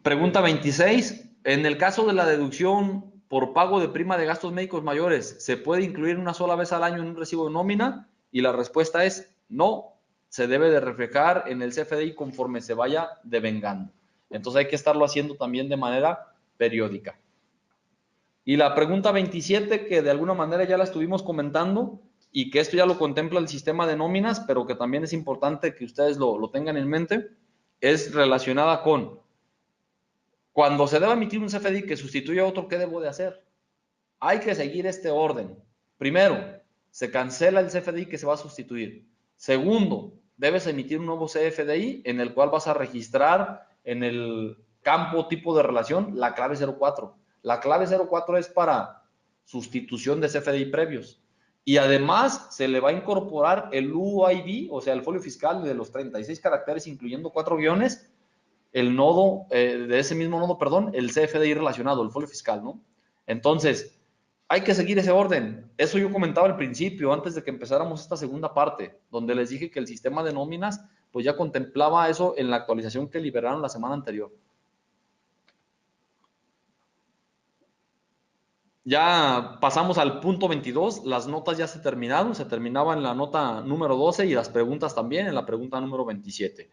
Pregunta 26. En el caso de la deducción por pago de prima de gastos médicos mayores, ¿se puede incluir una sola vez al año en un recibo de nómina? Y la respuesta es no. se debe de reflejar en el CFDI conforme se vaya devengando. Entonces hay que estarlo haciendo también de manera periódica. Y la pregunta 27, que de alguna manera ya la estuvimos comentando, y que esto ya lo contempla el sistema de nóminas, pero que también es importante que ustedes lo tengan en mente, es relacionada con cuando se deba emitir un CFDI que sustituya a otro, ¿qué debo de hacer? Hay que seguir este orden. Primero, se cancela el CFDI que se va a sustituir. Segundo, debes emitir un nuevo CFDI en el cual vas a registrar en el campo tipo de relación la clave 04. La clave 04 es para sustitución de CFDI previos. Y además se le va a incorporar el UID, o sea, el folio fiscal de los 36 caracteres, incluyendo 4 guiones, el nodo, de ese mismo nodo, perdón, el CFDI relacionado, el folio fiscal, ¿no? Entonces, hay que seguir ese orden. Eso yo comentaba al principio, antes de que empezáramos esta segunda parte, donde les dije que el sistema de nóminas, pues ya contemplaba eso en la actualización que liberaron la semana anterior. Ya pasamos al punto 22, las notas ya se terminaron, se terminaba en la nota número 12 y las preguntas también en la pregunta número 27.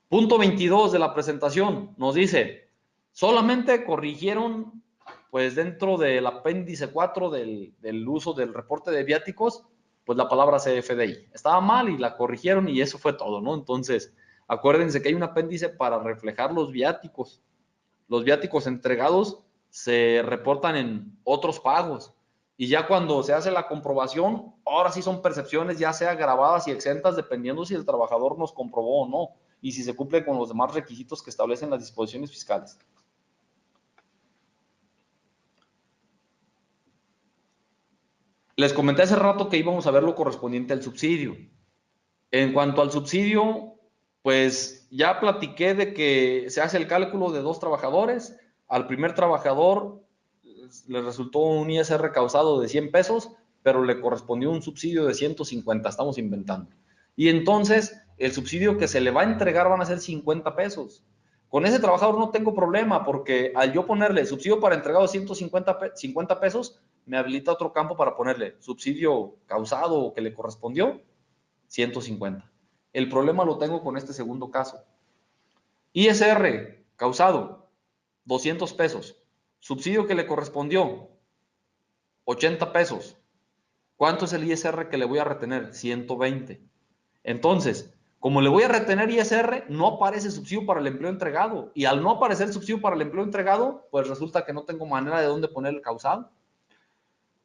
Punto 22 de la presentación nos dice, solamente corrigieron, pues dentro del apéndice 4 del uso del reporte de viáticos, pues la palabra CFDI. Estaba mal y la corrigieron y eso fue todo, ¿no? Entonces, acuérdense que hay un apéndice para reflejar los viáticos. Los viáticos entregados se reportan en otros pagos. Y ya cuando se hace la comprobación, ahora sí son percepciones ya sea grabadas y exentas, dependiendo si el trabajador nos comprobó o no, y si se cumple con los demás requisitos que establecen las disposiciones fiscales. Les comenté hace rato que íbamos a ver lo correspondiente al subsidio. En cuanto al subsidio, pues ya platiqué de que se hace el cálculo de 2 trabajadores. Al primer trabajador le resultó un ISR causado de 100 pesos, pero le correspondió un subsidio de 150, estamos inventando. Y entonces el subsidio que se le va a entregar van a ser 50 pesos. Con ese trabajador no tengo problema porque al yo ponerle subsidio para entregado de 150 pesos, me habilita otro campo para ponerle subsidio causado o que le correspondió 150. El problema lo tengo con este segundo caso. ISR causado 200 pesos. Subsidio que le correspondió 80 pesos. ¿Cuánto es el ISR que le voy a retener? 120. Entonces, como le voy a retener ISR, no aparece subsidio para el empleo entregado. Y al no aparecer subsidio para el empleo entregado, pues resulta que no tengo manera de dónde poner el causado.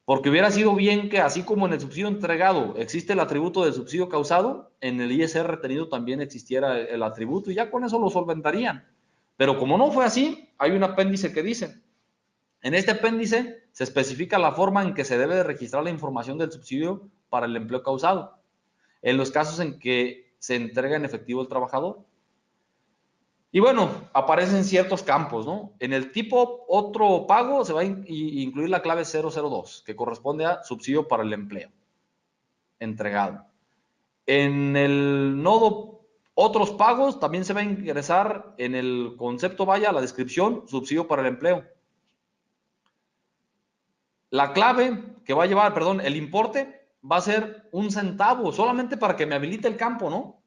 Porque hubiera sido bien que así como en el subsidio entregado existe el atributo del subsidio causado, en el ISR retenido también existiera el atributo y ya con eso lo solventarían. Pero como no fue así, hay un apéndice que dice, en este apéndice se especifica la forma en que se debe de registrar la información del subsidio para el empleo causado, en los casos en que se entrega en efectivo el trabajador. Y bueno, aparecen ciertos campos, ¿no? En el tipo otro pago se va a incluir la clave 002, que corresponde a subsidio para el empleo entregado. En el nodo otros pagos también se va a ingresar en el concepto, vaya, la descripción, subsidio para el empleo. La clave que va a llevar, perdón, el importe va a ser 1 centavo, solamente para que me habilite el campo, ¿no?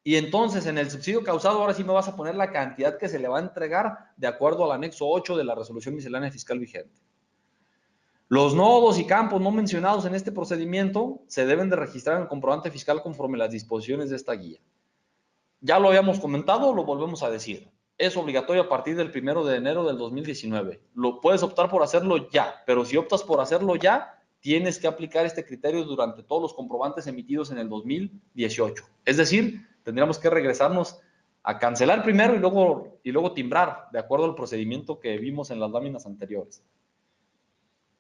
Y entonces en el subsidio causado ahora sí me vas a poner la cantidad que se le va a entregar de acuerdo al anexo 8 de la resolución miscelánea fiscal vigente. Los nodos y campos no mencionados en este procedimiento se deben de registrar en el comprobante fiscal conforme las disposiciones de esta guía. Ya lo habíamos comentado, lo volvemos a decir. Es obligatorio a partir del 1 de enero del 2019. Lo puedes optar por hacerlo ya, pero si optas por hacerlo ya, tienes que aplicar este criterio durante todos los comprobantes emitidos en el 2018. Es decir, tendríamos que regresarnos a cancelar primero y luego timbrar, de acuerdo al procedimiento que vimos en las láminas anteriores.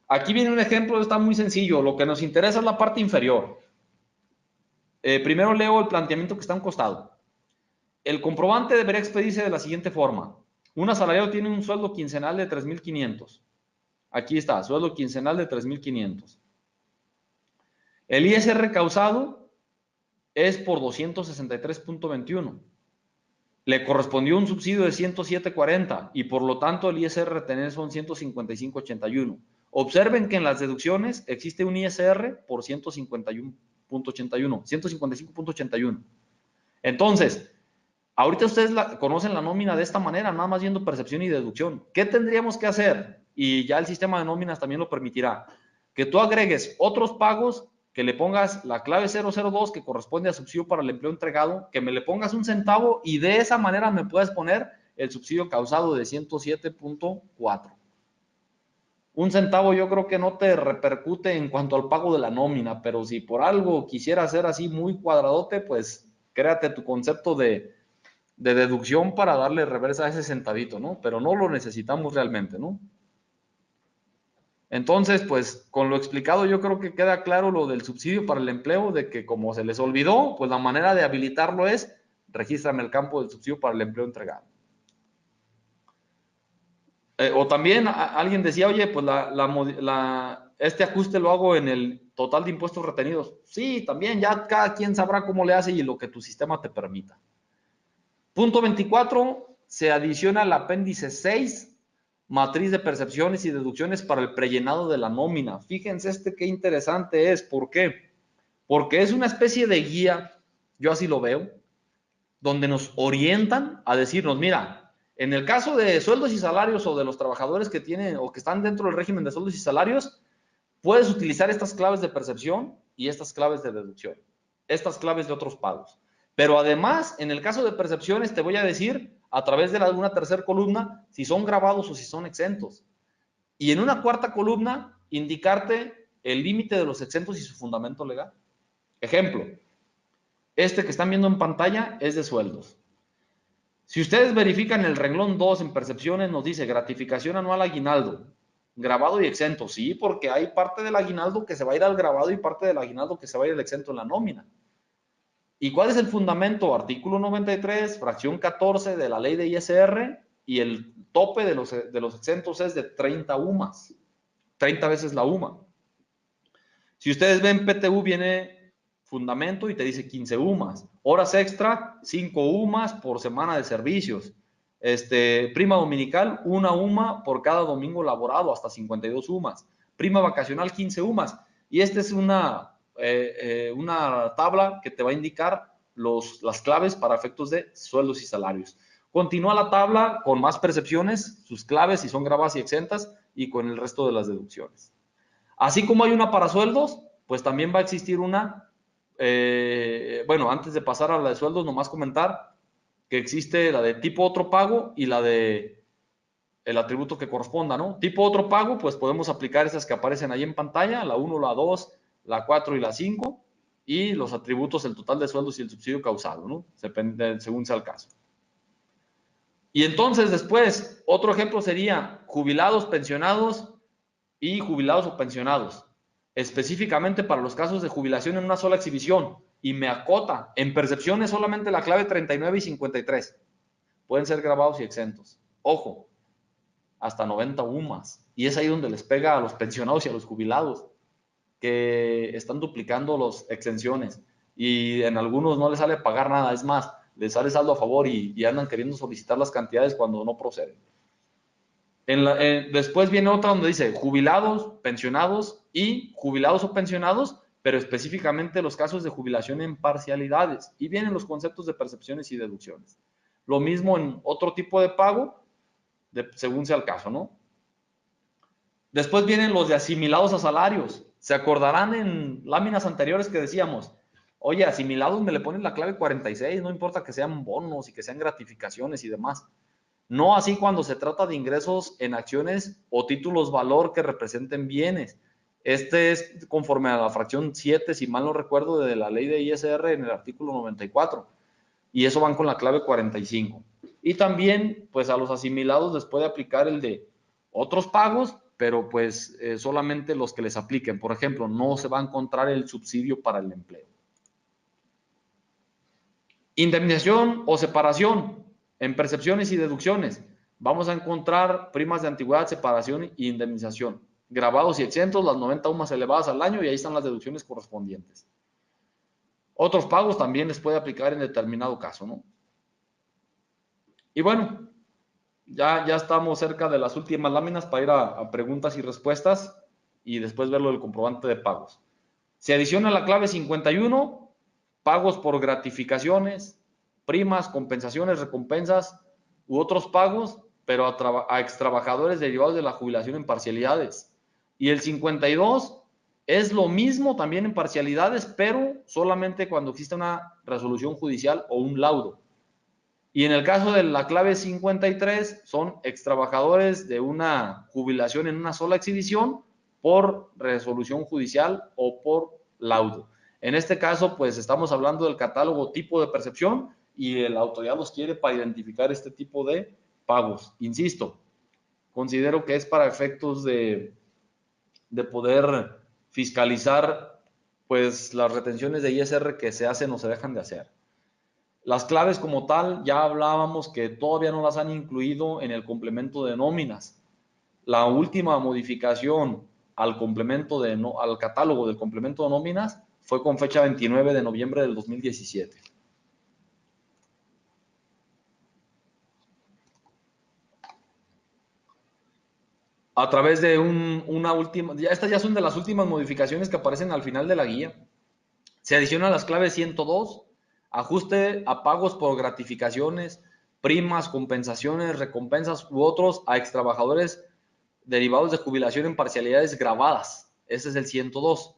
Aquí viene un ejemplo, está muy sencillo. Lo que nos interesa es la parte inferior. Primero leo el planteamiento que está a un costado. El comprobante deberá expedirse de la siguiente forma. Un asalariado tiene un sueldo quincenal de 3,500. Aquí está, sueldo quincenal de 3,500. El ISR causado es por 263.21. Le correspondió un subsidio de 107.40 y por lo tanto el ISR retener son 155.81. Observen que en las deducciones existe un ISR por 151 155.81. 155.81. Entonces, ahorita ustedes conocen la nómina de esta manera, nada más viendo percepción y deducción. ¿Qué tendríamos que hacer? Y ya el sistema de nóminas también lo permitirá. Que tú agregues otros pagos, que le pongas la clave 002 que corresponde a subsidio para el empleo entregado, que me le pongas 1 centavo y de esa manera me puedes poner el subsidio causado de 107.4. 1 centavo yo creo que no te repercute en cuanto al pago de la nómina, pero si por algo quisiera hacer así muy cuadradote, pues créate tu concepto de deducción para darle reversa a ese centavito, ¿no? Pero no lo necesitamos realmente, ¿no? Entonces, pues con lo explicado yo creo que queda claro lo del subsidio para el empleo, de que como se les olvidó, pues la manera de habilitarlo es regístrame el campo del subsidio para el empleo entregado. O también alguien decía, oye, pues este ajuste lo hago en el total de impuestos retenidos. Sí, también ya cada quien sabrá cómo le hace y lo que tu sistema te permita. Punto 24, se adiciona el apéndice 6, matriz de percepciones y deducciones para el prellenado de la nómina. Fíjense qué interesante es. ¿Por qué? Porque es una especie de guía, yo así lo veo, donde nos orientan a decirnos, mira, en el caso de sueldos y salarios o de los trabajadores que tienen o que están dentro del régimen de sueldos y salarios, puedes utilizar estas claves de percepción y estas claves de deducción, estas claves de otros pagos. Pero además, en el caso de percepciones, te voy a decir a través de una tercera columna si son grabados o si son exentos. Y en una cuarta columna, indicarte el límite de los exentos y su fundamento legal. Ejemplo, este que están viendo en pantalla es de sueldos. Si ustedes verifican el renglón 2 en percepciones, nos dice gratificación anual aguinaldo, grabado y exento. Sí, porque hay parte del aguinaldo que se va a ir al grabado y parte del aguinaldo que se va a ir al exento en la nómina. ¿Y cuál es el fundamento? Artículo 93, fracción 14 de la ley de ISR, y el tope de los exentos es de 30 UMAS, 30 veces la UMA. Si ustedes ven, PTU viene fundamento y te dice 15 UMAS. Horas extra, 5 UMAS por semana de servicios. Prima dominical, 1 UMA por cada domingo laborado, hasta 52 UMAS. Prima vacacional, 15 UMAS. Y esta es una tabla que te va a indicar las claves para efectos de sueldos y salarios. Continúa la tabla con más percepciones, sus claves si son grabadas y exentas, y con el resto de las deducciones. Así como hay una para sueldos, pues también va a existir una, bueno, antes de pasar a la de sueldos, nomás comentar que existe la de tipo otro pago y la de el atributo que corresponda, ¿no? Tipo otro pago, pues podemos aplicar esas que aparecen ahí en pantalla, la 1, la 2, la 4 y la 5, y los atributos, el total de sueldos y el subsidio causado, ¿no? Según sea el caso. Y entonces después, otro ejemplo sería jubilados, pensionados y jubilados o pensionados, específicamente para los casos de jubilación en una sola exhibición, y me acota, en percepciones solamente la clave 39 y 53, pueden ser grabados y exentos. Ojo, hasta 90 UMAS, y es ahí donde les pega a los pensionados y a los jubilados, que están duplicando las exenciones, y en algunos no les sale pagar nada, es más, les sale saldo a favor y andan queriendo solicitar las cantidades cuando no proceden. Después viene otra donde dice jubilados, pensionados y jubilados o pensionados, pero específicamente los casos de jubilación en parcialidades. Y vienen los conceptos de percepciones y deducciones. Lo mismo en otro tipo de pago, según sea el caso, ¿no? Después vienen los de asimilados a salarios. Se acordarán en láminas anteriores que decíamos, oye, asimilados me le ponen la clave 46, no importa que sean bonos y que sean gratificaciones y demás. No así cuando se trata de ingresos en acciones o títulos valor que representen bienes. Este es conforme a la fracción 7, si mal no recuerdo, de la ley de ISR en el artículo 94. Y eso van con la clave 45. Y también, pues a los asimilados les puede aplicar el de otros pagos, pero pues solamente los que les apliquen. Por ejemplo, no se va a encontrar el subsidio para el empleo. Indemnización o separación en percepciones y deducciones. Vamos a encontrar primas de antigüedad, separación e indemnización. Grabados y exentos, las 90 UMAS elevadas al año, y ahí están las deducciones correspondientes. Otros pagos también les puede aplicar en determinado caso, ¿no? Y bueno, ya estamos cerca de las últimas láminas para ir a preguntas y respuestas y después ver lo del comprobante de pagos. Se adiciona la clave 51, pagos por gratificaciones, primas, compensaciones, recompensas u otros pagos, pero a extrabajadores derivados de la jubilación en parcialidades. Y el 52 es lo mismo también en parcialidades, pero solamente cuando existe una resolución judicial o un laudo. Y en el caso de la clave 53 son extrabajadores de una jubilación en una sola exhibición por resolución judicial o por laudo. En este caso, pues estamos hablando del catálogo tipo de percepción y la autoridad los quiere para identificar este tipo de pagos. Insisto, considero que es para efectos de poder fiscalizar pues las retenciones de ISR que se hacen o se dejan de hacer. Las claves como tal, ya hablábamos que todavía no las han incluido en el complemento de nóminas. La última modificación al complemento al catálogo del complemento de nóminas fue con fecha 29 de noviembre del 2017. A través de una última, estas ya son de las últimas modificaciones que aparecen al final de la guía. Se adicionan las claves 102, ajuste a pagos por gratificaciones, primas, compensaciones, recompensas u otros a extrabajadores derivados de jubilación en parcialidades grabadas. Ese es el 102.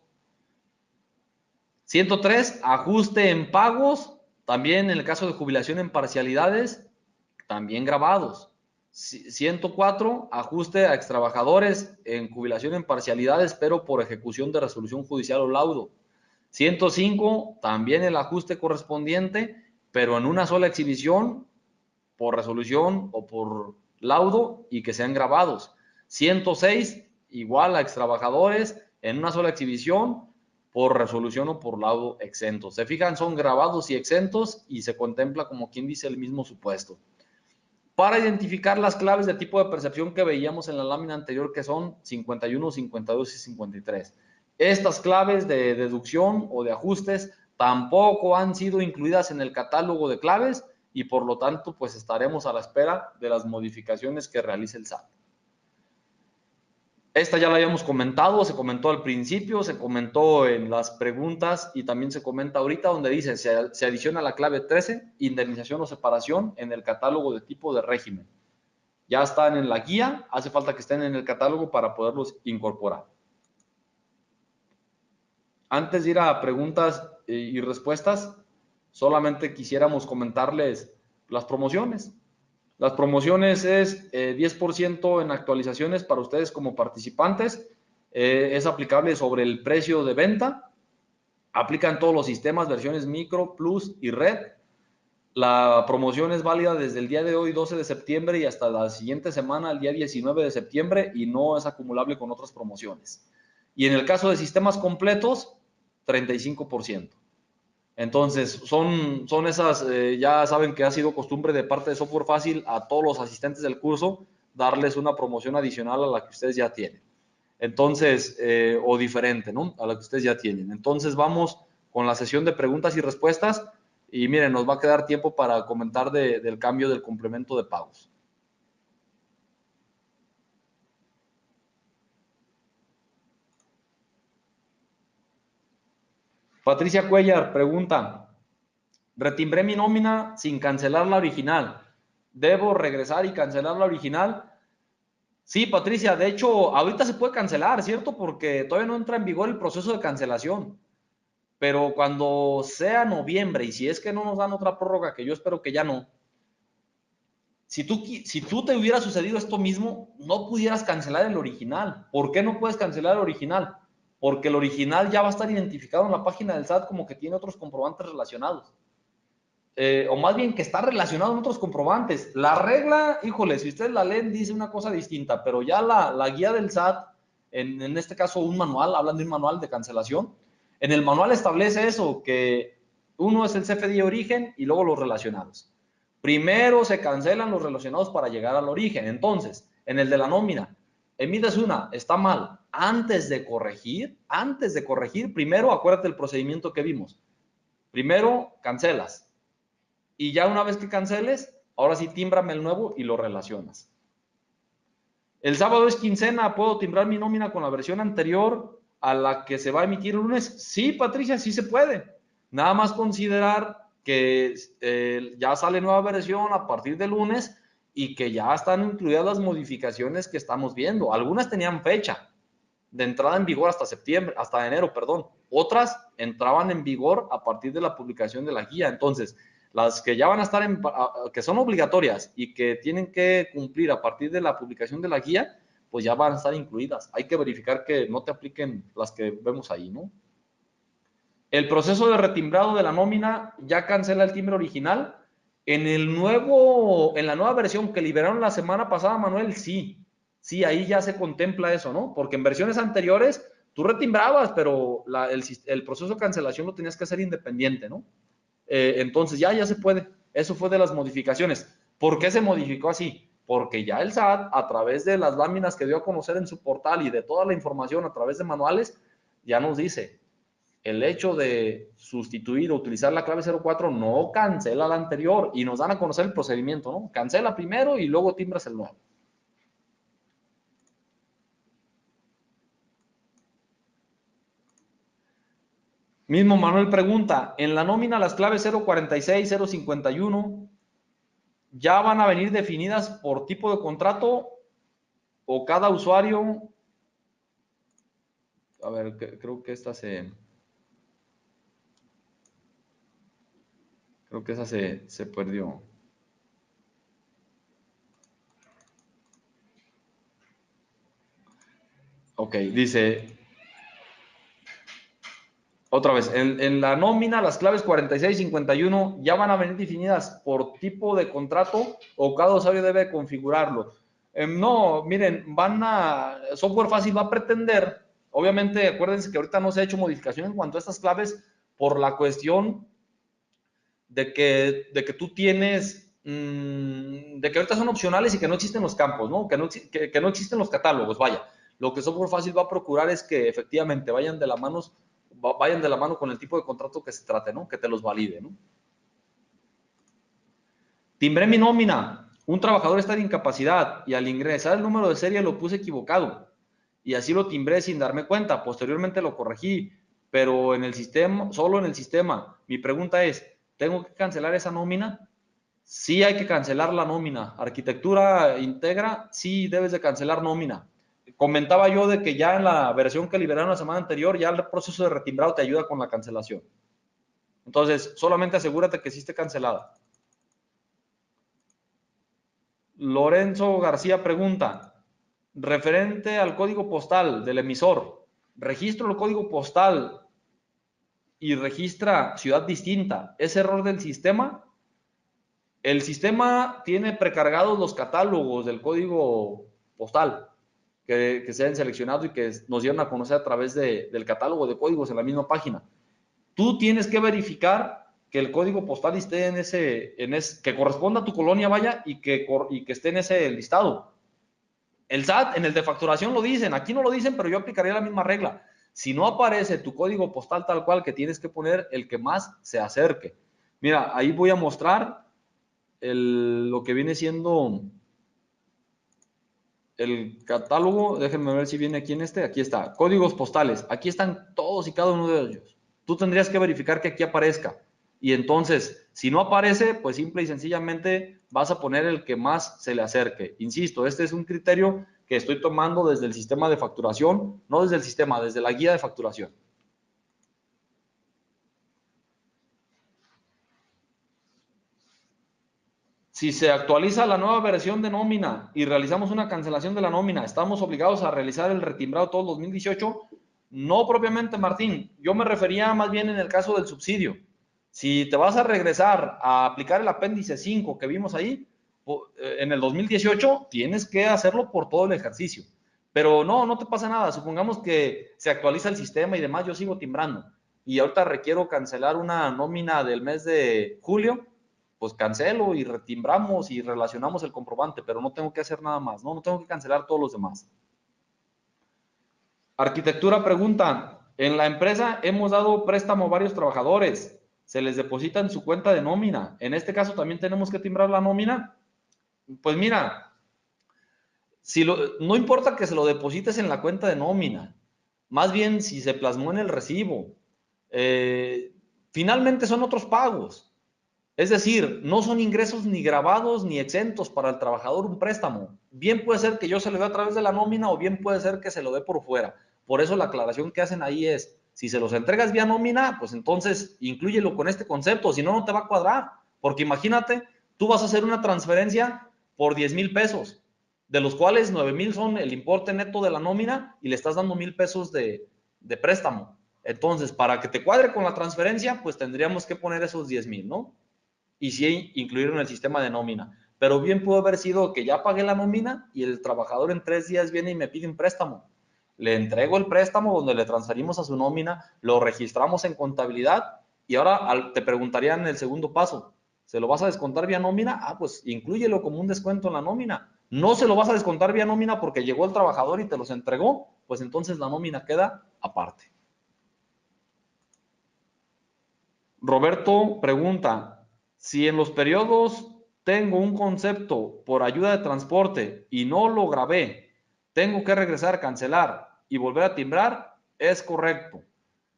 103, ajuste en pagos, también en el caso de jubilación en parcialidades, también grabados. 104, ajuste a extrabajadores en jubilación en parcialidades, pero por ejecución de resolución judicial o laudo. 105, también el ajuste correspondiente, pero en una sola exhibición, por resolución o por laudo y que sean grabados. 106, igual a extrabajadores en una sola exhibición, por resolución o por laudo exentos. Se fijan, son grabados y exentos y se contempla como quien dice el mismo supuesto. Para identificar las claves de tipo de percepción que veíamos en la lámina anterior, que son 51, 52 y 53. Estas claves de deducción o de ajustes tampoco han sido incluidas en el catálogo de claves y por lo tanto pues estaremos a la espera de las modificaciones que realice el SAT. Esta ya la habíamos comentado, se comentó al principio, se comentó en las preguntas y también se comenta ahorita donde dice se adiciona la clave 13, indemnización o separación en el catálogo de tipo de régimen. Ya están en la guía, hace falta que estén en el catálogo para poderlos incorporar. Antes de ir a preguntas y respuestas, solamente quisiéramos comentarles las promociones. Las promociones es 10% en actualizaciones para ustedes como participantes. Es aplicable sobre el precio de venta. Aplican todos los sistemas, versiones micro, plus y red. La promoción es válida desde el día de hoy, 12 de septiembre, y hasta la siguiente semana, el día 19 de septiembre, y no es acumulable con otras promociones. Y en el caso de sistemas completos, 35%. Entonces, son esas, ya saben que ha sido costumbre de parte de Software Fácil a todos los asistentes del curso darles una promoción adicional a la que ustedes ya tienen. Entonces, o diferente, ¿no? A la que ustedes ya tienen. Entonces, vamos con la sesión de preguntas y respuestas y miren, nos va a quedar tiempo para comentar del cambio del complemento de pagos. Patricia Cuellar pregunta, retimbré mi nómina sin cancelar la original. ¿Debo regresar y cancelar la original? Sí, Patricia, de hecho, ahorita se puede cancelar, ¿cierto? Porque todavía no entra en vigor el proceso de cancelación. Pero cuando sea noviembre, y si es que no nos dan otra prórroga, que yo espero que ya no, si tú te hubiera sucedido esto mismo, no pudieras cancelar el original. ¿Por qué no puedes cancelar el original? Porque el original ya va a estar identificado en la página del SAT como que tiene otros comprobantes relacionados. O más bien que está relacionado en otros comprobantes. La regla, híjole, si ustedes la leen, dice una cosa distinta, pero ya la guía del SAT, en este caso un manual, hablan de un manual de cancelación, en el manual establece eso, que uno es el CFDI origen y luego los relacionados. Primero se cancelan los relacionados para llegar al origen. Entonces, en el de la nómina, emites una, está mal. Antes de corregir, primero acuérdate el procedimiento que vimos. Primero cancelas. Y ya una vez que canceles, ahora sí tímbrame el nuevo y lo relacionas. El sábado es quincena, ¿puedo timbrar mi nómina con la versión anterior a la que se va a emitir el lunes. Sí, Patricia, sí se puede. Nada más considerar que ya sale nueva versión a partir del lunes y que ya están incluidas las modificaciones que estamos viendo. Algunas tenían fecha de entrada en vigor hasta septiembre, hasta enero, perdón. Otras entraban en vigor a partir de la publicación de la guía. Entonces, las que ya van a estar que son obligatorias y que tienen que cumplir a partir de la publicación de la guía, pues ya van a estar incluidas. Hay que verificar que no te apliquen las que vemos ahí, ¿no? El proceso de retimbrado de la nómina ya cancela el timbre original. En la nueva versión que liberaron la semana pasada, Manuel, sí. Sí, ahí ya se contempla eso, ¿no? Porque en versiones anteriores tú retimbrabas, pero el proceso de cancelación lo tenías que hacer independiente, ¿no? Entonces ya se puede. Eso fue de las modificaciones. ¿Por qué se modificó así? Porque ya el SAT, a través de las láminas que dio a conocer en su portal y de toda la información a través de manuales, ya nos dice, el hecho de sustituir o utilizar la clave 04 no cancela la anterior y nos dan a conocer el procedimiento, ¿no? Cancela primero y luego timbras el nuevo. Mismo Manuel pregunta, en la nómina las claves 046, 051, ¿ya van a venir definidas por tipo de contrato o cada usuario? A ver, creo que esta se... Creo que esa se perdió. Ok, dice, otra vez, en la nómina las claves 46 y 51 ya van a venir definidas por tipo de contrato o cada usuario debe configurarlo. No, miren, software fácil va a pretender, obviamente acuérdense que ahorita no se ha hecho modificación en cuanto a estas claves por la cuestión de que tú tienes, de que ahorita son opcionales y que no existen los campos, ¿no? Que no existen los catálogos, vaya. Lo que software fácil va a procurar es que efectivamente vayan de la mano con el tipo de contrato que se trate, ¿no? Que te los valide, ¿no? Timbré mi nómina. Un trabajador está de incapacidad y al ingresar el número de serie lo puse equivocado y así lo timbré sin darme cuenta. Posteriormente lo corregí, pero en el sistema, solo en el sistema. Mi pregunta es, ¿tengo que cancelar esa nómina? Sí hay que cancelar la nómina. Arquitectura Integra, sí debes de cancelar nómina. Comentaba yo de que ya en la versión que liberaron la semana anterior, ya el proceso de retimbrado te ayuda con la cancelación. Entonces, solamente asegúrate que sí esté cancelada. Lorenzo García pregunta, referente al código postal del emisor, registro el código postal y registra ciudad distinta. ¿Es error del sistema? El sistema tiene precargados los catálogos del código postal que se han seleccionado y que nos dieron a conocer a través del catálogo de códigos en la misma página. Tú tienes que verificar que el código postal esté que corresponda a tu colonia, vaya, y que esté en ese listado. El SAT en el de facturación lo dicen, aquí no lo dicen, pero yo aplicaría la misma regla. Si no aparece tu código postal tal cual, que tienes que poner el que más se acerque. Mira, ahí voy a mostrar lo que viene siendo el catálogo. Déjenme ver si viene aquí en aquí está, códigos postales, aquí están todos y cada uno de ellos. Tú tendrías que verificar que aquí aparezca y entonces, si no aparece, pues simple y sencillamente vas a poner el que más se le acerque. Insisto, este es un criterio que estoy tomando desde el sistema de facturación, no desde el sistema, desde la guía de facturación. Si se actualiza la nueva versión de nómina y realizamos una cancelación de la nómina, ¿estamos obligados a realizar el retimbrado todo el 2018? No propiamente, Martín. Yo me refería más bien en el caso del subsidio. Si te vas a regresar a aplicar el apéndice 5 que vimos ahí, en el 2018, tienes que hacerlo por todo el ejercicio. Pero no te pasa nada. Supongamos que se actualiza el sistema y demás, yo sigo timbrando. Y ahorita requiero cancelar una nómina del mes de julio, pues cancelo y retimbramos y relacionamos el comprobante, pero no tengo que hacer nada más, no tengo que cancelar todos los demás. Arquitectura pregunta, en la empresa hemos dado préstamo a varios trabajadores, se les deposita en su cuenta de nómina, en este caso también tenemos que timbrar la nómina. Pues mira, no importa que se lo deposites en la cuenta de nómina, más bien si se plasmó en el recibo. Finalmente son otros pagos. Es decir, no son ingresos ni grabados ni exentos para el trabajador un préstamo. Bien puede ser que yo se lo dé a través de la nómina o bien puede ser que se lo dé por fuera. Por eso la aclaración que hacen ahí es, si se los entregas vía nómina, pues entonces inclúyelo con este concepto, si no, no te va a cuadrar. Porque imagínate, tú vas a hacer una transferencia por 10,000 pesos, de los cuales 9,000 son el importe neto de la nómina y le estás dando 1,000 pesos de préstamo. Entonces, para que te cuadre con la transferencia, pues tendríamos que poner esos 10,000, ¿no? Y sí incluirlo en el sistema de nómina. Pero bien pudo haber sido que ya pagué la nómina y el trabajador en 3 días viene y me pide un préstamo. Le entrego el préstamo donde le transferimos a su nómina, lo registramos en contabilidad y ahora te preguntarían en el segundo paso, ¿se lo vas a descontar vía nómina? Ah, pues inclúyelo como un descuento en la nómina. No se lo vas a descontar vía nómina porque llegó el trabajador y te los entregó, pues entonces la nómina queda aparte. Roberto pregunta, si en los periodos tengo un concepto por ayuda de transporte y no lo grabé, tengo que regresar, cancelar y volver a timbrar, es correcto.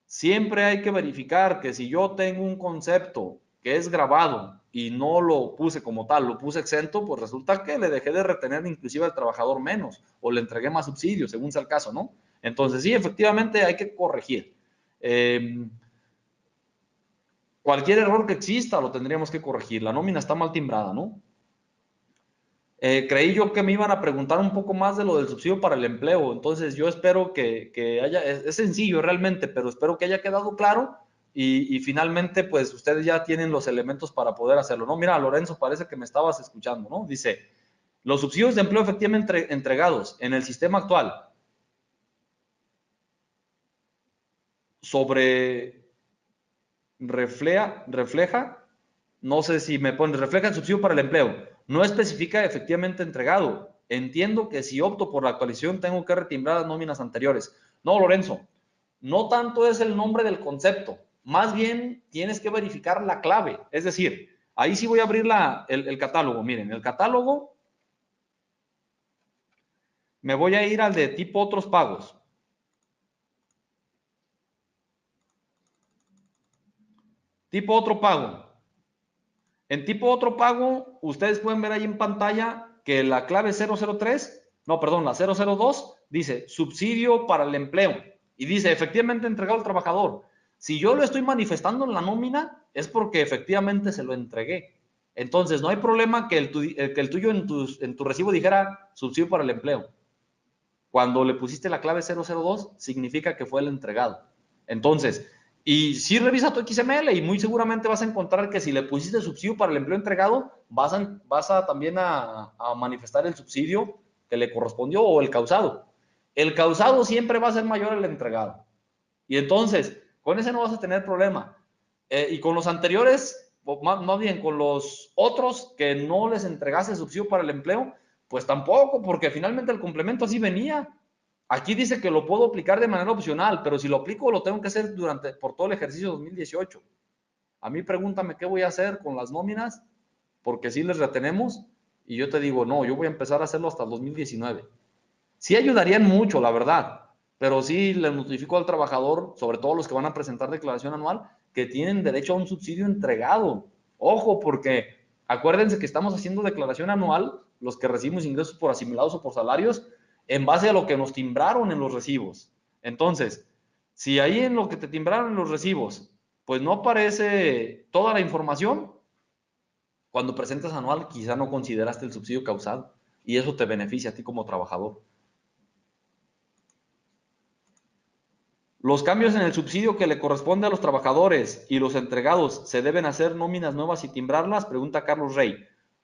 Siempre hay que verificar que si yo tengo un concepto que es grabado y no lo puse como tal, lo puse exento, pues resulta que le dejé de retener inclusive al trabajador menos o le entregué más subsidios, según sea el caso, ¿no? Entonces sí, efectivamente hay que corregir. Cualquier error que exista lo tendríamos que corregir. La nómina está mal timbrada, ¿no? Creí yo que me iban a preguntar un poco más de lo del subsidio para el empleo. Entonces yo espero que haya, es sencillo realmente, pero espero que haya quedado claro y finalmente pues ustedes ya tienen los elementos para poder hacerlo, ¿no? Mira, Lorenzo, parece que me estabas escuchando, ¿no? Dice, los subsidios de empleo efectivamente entregados en el sistema actual sobre refleja, no sé si me pones, refleja el subsidio para el empleo, no especifica efectivamente entregado. Entiendo que si opto por la actualización tengo que retimbrar las nóminas anteriores. No, Lorenzo, no tanto es el nombre del concepto, más bien tienes que verificar la clave. Es decir, ahí sí voy a abrir el catálogo. Miren, el catálogo me voy a ir al de tipo otros pagos. Tipo otro pago. En tipo otro pago, ustedes pueden ver ahí en pantalla que la clave 003, no, perdón, la 002 dice subsidio para el empleo y dice efectivamente entregado al trabajador. Si yo lo estoy manifestando en la nómina, es porque efectivamente se lo entregué. Entonces, no hay problema que el tuyo en tu recibo dijera subsidio para el empleo. Cuando le pusiste la clave 002, significa que fue el entregado. Entonces, y si revisa tu XML y muy seguramente vas a encontrar que si le pusiste subsidio para el empleo entregado, vas a también a manifestar el subsidio que le correspondió o el causado. El causado siempre va a ser mayor al entregado. Y entonces, con ese no vas a tener problema. Y con los anteriores, más bien con los otros que no les entregase subsidio para el empleo, pues tampoco, porque finalmente el complemento así venía. Aquí dice que lo puedo aplicar de manera opcional, pero si lo aplico lo tengo que hacer por todo el ejercicio 2018. A mí pregúntame qué voy a hacer con las nóminas, porque si les retenemos, y yo te digo, no, yo voy a empezar a hacerlo hasta el 2019. Sí ayudarían mucho, la verdad, pero sí le notifico al trabajador, sobre todo los que van a presentar declaración anual, que tienen derecho a un subsidio entregado. Ojo, porque acuérdense que estamos haciendo declaración anual, los que recibimos ingresos por asimilados o por salarios, en base a lo que nos timbraron en los recibos. Entonces, si ahí en lo que te timbraron en los recibos, pues no aparece toda la información, cuando presentas anual quizá no consideraste el subsidio causado y eso te beneficia a ti como trabajador. Los cambios en el subsidio que le corresponde a los trabajadores y los entregados, ¿se deben hacer nóminas nuevas y timbrarlas? Pregunta Carlos Rey.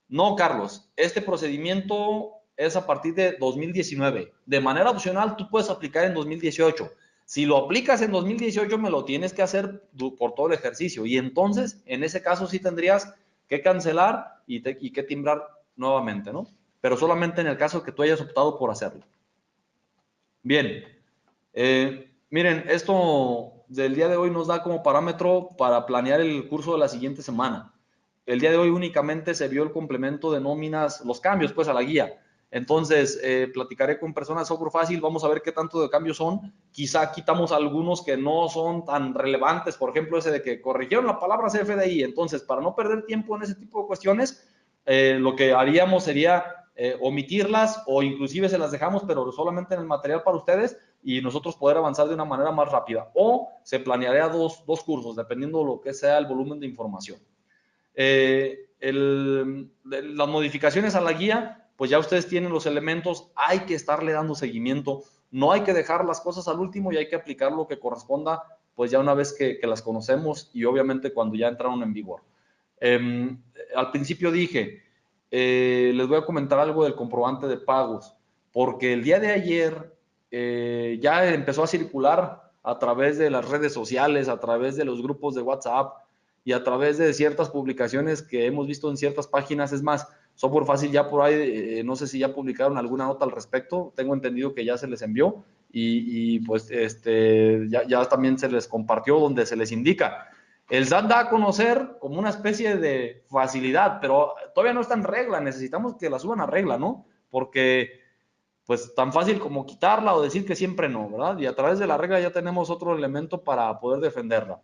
No, Carlos, este procedimiento es a partir de 2019. De manera opcional, tú puedes aplicar en 2018. Si lo aplicas en 2018, me lo tienes que hacer por todo el ejercicio. Y entonces, en ese caso, sí tendrías que cancelar y que timbrar nuevamente, ¿no? Pero solamente en el caso que tú hayas optado por hacerlo. Bien. Miren, esto del día de hoy nos da como parámetro para planear el curso de la siguiente semana. El día de hoy únicamente se vio el complemento de nóminas, los cambios pues a la guía. Entonces, platicaré con personas de software fácil, vamos a ver qué tanto de cambio son. Quizá quitamos algunos que no son tan relevantes, por ejemplo, ese de que corrigieron la palabra CFDI. Entonces, para no perder tiempo en ese tipo de cuestiones, lo que haríamos sería omitirlas o inclusive se las dejamos, pero solamente en el material para ustedes y nosotros poder avanzar de una manera más rápida. O se planearía dos cursos, dependiendo de lo que sea el volumen de información. Las modificaciones a la guía, pues ya ustedes tienen los elementos, hay que estarle dando seguimiento, no hay que dejar las cosas al último y hay que aplicar lo que corresponda, pues ya una vez que las conocemos y obviamente cuando ya entraron en vigor. Al principio dije, les voy a comentar algo del comprobante de pagos, porque el día de ayer ya empezó a circular a través de las redes sociales, a través de los grupos de WhatsApp y a través de ciertas publicaciones que hemos visto en ciertas páginas. Es más, Software Fácil ya por ahí, no sé si ya publicaron alguna nota al respecto, tengo entendido que ya se les envió y pues ya también se les compartió donde se les indica. El SAT da a conocer como una especie de facilidad, pero todavía no está en regla, necesitamos que la suban a regla, ¿no? Porque pues tan fácil como quitarla o decir que siempre no, ¿verdad? Y a través de la regla ya tenemos otro elemento para poder defenderla.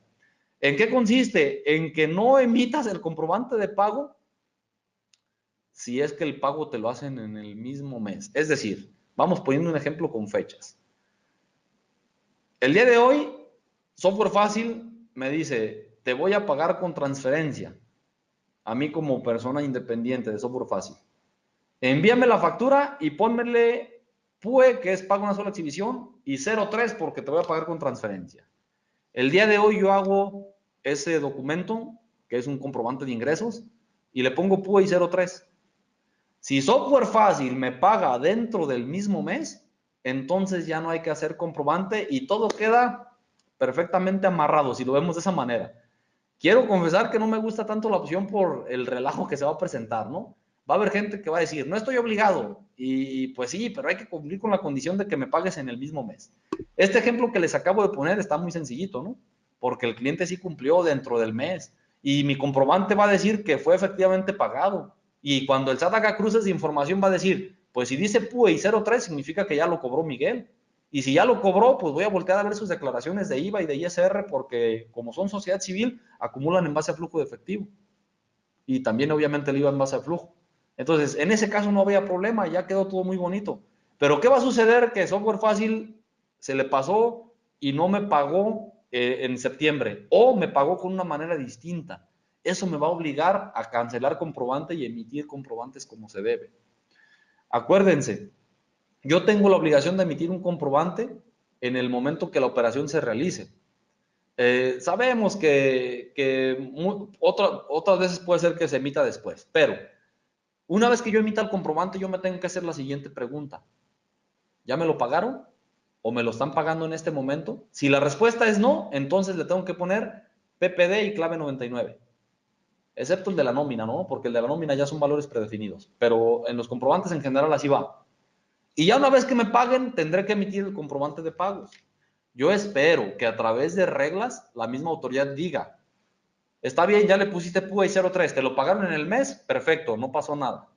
¿En qué consiste? En que no emitas el comprobante de pago si es que el pago te lo hacen en el mismo mes. Es decir, vamos poniendo un ejemplo con fechas. El día de hoy, Software Fácil me dice, te voy a pagar con transferencia, a mí como persona independiente de Software Fácil. Envíame la factura y pónmele PUE, que es pago una sola exhibición, y 03 porque te voy a pagar con transferencia. El día de hoy yo hago ese documento, que es un comprobante de ingresos, y le pongo PUE y 03. Si Software Fácil me paga dentro del mismo mes, entonces ya no hay que hacer comprobante y todo queda perfectamente amarrado, si lo vemos de esa manera. Quiero confesar que no me gusta tanto la opción por el relajo que se va a presentar, ¿no? Va a haber gente que va a decir, no estoy obligado. Y pues sí, pero hay que cumplir con la condición de que me pagues en el mismo mes. Este ejemplo que les acabo de poner está muy sencillito, ¿no? Porque el cliente sí cumplió dentro del mes y mi comprobante va a decir que fue efectivamente pagado. Y cuando el SAT haga cruces de información va a decir, pues si dice PUE y 03 significa que ya lo cobró Miguel. Y si ya lo cobró, pues voy a voltear a ver sus declaraciones de IVA y de ISR porque como son sociedad civil, acumulan en base a flujo de efectivo. Y también obviamente el IVA en base a flujo. Entonces, en ese caso no había problema, ya quedó todo muy bonito. Pero ¿qué va a suceder? Que Software Fácil se le pasó y no me pagó en septiembre o me pagó con una manera distinta. Eso me va a obligar a cancelar comprobante y emitir comprobantes como se debe. Acuérdense, yo tengo la obligación de emitir un comprobante en el momento que la operación se realice. Sabemos que otras veces puede ser que se emita después, pero una vez que yo emita el comprobante, yo me tengo que hacer la siguiente pregunta. ¿Ya me lo pagaron? ¿O me lo están pagando en este momento? Si la respuesta es no, entonces le tengo que poner PPD y clave 99. Excepto el de la nómina, ¿no? Porque el de la nómina ya son valores predefinidos. Pero en los comprobantes en general así va. Y ya una vez que me paguen, tendré que emitir el comprobante de pagos. Yo espero que a través de reglas la misma autoridad diga, está bien, ya le pusiste PUE 03, ¿te lo pagaron en el mes? Perfecto, no pasó nada.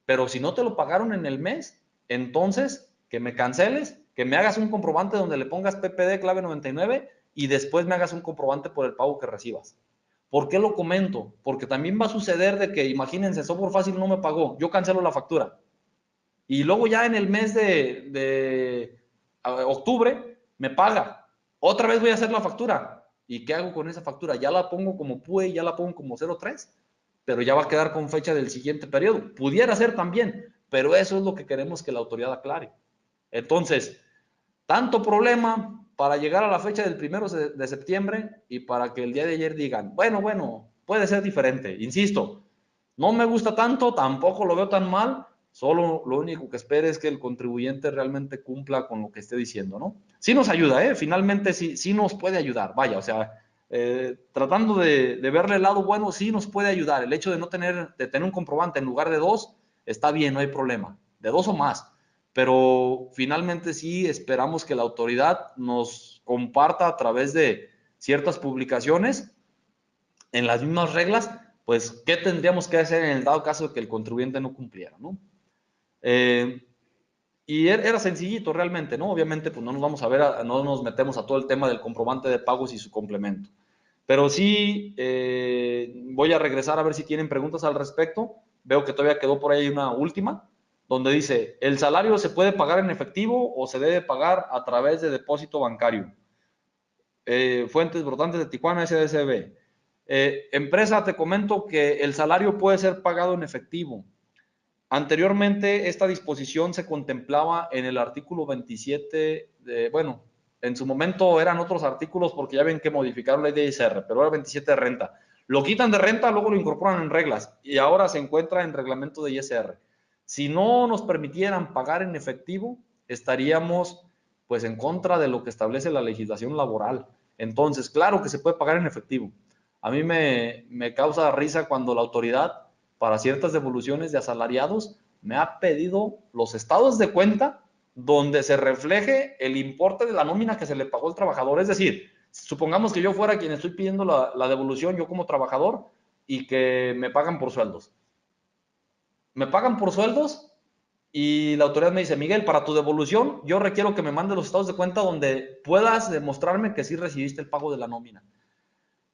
Pero si no te lo pagaron en el mes, entonces que me canceles, que me hagas un comprobante donde le pongas PPD clave 99 y después me hagas un comprobante por el pago que recibas. ¿Por qué lo comento? Porque también va a suceder de que, imagínense, Software Fácil no me pagó, yo cancelo la factura. Y luego ya en el mes de octubre me paga. Otra vez voy a hacer la factura. ¿Y qué hago con esa factura? Ya la pongo como PUE, ya la pongo como 03, pero ya va a quedar con fecha del siguiente periodo. Pudiera ser también, pero eso es lo que queremos que la autoridad aclare. Entonces, tanto problema para llegar a la fecha del 1 de septiembre y para que el día de ayer digan, bueno, puede ser diferente. Insisto, no me gusta tanto, tampoco lo veo tan mal, solo lo único que espero es que el contribuyente realmente cumpla con lo que esté diciendo, ¿no? Sí nos ayuda, finalmente sí nos puede ayudar, vaya, o sea, tratando de verle el lado bueno, sí nos puede ayudar. El hecho de no tener un comprobante en lugar de 2, está bien, no hay problema, de 2 o más. Pero finalmente sí esperamos que la autoridad nos comparta a través de ciertas publicaciones en las mismas reglas, pues, ¿qué tendríamos que hacer en el dado caso de que el contribuyente no cumpliera, ¿no? Y era sencillito realmente, ¿no? Obviamente, pues no nos vamos a ver, no nos metemos a todo el tema del comprobante de pagos y su complemento. Pero sí, voy a regresar a ver si tienen preguntas al respecto. Veo que todavía quedó por ahí una última, donde dice, ¿el salario se puede pagar en efectivo o se debe pagar a través de depósito bancario? Fuentes Brotantes de Tijuana, SDCB. Empresa, te comento que el salario puede ser pagado en efectivo. Anteriormente, esta disposición se contemplaba en el artículo 27, bueno, en su momento eran otros artículos porque ya ven que modificaron la ley de ISR, pero era 27 de renta. Lo quitan de renta, luego lo incorporan en reglas y ahora se encuentra en reglamento de ISR. Si no nos permitieran pagar en efectivo, estaríamos pues en contra de lo que establece la legislación laboral. Entonces, claro que se puede pagar en efectivo. A mí me causa risa cuando la autoridad para ciertas devoluciones de asalariados me ha pedido los estados de cuenta donde se refleje el importe de la nómina que se le pagó al trabajador. Es decir, supongamos que yo fuera quien estoy pidiendo la devolución, yo como trabajador, y que me pagan por sueldos. Me pagan por sueldos y la autoridad me dice, Miguel, para tu devolución yo requiero que me mandes los estados de cuenta donde puedas demostrarme que sí recibiste el pago de la nómina.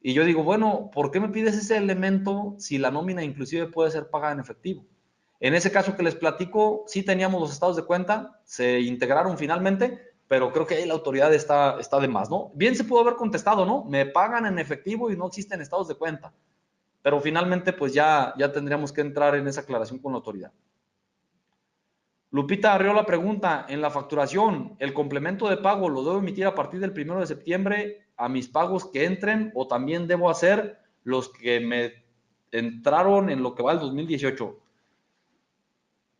Y yo digo, bueno, ¿por qué me pides ese elemento si la nómina inclusive puede ser pagada en efectivo? En ese caso que les platico, sí teníamos los estados de cuenta, se integraron finalmente, pero creo que ahí la autoridad está de más, ¿no? Bien se pudo haber contestado, ¿no? Me pagan en efectivo y no existen estados de cuenta. Pero finalmente, pues ya tendríamos que entrar en esa aclaración con la autoridad. Lupita Arriola pregunta, en la facturación, ¿el complemento de pago lo debo emitir a partir del 1 de septiembre a mis pagos que entren o también debo hacer los que me entraron en lo que va el 2018?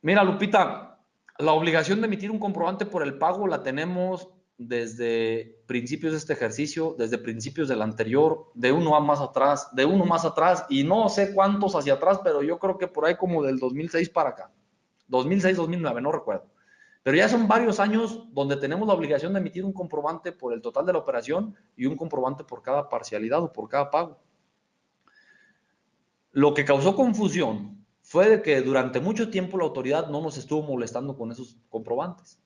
Mira, Lupita, la obligación de emitir un comprobante por el pago la tenemos desde principios de este ejercicio, desde principios del anterior, de uno más atrás, y no sé cuántos hacia atrás, pero yo creo que por ahí como del 2006 para acá. 2006, 2009, no recuerdo. Pero ya son varios años donde tenemos la obligación de emitir un comprobante por el total de la operación y un comprobante por cada parcialidad o por cada pago. Lo que causó confusión fue de que durante mucho tiempo la autoridad no nos estuvo molestando con esos comprobantes.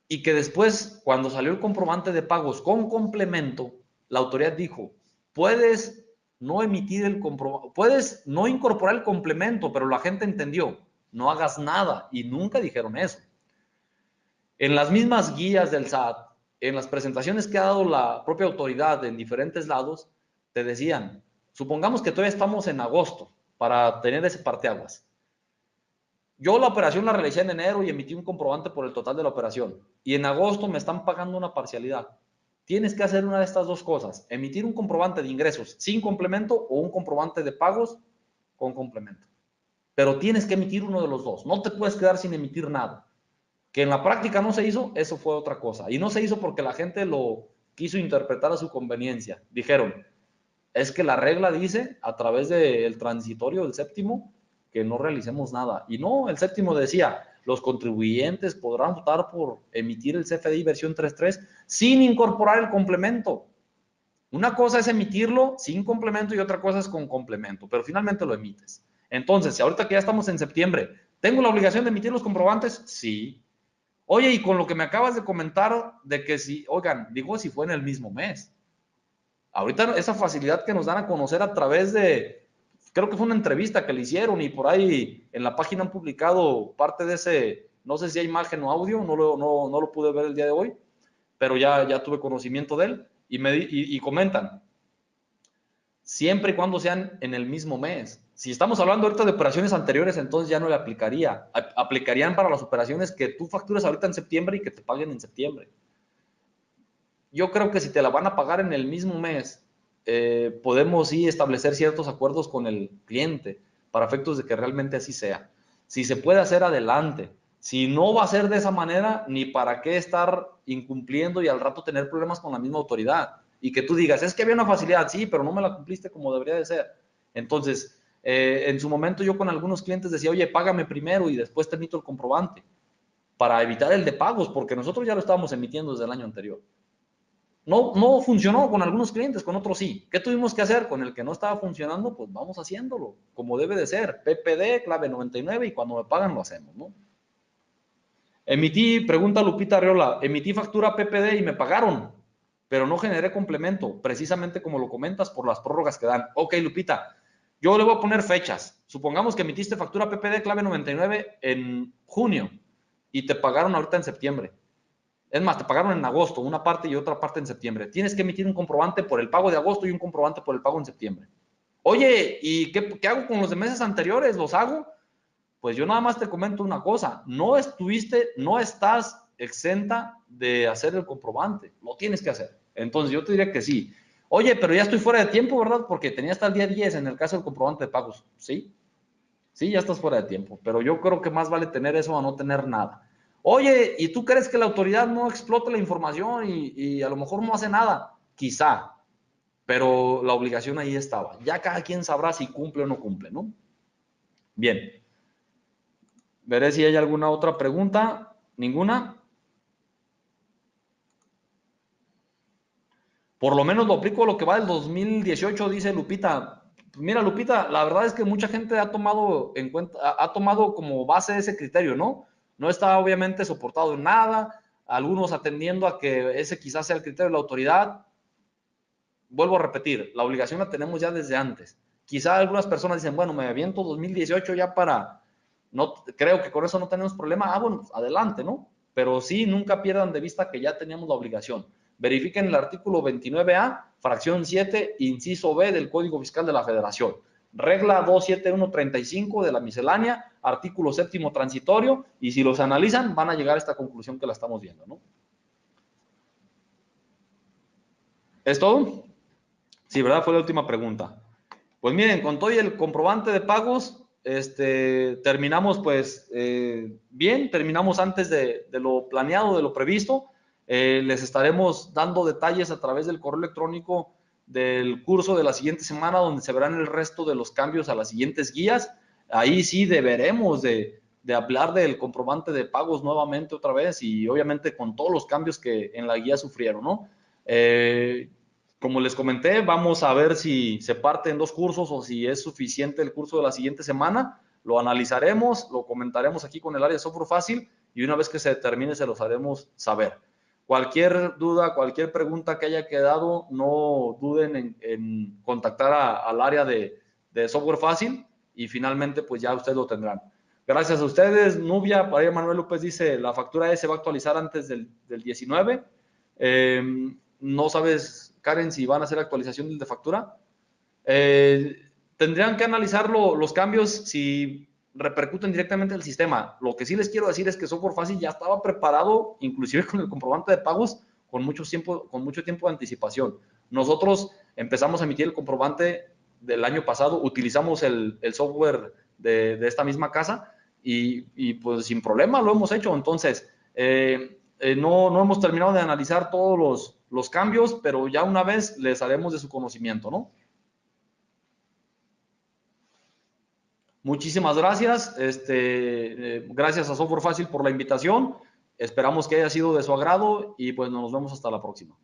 Y que después, cuando salió el comprobante de pagos con complemento, la autoridad dijo, puedes no emitir el comprobante, puedes no incorporar el complemento, pero la gente entendió, no hagas nada, y nunca dijeron eso. En las mismas guías del SAT, en las presentaciones que ha dado la propia autoridad en diferentes lados, te decían, supongamos que todavía estamos en agosto para tener ese parteaguas. Yo la operación la realicé en enero y emití un comprobante por el total de la operación. Y en agosto me están pagando una parcialidad. Tienes que hacer una de estas dos cosas, emitir un comprobante de ingresos sin complemento o un comprobante de pagos con complemento. Pero tienes que emitir uno de los dos. No te puedes quedar sin emitir nada. Que en la práctica no se hizo, eso fue otra cosa. Y no se hizo porque la gente lo quiso interpretar a su conveniencia. Dijeron, es que la regla dice, a través del transitorio del séptimo, que no realicemos nada. Y no, el séptimo decía, los contribuyentes podrán votar por emitir el CFDI versión 3.3 sin incorporar el complemento. Una cosa es emitirlo sin complemento y otra cosa es con complemento, pero finalmente lo emites. Entonces, si ahorita que ya estamos en septiembre, ¿tengo la obligación de emitir los comprobantes? Sí. Oye, y con lo que me acabas de comentar de que si, oigan, digo si fue en el mismo mes. Ahorita esa facilidad que nos dan a conocer a través de, creo que fue una entrevista que le hicieron y por ahí en la página han publicado parte de ese, no sé si hay imagen o audio, no lo pude ver el día de hoy, pero ya tuve conocimiento de él y comentan, siempre y cuando sean en el mismo mes. Si estamos hablando ahorita de operaciones anteriores, entonces ya no le aplicaría. Aplicarían para las operaciones que tú facturas ahorita en septiembre y que te paguen en septiembre. Yo creo que si te la van a pagar en el mismo mes, podemos sí establecer ciertos acuerdos con el cliente para efectos de que realmente así sea. Si se puede hacer, adelante. Si no va a ser de esa manera, ni para qué estar incumpliendo y al rato tener problemas con la misma autoridad. Y que tú digas, es que había una facilidad, sí, pero no me la cumpliste como debería de ser. Entonces, en su momento yo con algunos clientes decía, oye, págame primero y después te emito el comprobante para evitar el de pagos, porque nosotros ya lo estábamos emitiendo desde el año anterior. No funcionó con algunos clientes, con otros sí. ¿Qué tuvimos que hacer? Con el que no estaba funcionando, pues vamos haciéndolo, como debe de ser. PPD, clave 99 y cuando me pagan lo hacemos, ¿no? Pregunta Lupita Arreola, emití factura PPD y me pagaron, pero no generé complemento, precisamente como lo comentas, por las prórrogas que dan. Ok, Lupita, yo le voy a poner fechas. Supongamos que emitiste factura PPD clave 99 en junio y te pagaron ahorita en septiembre. Es más, te pagaron en agosto, una parte y otra parte en septiembre. Tienes que emitir un comprobante por el pago de agosto y un comprobante por el pago en septiembre. Oye, ¿y qué hago con los de meses anteriores? ¿Los hago? Pues yo nada más te comento una cosa, no estás exenta de hacer el comprobante, lo tienes que hacer. Entonces yo te diría que sí. Oye, pero ya estoy fuera de tiempo, ¿verdad? Porque tenía hasta el día 10 en el caso del comprobante de pagos. Sí, sí, ya estás fuera de tiempo, pero yo creo que más vale tener eso a no tener nada. Oye, ¿y tú crees que la autoridad no explota la información y a lo mejor no hace nada? Quizá, pero la obligación ahí estaba. Ya cada quien sabrá si cumple o no cumple, ¿no? Bien. Veré si hay alguna otra pregunta. ¿Ninguna? Por lo menos lo aplico a lo que va del 2018, dice Lupita. Mira, Lupita, la verdad es que mucha gente ha tomado en cuenta, ha tomado como base ese criterio, ¿no? No está obviamente soportado en nada, algunos atendiendo a que ese quizás sea el criterio de la autoridad. Vuelvo a repetir, la obligación la tenemos ya desde antes. Quizá algunas personas dicen, bueno, me aviento 2018 ya para, no, creo que con eso no tenemos problema. Ah, bueno, pues adelante, ¿no? Pero sí, nunca pierdan de vista que ya teníamos la obligación. Verifiquen el artículo 29A, fracción 7, inciso B del Código Fiscal de la Federación. Regla 27135 de la miscelánea, artículo 7º transitorio, y si los analizan, van a llegar a esta conclusión que la estamos viendo, ¿no? ¿Es todo? Sí, ¿verdad? Fue la última pregunta. Pues miren, con todo y el comprobante de pagos, terminamos pues bien, terminamos antes de lo planeado, de lo previsto. Les estaremos dando detalles a través del correo electrónico del curso de la siguiente semana, donde se verán el resto de los cambios a las siguientes guías. Ahí sí deberemos de hablar del comprobante de pagos nuevamente otra vez y obviamente con todos los cambios que en la guía sufrieron, ¿no? Como les comenté, vamos a ver si se parte en 2 cursos o si es suficiente el curso de la siguiente semana. Lo analizaremos, lo comentaremos aquí con el área de software fácil y una vez que se determine se los haremos saber. Cualquier duda, cualquier pregunta que haya quedado, no duden en contactar al área de software fácil y finalmente pues ya ustedes lo tendrán. Gracias a ustedes. Nubia, María Manuel López dice, la factura se va a actualizar antes del 19. No sabes, Karen, si van a hacer actualización de factura. Tendrían que analizar los cambios si repercuten directamente en el sistema. Lo que sí les quiero decir es que Software Fácil ya estaba preparado, inclusive con el comprobante de pagos, con mucho tiempo de anticipación. Nosotros empezamos a emitir el comprobante del año pasado, utilizamos el software de esta misma casa y pues sin problema lo hemos hecho. Entonces, no hemos terminado de analizar todos los cambios, pero ya una vez les haremos de su conocimiento, ¿no? Muchísimas gracias. Gracias a Software Fácil por la invitación. Esperamos que haya sido de su agrado y pues nos vemos hasta la próxima.